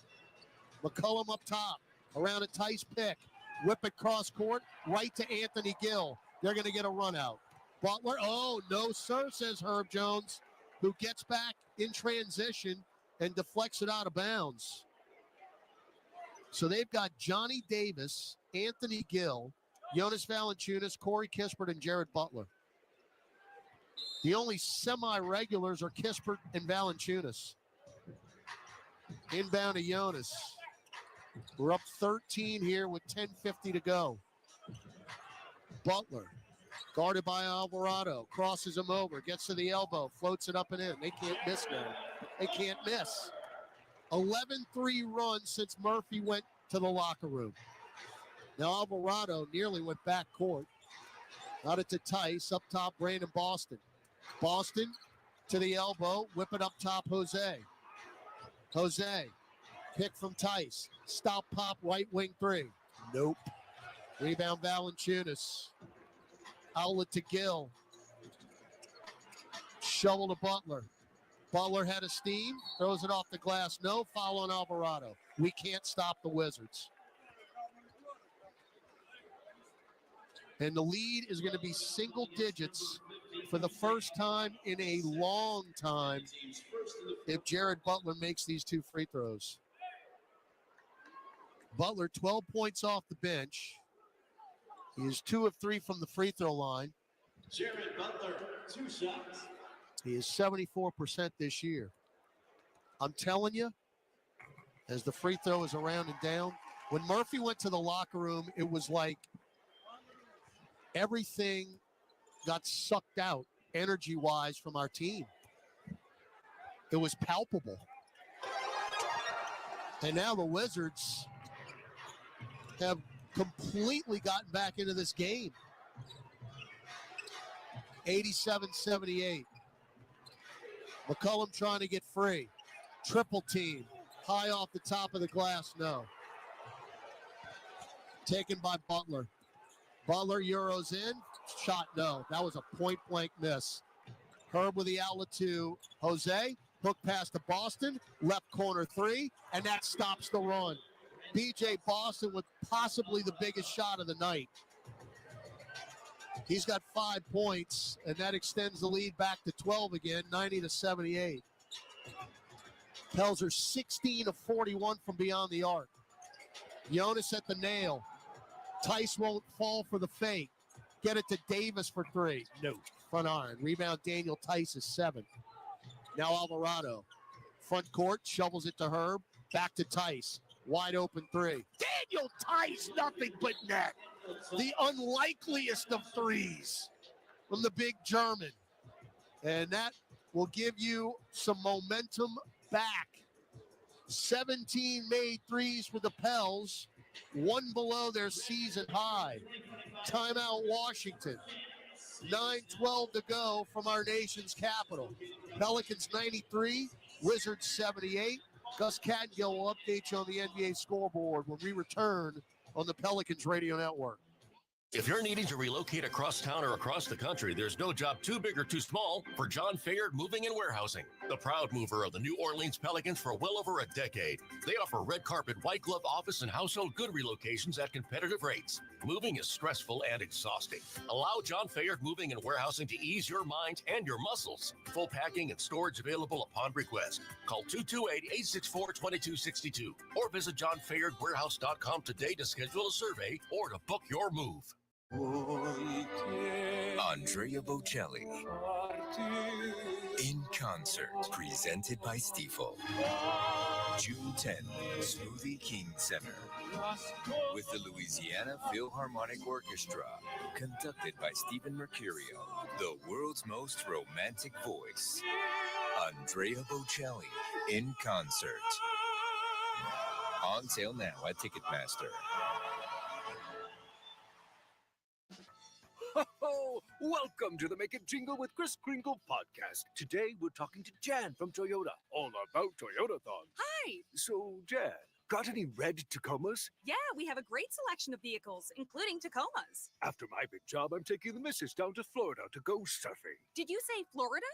Speaker 1: McCollum up top, around a Tice pick. Whip it cross court, right to Anthony Gill. They're going to get a run out. Butler, oh, no, sir, says Herb Jones, who gets back in transition and deflects it out of bounds. So they've got Johnny Davis, Anthony Gill, Jonas Valanciunas, Corey Kispert, and Jared Butler. The only semi-regulars are Kispert and Valanciunas. Inbound to Jonas. We're up 13 here with 10:50 to go. Butler, guarded by Alvarado, crosses him over, gets to the elbow, floats it up and in. They can't miss now. They can't miss. 11-3 run since Murphy went to the locker room. Now Alvarado nearly went back court. Got it to Tice, up top, Brandon Boston. Boston to the elbow, whip it up top, Jose. Jose, pick from Tice. Stop, pop, right wing 3. Nope. Rebound Valanciunas. Outlet to Gill. Shovel to Butler. Butler had a steam, throws it off the glass. No foul on Alvarado. We can't stop the Wizards. And the lead is going to be single digits for the first time in a long time if Jared Butler makes these 2 free throws. Butler, 12 points off the bench. He is 2 of 3 from the free throw line.
Speaker 5: Jared Butler, 2 shots.
Speaker 1: He is 74% this year. I'm telling you, as the free throw is around and down, when Murphy went to the locker room, it was like everything got sucked out energy-wise from our team. It was palpable. And now the Wizards have completely gotten back into this game. 87-78. McCollum trying to get free. Triple team. High off the top of the glass, no. Taken by Butler. Butler Euros in. Shot, no. That was a point-blank miss. Herb with the outlet to Jose. Hook pass to Boston. Left corner 3. And that stops the run. B.J. Boston with possibly the biggest shot of the night. He's got 5 points, and that extends the lead back to 12 again, 90-78. Pels are 16 of 41 from beyond the arc. Jonas at the nail. Tice won't fall for the fake. Get it to Davis for 3. No. Front iron. Rebound Daniel Tice is 7. Now Alvarado. Front court, shovels it to Herb. Back to Tice. Wide open 3. Daniel Tice, nothing but net. The unlikeliest of threes from the big German. And that will give you some momentum back. 17 made threes for the Pels, 1 below their season high. Timeout Washington. 9:12 to go from our nation's capital. Pelicans 93, Wizards 78. Gus Catgill will update you on the NBA scoreboard when we return on the Pelicans Radio Network.
Speaker 4: If you're needing to relocate across town or across the country, there's no job too big or too small for John Fayard Moving and Warehousing, the proud mover of the New Orleans Pelicans for well over a decade. They offer red carpet, white glove office and household good relocations at competitive rates. Moving is stressful and exhausting. Allow John Fayard Moving and Warehousing to ease your mind and your muscles. Full packing and storage available upon request. Call 228-864-2262 or visit johnfayardwarehouse.com today to schedule a survey or to book your move.
Speaker 15: Andrea Bocelli in concert, presented by Stifel. June 10th, Smoothie King Center, with the Louisiana Philharmonic Orchestra, conducted by Stephen Mercurio, the world's most romantic voice. Andrea Bocelli in concert. On sale now at Ticketmaster.
Speaker 17: Ho-ho! Welcome to the Make It Jingle with Chris Kringle podcast. Today we're talking to Jan from Toyota, all about Toyotathon.
Speaker 18: Hi!
Speaker 17: So, Jan, Got any red Tacomas?
Speaker 7: Yeah, we have a great selection of vehicles, including Tacomas.
Speaker 17: After my big job, I'm taking the missus down to Florida to go surfing.
Speaker 7: Did you say Florida?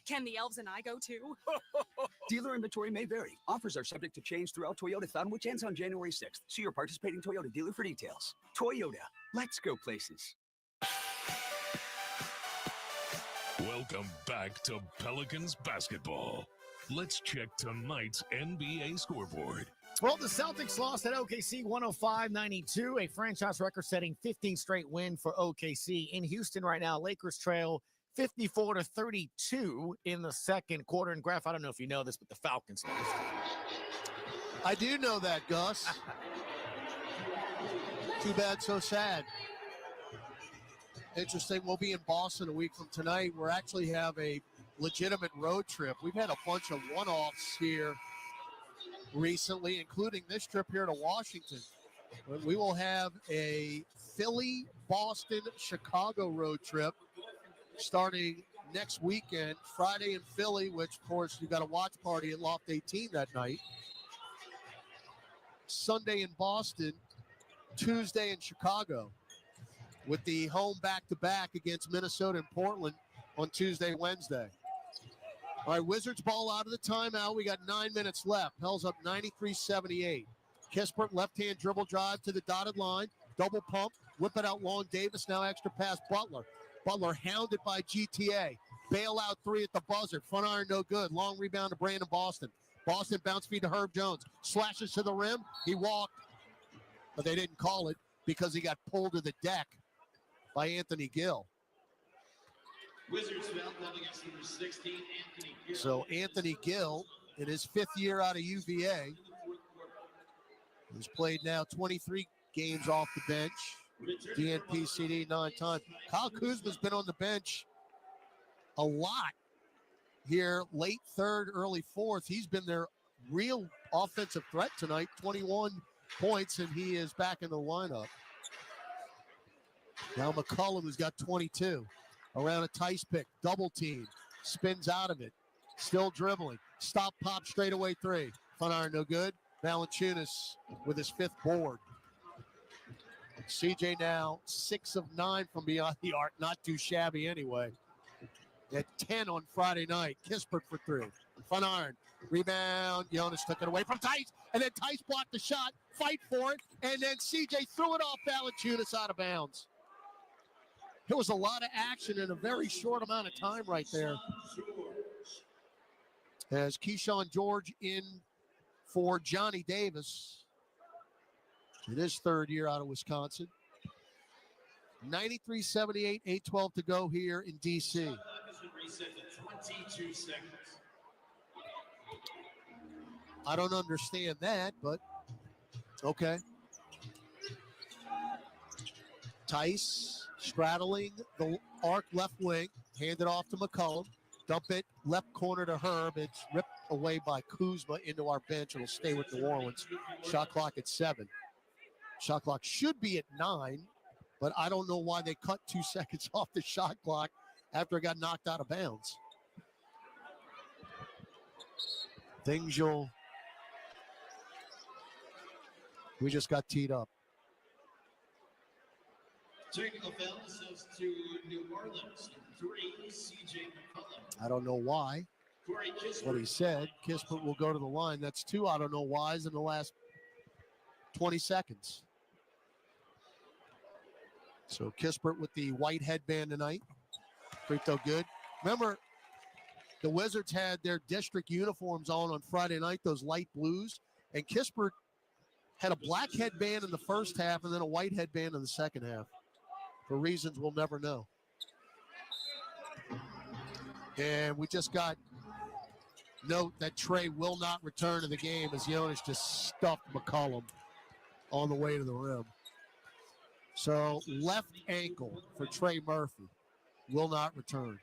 Speaker 7: Can the elves and I go too?
Speaker 18: Dealer inventory may vary. Offers are subject to change throughout Toyota Fund, which ends on January 6th. See your participating Toyota dealer for details. Toyota, let's go places.
Speaker 19: Welcome back to Pelicans basketball. Let's check tonight's NBA scoreboard.
Speaker 10: Well, the Celtics lost at OKC 105-92, a franchise record-setting 15 straight win for OKC. In Houston right now, Lakers trail 54-32 in the second quarter. And Graf, I don't know if you know this, but the Falcons lost.
Speaker 1: I do know that, Gus. Too bad, so sad. Interesting. We'll be in Boston a week from tonight. We actually have a legitimate road trip. We've had a bunch of one-offs here recently, including this trip here to Washington. We will have a Philly, Boston, Chicago road trip starting next weekend. Friday in Philly, which, of course, you got a watch party at Loft 18 that night. Sunday in Boston, Tuesday in Chicago, with the home back-to-back against Minnesota and Portland on Tuesday, Wednesday. All right, Wizards ball out of the timeout. We got 9 minutes left. Pels up 93-78. Kispert, left-hand dribble drive to the dotted line. Double pump. Whip it out long. Davis now extra pass. Butler. Butler hounded by GTA. Bailout three at the buzzer. Front iron no good. Long rebound to Brandon Boston. Boston bounce feed to Herb Jones. Slashes to the rim. He walked, but they didn't call it because he got pulled to the deck by Anthony Gill.
Speaker 5: Wizards foul against number 16, Anthony Gill.
Speaker 1: So Anthony Gill, in his fifth year out of UVA, he's played now 23 games off the bench. DNP CD 9 times. Kyle Kuzma's been on the bench a lot here, late third, early fourth. He's been their real offensive threat tonight, 21 points, and he is back in the lineup. Now McCollum, who's got 22. Around a Tice pick, double team, spins out of it, still dribbling. Stop, pop, straightaway three. Front iron no good. Valanciunas with his fifth board. CJ now 6 of 9 from beyond the arc, not too shabby anyway. At 10 on Friday night. Kispert for three. Front iron. Rebound. Jonas took it away from Tice. And then Tice blocked the shot. Fight for it. And then CJ threw it off Valanciunas out of bounds. There was a lot of action in a very short amount of time right there. As Keyshawn George in for Johnny Davis in his third year out of Wisconsin. 93-78, 8:12 to go here in D.C. I don't understand that, but okay. Tice straddling the arc left wing, hand it off to McCollum, dump it left corner to Herb. It's ripped away by Kuzma into our bench. It'll stay with New Orleans. Shot clock at 7. Shot clock should be at 9, but I don't know why they cut 2 seconds off the shot clock after it got knocked out of bounds. We just got teed up.
Speaker 5: Technical foul themselves to New Orleans. 3, CJ McCollum.
Speaker 1: I don't know why. What he said. Kispert will go to the line. That's 2 I don't know whys in the last 20 seconds. So Kispert with the white headband tonight. Free throw good. Remember, the Wizards had their district uniforms on Friday night, those light blues. And Kispert had a black headband in the first half and then a white headband in the second half. For reasons we'll never know. And we just got note that Trey will not return to the game as Jonas just stuffed McCollum on the way to the rim. So left ankle for Trey Murphy will not return.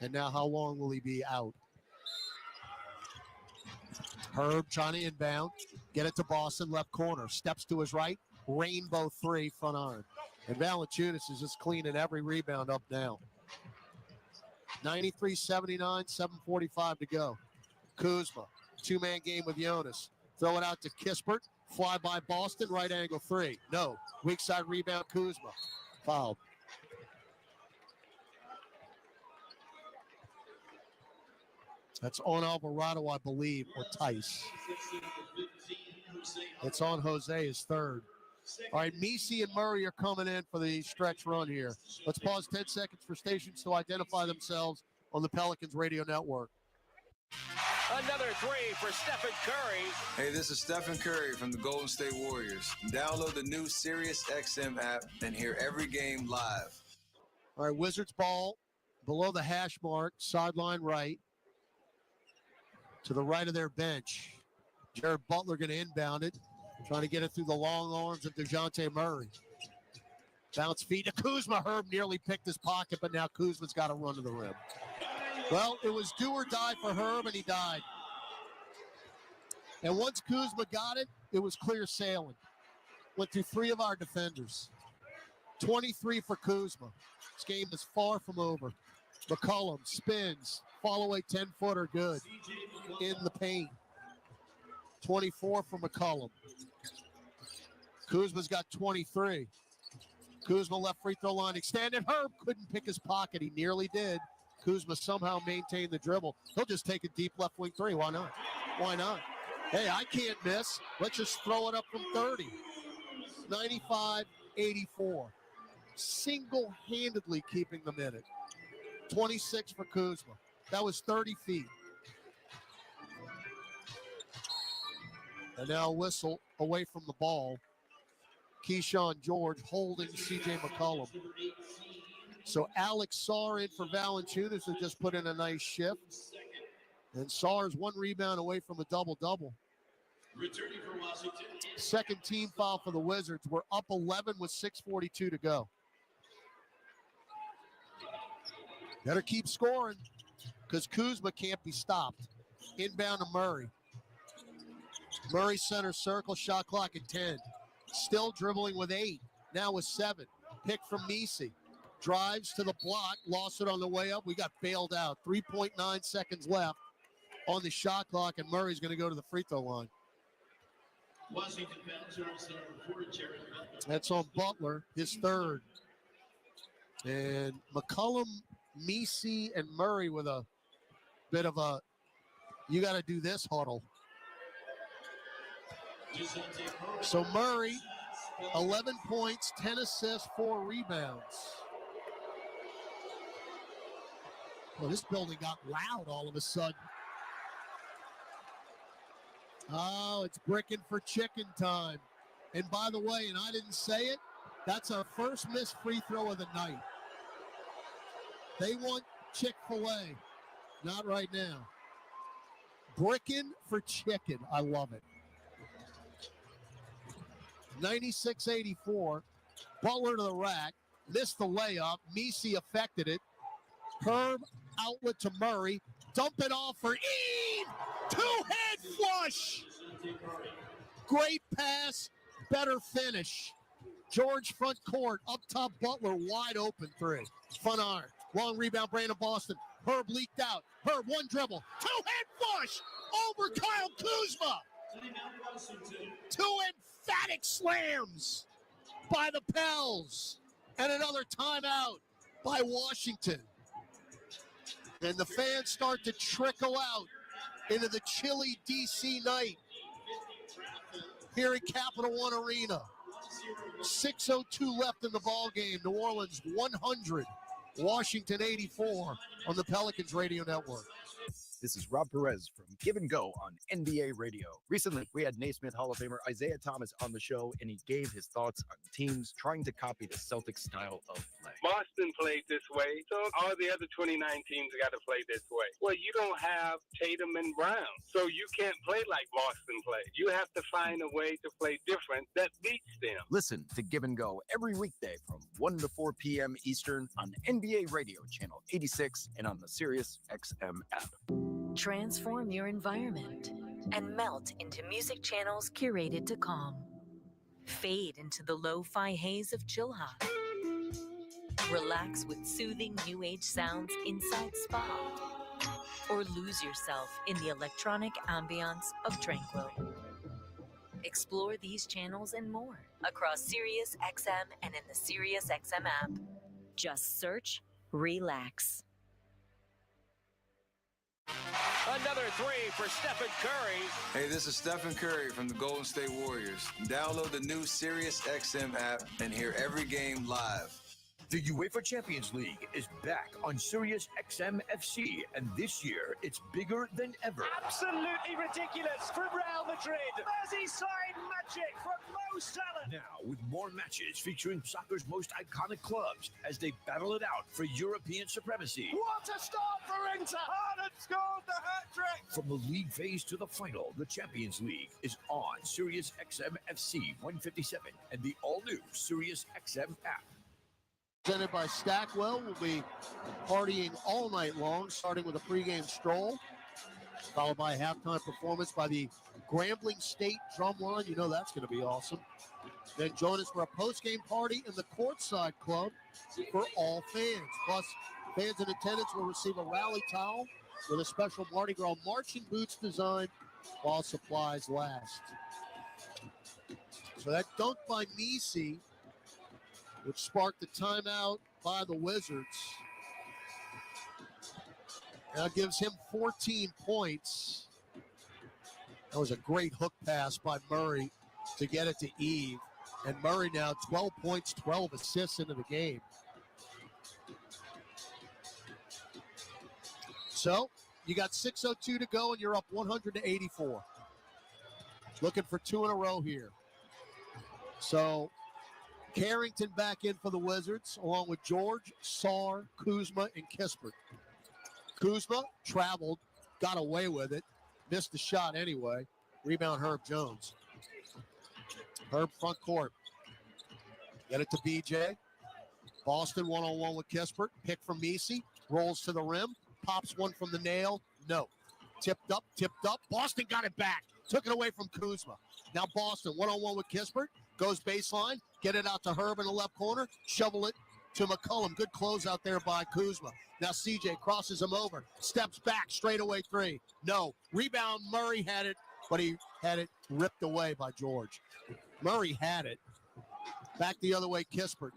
Speaker 1: And now how long will he be out? Herb trying to inbound. Get it to Boston, left corner. Steps to his right. Rainbow three, front iron. And Valanciunas is just cleaning every rebound up now. 93-79, 7:45 to go. Kuzma, two-man game with Jonas. Throw it out to Kispert. Fly by Boston. Right angle three. No. Weak side rebound, Kuzma. Fouled. That's on Alvarado, I believe, or Tice. It's on Jose, his third. All right, Misi and Murray are coming in for the stretch run here. Let's pause 10 seconds for stations to identify themselves on the Pelicans radio network.
Speaker 9: Another three for Stephen Curry.
Speaker 20: Hey, this is Stephen Curry from the Golden State Warriors. Download the new SiriusXM app and hear every game live.
Speaker 1: All right, Wizards ball below the hash mark, sideline right. To the right of their bench. Jared Butler going to inbound it. Trying to get it through the long arms of DeJounte Murray. Bounce feet to Kuzma. Herb nearly picked his pocket, but now Kuzma's got to run to the rim. Well, it was do or die for Herb, and he died. And once Kuzma got it, it was clear sailing. Went through three of our defenders. 23 for Kuzma. This game is far from over. McCollum spins. Follow away 10-footer good. In the paint. 24 for McCollum. Kuzma's got 23. Kuzma left free throw line extended. Herb couldn't pick his pocket. He nearly did. Kuzma somehow maintained the dribble. He'll just take a deep left wing three. Why not? Why not? Hey, I can't miss. Let's just throw it up from 30. 95-84. Single-handedly keeping them in it. 26 for Kuzma. That was 30 feet. And now a whistle away from the ball. Keyshawn George holding C.J. McCollum. So Alex Sarr in for Valanciunas, who just put in a nice shift. And Sarr's one rebound away from a double-double.
Speaker 5: Returning for Washington.
Speaker 1: Second team foul for the Wizards. We're up 11 with 6:42 to go. Better keep scoring because Kuzma can't be stopped. Inbound to Murray. Murray center circle, shot clock at 10. Still dribbling with 8. Now with 7. Pick from Misi. Drives to the block. Lost it on the way up. We got bailed out. 3.9 seconds left on the shot clock, and Murray's going to go to the free throw line.
Speaker 5: Washington fouls are for Jared Butler.
Speaker 1: That's on Butler, his third. And McCollum, Misi, and Murray with a bit of a, you got to do this huddle. So Murray, 11 points, 10 assists, 4 rebounds. Well, this building got loud all of a sudden. Oh, it's bricking for chicken time. And by the way, and I didn't say it, that's our first missed free throw of the night. They want Chick-fil-A. Not right now. Bricking for chicken. I love it. 96-84. Butler to the rack. Missed the layup. Misi affected it. Herb outlet to Murray. Dump it off for Eve. Two-head flush. Great pass. Better finish. George front court. Up top Butler. Wide open three. Fun arm. Long rebound. Brandon Boston. Herb leaked out. Herb one dribble. Two-head flush. Over Kyle Kuzma. Two emphatic slams by the Pels. And another timeout by Washington. And the fans start to trickle out into the chilly D.C. night here at Capital One Arena. 6:02 left in the ball game. New Orleans 100, Washington 84 on the Pelicans radio network.
Speaker 21: This is Rob Perez from Give and Go on NBA Radio. Recently, we had Naismith Hall of Famer Isaiah Thomas on the show, and he gave his thoughts on teams trying to copy the Celtics style of play.
Speaker 22: Boston played this way, so all the other 29 teams got to play this way. Well, you don't have Tatum and Brown, so you can't play like Boston played. You have to find a way to play different that beats them.
Speaker 21: Listen to Give and Go every weekday from 1 to 4 p.m. Eastern on NBA Radio, Channel 86, and on the SiriusXM app.
Speaker 25: Transform your environment and melt into music channels curated to calm. Fade into the lo-fi haze of chill hop. Relax with soothing new age sounds inside spa. Or lose yourself in the electronic ambiance of tranquil. Explore these channels and more across Sirius XM and in the Sirius XM app. Just search Relax.
Speaker 9: Another three for Stephen Curry.
Speaker 20: Hey, this is Stephen Curry from the Golden State Warriors. Download the new Sirius XM app and hear every game live.
Speaker 6: The UEFA Champions League is back on Sirius XM FC, and this year it's bigger than ever.
Speaker 9: Absolutely ridiculous from Real Madrid. Merseyside magic from Mo Salah.
Speaker 6: Now, with more matches featuring soccer's most iconic clubs as they battle it out for European supremacy.
Speaker 9: What a start for Inter. Haaland scored the hat-trick.
Speaker 6: From the league phase to the final, the Champions League is on Sirius XM FC 157 and the all-new Sirius XM app.
Speaker 1: Presented by Stackwell. We'll be partying all night long, starting with a pregame stroll, followed by a halftime performance by the Grambling State Drumline. You know that's going to be awesome. Then join us for a postgame party in the Courtside Club for all fans. Plus, fans in attendance will receive a rally towel with a special Mardi Gras marching boots design while supplies last. So that dunk by Nisi, which sparked the timeout by the Wizards. Now gives him 14 points. That was a great hook pass by Murray to get it to Eve. And Murray now 12 points, 12 assists into the game. So you got 6:02 to go and you're up 100-84. Looking for two in a row here. So Carrington back in for the Wizards, along with George, Sarr, Kuzma, and Kispert. Kuzma traveled, got away with it, missed the shot anyway. Rebound Herb Jones. Herb front court. Get it to BJ. Boston one-on-one with Kispert. Pick from Misi. Rolls to the rim. Pops one from the nail. No. Tipped up. Boston got it back. Took it away from Kuzma. Now Boston one-on-one with Kispert. Goes baseline, get it out to Herb in the left corner, shovel it to McCollum. Good close out there by Kuzma. Now CJ crosses him over, steps back, straightaway three. No. Rebound, Murray had it, but he had it ripped away by George. Murray had it. Back the other way, Kispert.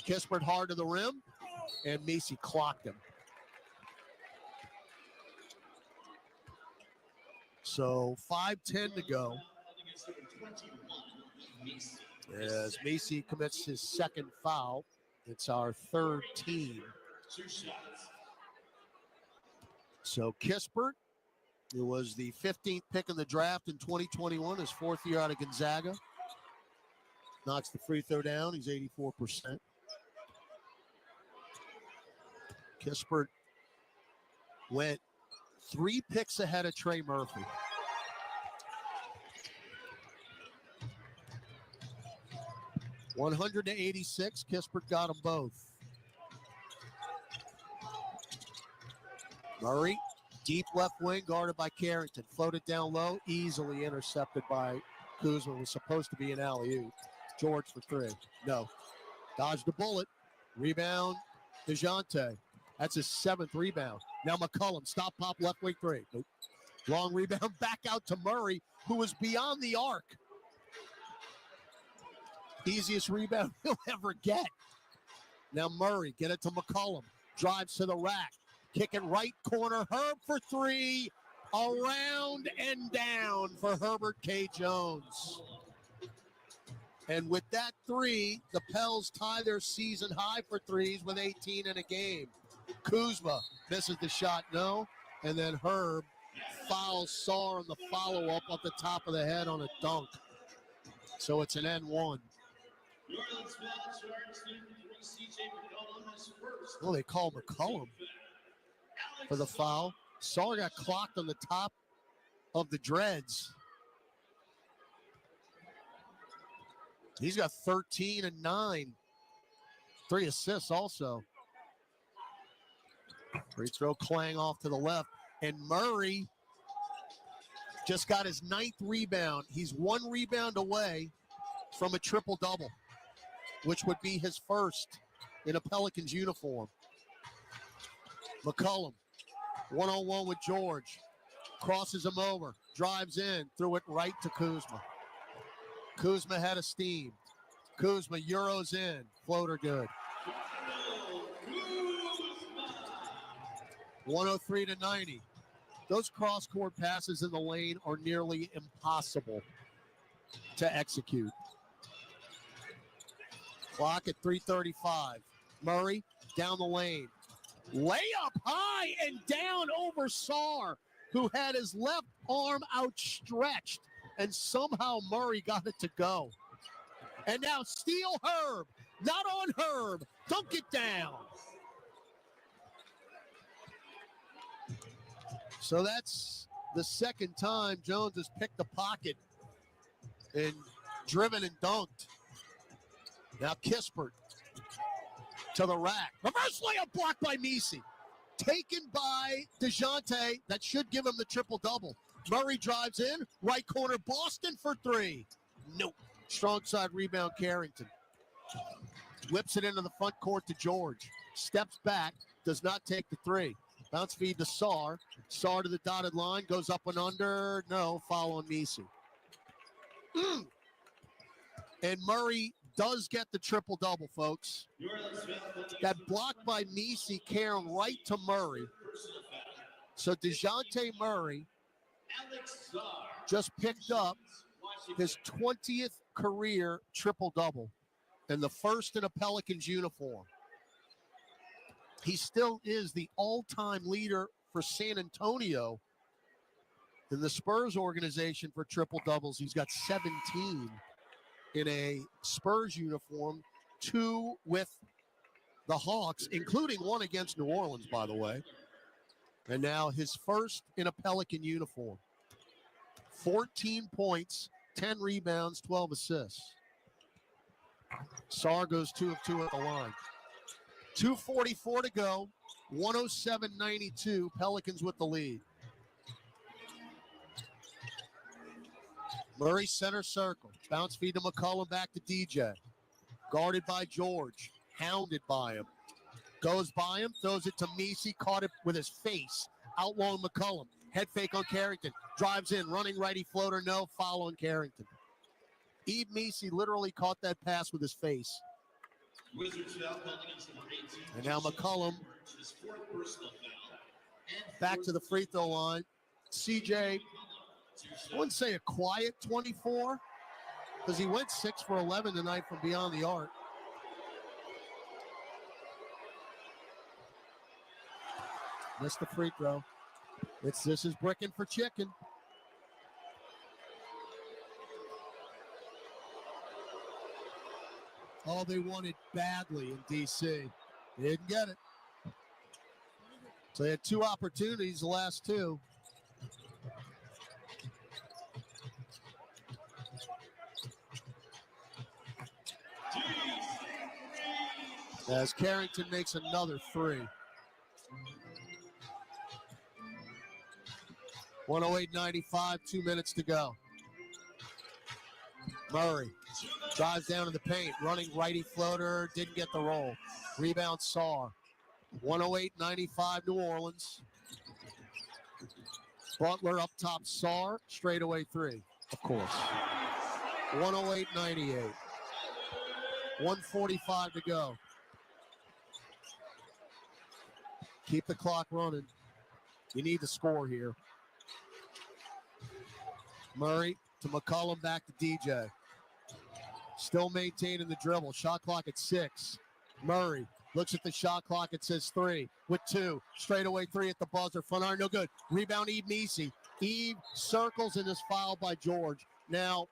Speaker 1: Kispert hard to the rim, and Misi clocked him. So 5:10 to go. As Macy commits his second foul. It's our third team. So Kispert, who was the 15th pick in the draft in 2021, his fourth year out of Gonzaga. Knocks the free throw down. He's 84%. Kispert went 3 picks ahead of Trey Murphy. $100-86. Kispert got them both. Murray, deep left wing, guarded by Carrington. Floated down low, easily intercepted by Kuzma. Was supposed to be an alley-oop. George for 3. No. Dodged a bullet. Rebound, DeJounte. That's his 7th rebound. Now McCollum, stop, pop, left wing 3. Nope. Long rebound back out to Murray, who was beyond the arc. Easiest rebound he'll ever get. Now Murray, get it to McCollum. Drives to the rack. Kick it right corner. Herb for 3. Around and down for Herbert K. Jones. And with that 3, the Pels tie their season high for threes with 18 in a game. Kuzma misses the shot, no. And then Herb fouls Sarr on the follow-up off the top of the head on a dunk. So it's an N1. Well, they call McCollum for the foul. Sarr got clocked on the top of the dreads. He's got 13 and 9. 3 assists also. Free throw clang off to the left. And Murray just got his 9th rebound. He's 1 rebound away from a triple-double, which would be his first in a Pelicans uniform. McCollum, one-on-one with George. Crosses him over, drives in, threw it right to Kuzma. Kuzma had a steam. Kuzma Euros in. Floater good. 103-90. Those cross-court passes in the lane are nearly impossible to execute. Clock at 3:35. Murray down the lane. Layup high and down over Sarr, who had his left arm outstretched, and somehow Murray got it to go. And now steal Herb. Not on Herb. Dunk it down. So that's the second time Jones has picked the pocket and driven and dunked. Now Kispert to the rack. Reverse layup blocked by Misi. Taken by DeJounte. That should give him the triple-double. Murray drives in. Right corner, Boston for three. Nope. Strong side rebound, Carrington. Whips it into the front court to George. Steps back. Does not take the three. Bounce feed to Sarr. Sarr to the dotted line. Goes up and under. No. Foul on Misi. And Murray does get the triple-double, folks. That block by Misi, Karen right to Murray. So DeJounte Murray just picked up his 20th career triple-double and the first in a Pelicans uniform. He still is the all-time leader for San Antonio in the Spurs organization for triple-doubles. He's got 17 in a Spurs uniform, 2 with the Hawks, including one against New Orleans, by the way. And now his first in a Pelican uniform. 14 points, 10 rebounds, 12 assists. Sarr goes 2 of 2 at the line. 2:44 to go, 107-92, Pelicans with the lead. Murray center circle. Bounce feed to McCollum, back to DJ. Guarded by George. Hounded by him. Goes by him, throws it to Misi, caught it with his face. Outlawing McCollum. Head fake on Carrington. Drives in, running righty floater, no. Foul on Carrington. Eve Misi literally caught that pass with his face. And now McCollum back to the free throw line. CJ, I wouldn't say a quiet 24, because he went 6 for 11 tonight from beyond the arc. Missed the free throw. This is bricking for chicken. All they wanted badly in D.C. They didn't get it. So they had 2 opportunities, the last 2. As Carrington makes another 3. 108-95, 2 minutes to go. Murray drives down to the paint, running righty floater, didn't get the roll. Rebound Sarr. 108-95 New Orleans. Butler up top, Sarr, straightaway 3, of course. 108-98. 1:45 to go. Keep the clock running. You need to score here. Murray to McCollum, back to DJ. Still maintaining the dribble. Shot clock at 6. Murray looks at the shot clock. It says 3 with 2. Straightaway 3 at the buzzer. Front iron, no good. Rebound, Eve Misi. Eve circles and is fouled by George. Now,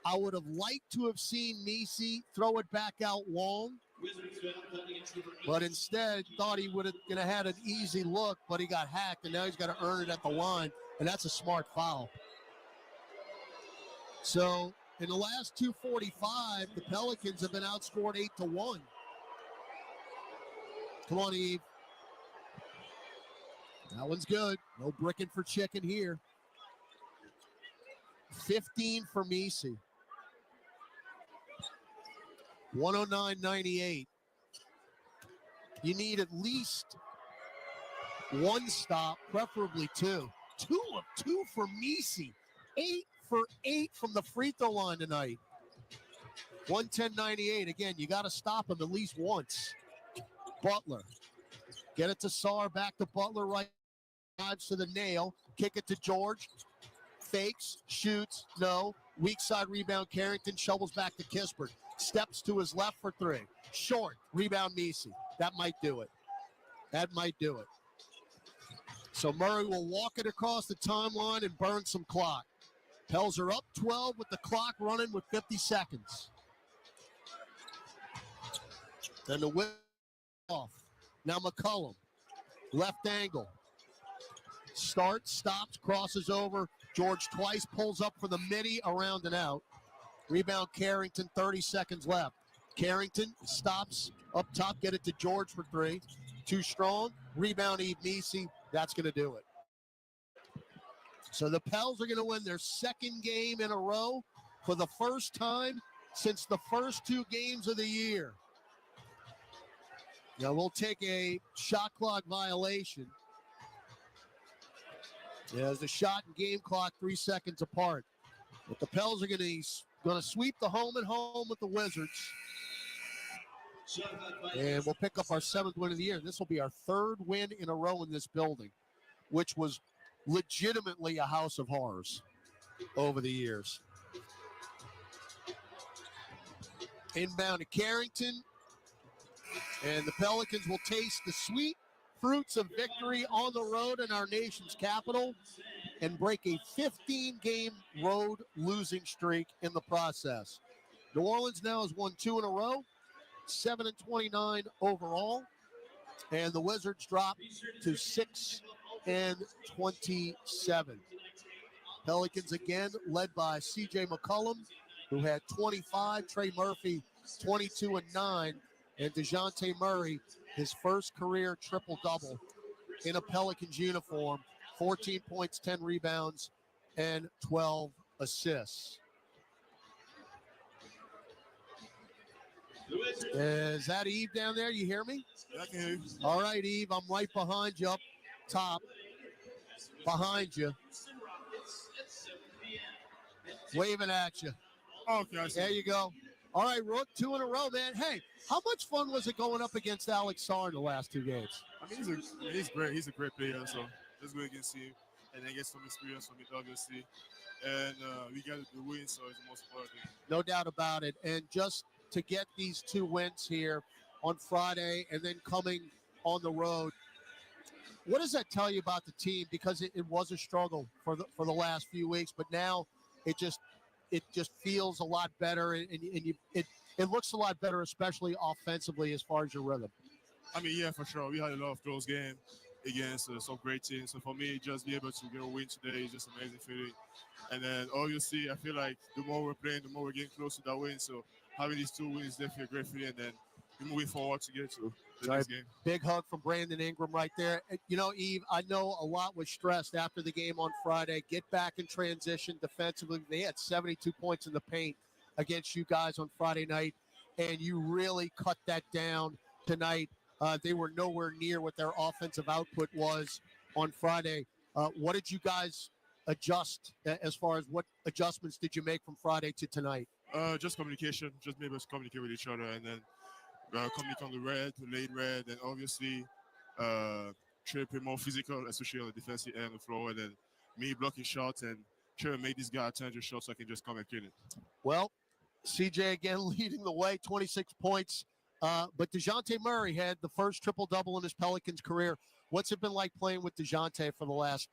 Speaker 1: I would have liked to have seen Misi throw it back out long, but instead thought he would have had an easy look, but he got hacked, and now he's got to earn it at the line, and that's a smart foul. So in the last 2:45, the Pelicans have been outscored 8-1. Come on, Eve. That one's good. No bricking for chicken here. 15 for Misi. 109-98. You need at least 1 stop, preferably 2. 2 of 2 for Misi. 8 for 8 from the free throw line tonight. 110-98. Again, you got to stop him at least once. Butler. Get it to Sarr, back to Butler, right. Drives to the nail. Kick it to George. Fakes, shoots, no. Weak side rebound, Carrington. Shovels back to Kispert. Steps to his left for 3. Short. Rebound, Misi. That might do it. That might do it. So Murray will walk it across the timeline and burn some clock. Pels are up 12 with the clock running with 50 seconds. Then the whip off. Now McCollum. Left angle. Starts, stops, crosses over. George twice pulls up for the midi, around and out. Rebound Carrington, 30 seconds left. Carrington stops up top, get it to George for 3. Too strong. Rebound Eve Misi. That's going to do it. So the Pels are going to win their second game in a row for the first time since the first 2 games of the year. Now we'll take a shot clock violation. As the shot and game clock 3 seconds apart. But the Pels are going to sweep the home and home with the Wizards. And we'll pick up our 7th win of the year. This will be our 3rd win in a row in this building, which was legitimately a house of horrors over the years. Inbound to Carrington. And the Pelicans will taste the sweet fruits of victory on the road in our nation's capital and break a 15-game road losing streak in the process. New Orleans now has won 2 in a row, 7-29 overall, and the Wizards drop to 6-27. Pelicans again led by C.J. McCollum, who had 25, Trey Murphy 22 and 9, and DeJounte Murray, his first career triple-double in a Pelicans uniform, 14 points, 10 rebounds, and 12 assists. Is that Eve down there? You hear me?
Speaker 2: Yeah, I can hear you.
Speaker 1: All right, Eve, I'm right behind you up top. Behind you. Waving at you.
Speaker 2: Okay, I see.
Speaker 1: There you go. All right, Rook, 2 in a row, man. Hey, how much fun was it going up against Alex Sarr in the last 2 games?
Speaker 2: I mean, he's great. He's a great player, so let's go against him and then get some experience from it, obviously. And we got the win, so it's the most important thing.
Speaker 1: No doubt about it. And just to get these 2 wins here on Friday and then coming on the road, what does that tell you about the team? Because it was a struggle for the last few weeks, but now it just feels a lot better, and it looks a lot better, especially offensively as far as your rhythm.
Speaker 2: I mean, yeah, for sure. We had a lot of close games against some great teams. So for me, just be able to get a win today is just amazing feeling. And then obviously, I feel like the more we're playing, the more we're getting close to that win. So having these 2 wins is definitely a great feeling. And then we're moving forward to get to the next game.
Speaker 1: Big hug from Brandon Ingram right there. You know, Eve, I know a lot was stressed after the game on Friday. Get back in transition defensively. They had 72 points in the paint against you guys on Friday night, and you really cut that down tonight. They were nowhere near what their offensive output was on Friday. What did you guys adjust as far as what adjustments did you make from Friday to tonight?
Speaker 2: Just communication, just be able to communicate with each other, and then communicate on the red, the late red, and obviously try to be more physical, especially on the defensive end of the floor, and then me blocking shots and try to make this guy turn the shot so I can just come and kill it.
Speaker 1: Well, CJ again leading the way, 26 points. But DeJounte Murray had the first triple-double in his Pelicans career. What's it been like playing with DeJounte for the last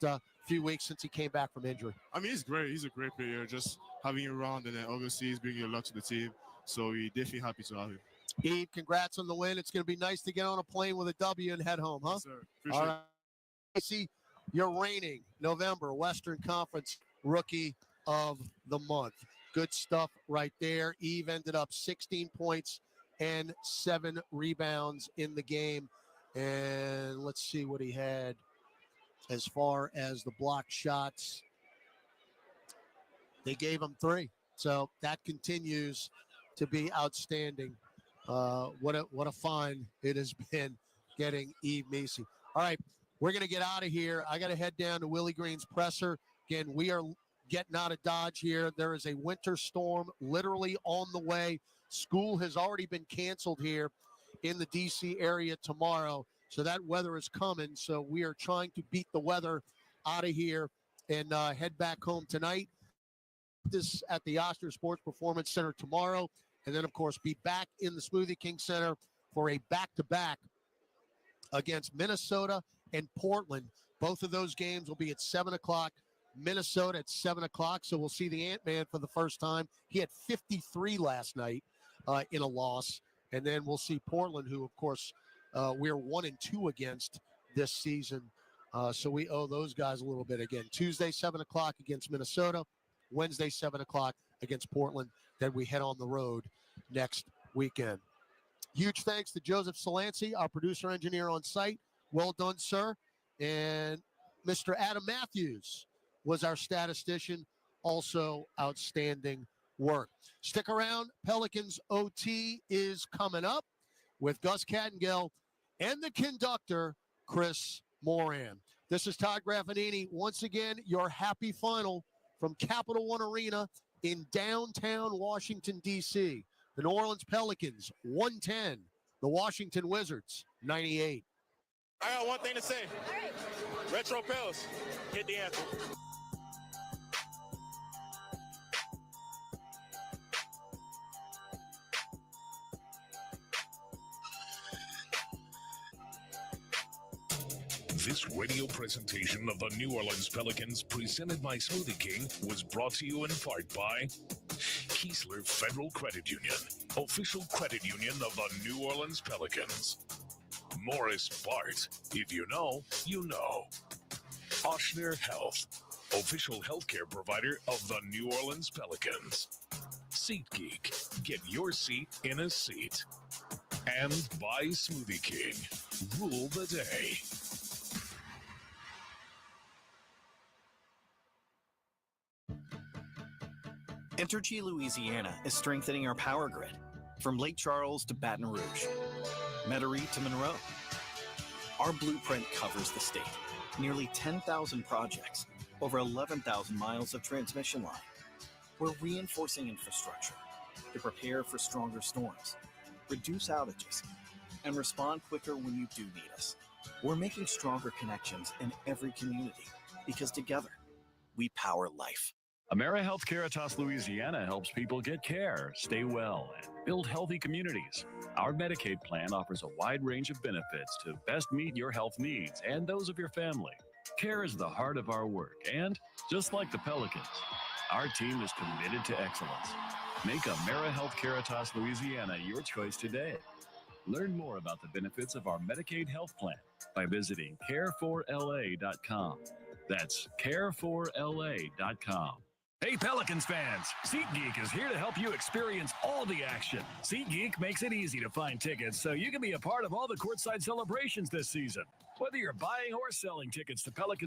Speaker 1: few weeks since he came back from injury?
Speaker 2: I mean, he's great. He's a great player. Just having him around, and then obviously he's bringing a lot to the team. So we're definitely happy to have him.
Speaker 1: Eve, congrats on the win. It's going to be nice to get on a plane with a W and head home, huh?
Speaker 2: Yes, sir. Appreciate
Speaker 1: All right. See, you're reigning November Western Conference Rookie of the Month. Good stuff right there. Eve ended up 16 points and 7 rebounds in the game. And let's see what he had as far as the block shots. They gave him 3. So that continues to be outstanding. What a find it has been getting Eve Misi. All right, we're going to get out of here. I got to head down to Willie Green's presser. Again, we are getting out of Dodge here. There is a winter storm literally on the way. School has already been canceled here in the D.C. area tomorrow. So that weather is coming. So we are trying to beat the weather out of here and head back home tonight. This at the Oster Sports Performance Center tomorrow. And then, of course, be back in the Smoothie King Center for a back-to-back against Minnesota and Portland. Both of those games will be at 7 o'clock. Minnesota at 7 o'clock. So we'll see the Ant-Man for the first time. He had 53 last night in a loss. And then we'll see Portland, who, of course, we're 1-2 against this season. So we owe those guys a little bit again. Tuesday, 7 o'clock against Minnesota. Wednesday, 7 o'clock against Portland. Then we head on the road next weekend. Huge thanks to Joseph Solanci, our producer engineer on site. Well done, sir. And Mr. Adam Matthews was our statistician. Also outstanding work. Stick around. Pelicans OT is coming up with Gus Kattengell and the conductor, Chris Moran. This is Todd Graffinini. Once again, your happy final from Capital One Arena in downtown Washington, D.C. The New Orleans Pelicans, 110. The Washington Wizards, 98.
Speaker 3: I got one thing to say. Retro Pels, hit the anthem.
Speaker 19: This radio presentation of the New Orleans Pelicans, presented by Smoothie King, was brought to you in part by Keesler Federal Credit Union, official credit union of the New Orleans Pelicans. Morris Bart, if you know, you know. Oshner Health, official healthcare provider of the New Orleans Pelicans. SeatGeek, get your seat in a seat. And by Smoothie King, rule the day.
Speaker 8: Entergy Louisiana is strengthening our power grid from Lake Charles to Baton Rouge, Metairie to Monroe. Our blueprint covers the state, nearly 10,000 projects, over 11,000 miles of transmission line. We're reinforcing infrastructure to prepare for stronger storms, reduce outages, and respond quicker when you do need us. We're making stronger connections in every community because together we power life.
Speaker 13: AmeriHealth Caritas Louisiana helps people get care, stay well, and build healthy communities. Our Medicaid plan offers a wide range of benefits to best meet your health needs and those of your family. Care is the heart of our work, and just like the Pelicans, our team is committed to excellence. Make AmeriHealth Caritas Louisiana your choice today. Learn more about the benefits of our Medicaid health plan by visiting care4la.com. That's care4la.com. Hey Pelicans fans, SeatGeek is here to help you experience all the action. SeatGeek makes it easy to find tickets so you can be a part of all the courtside celebrations this season. Whether you're buying or selling tickets to Pelicans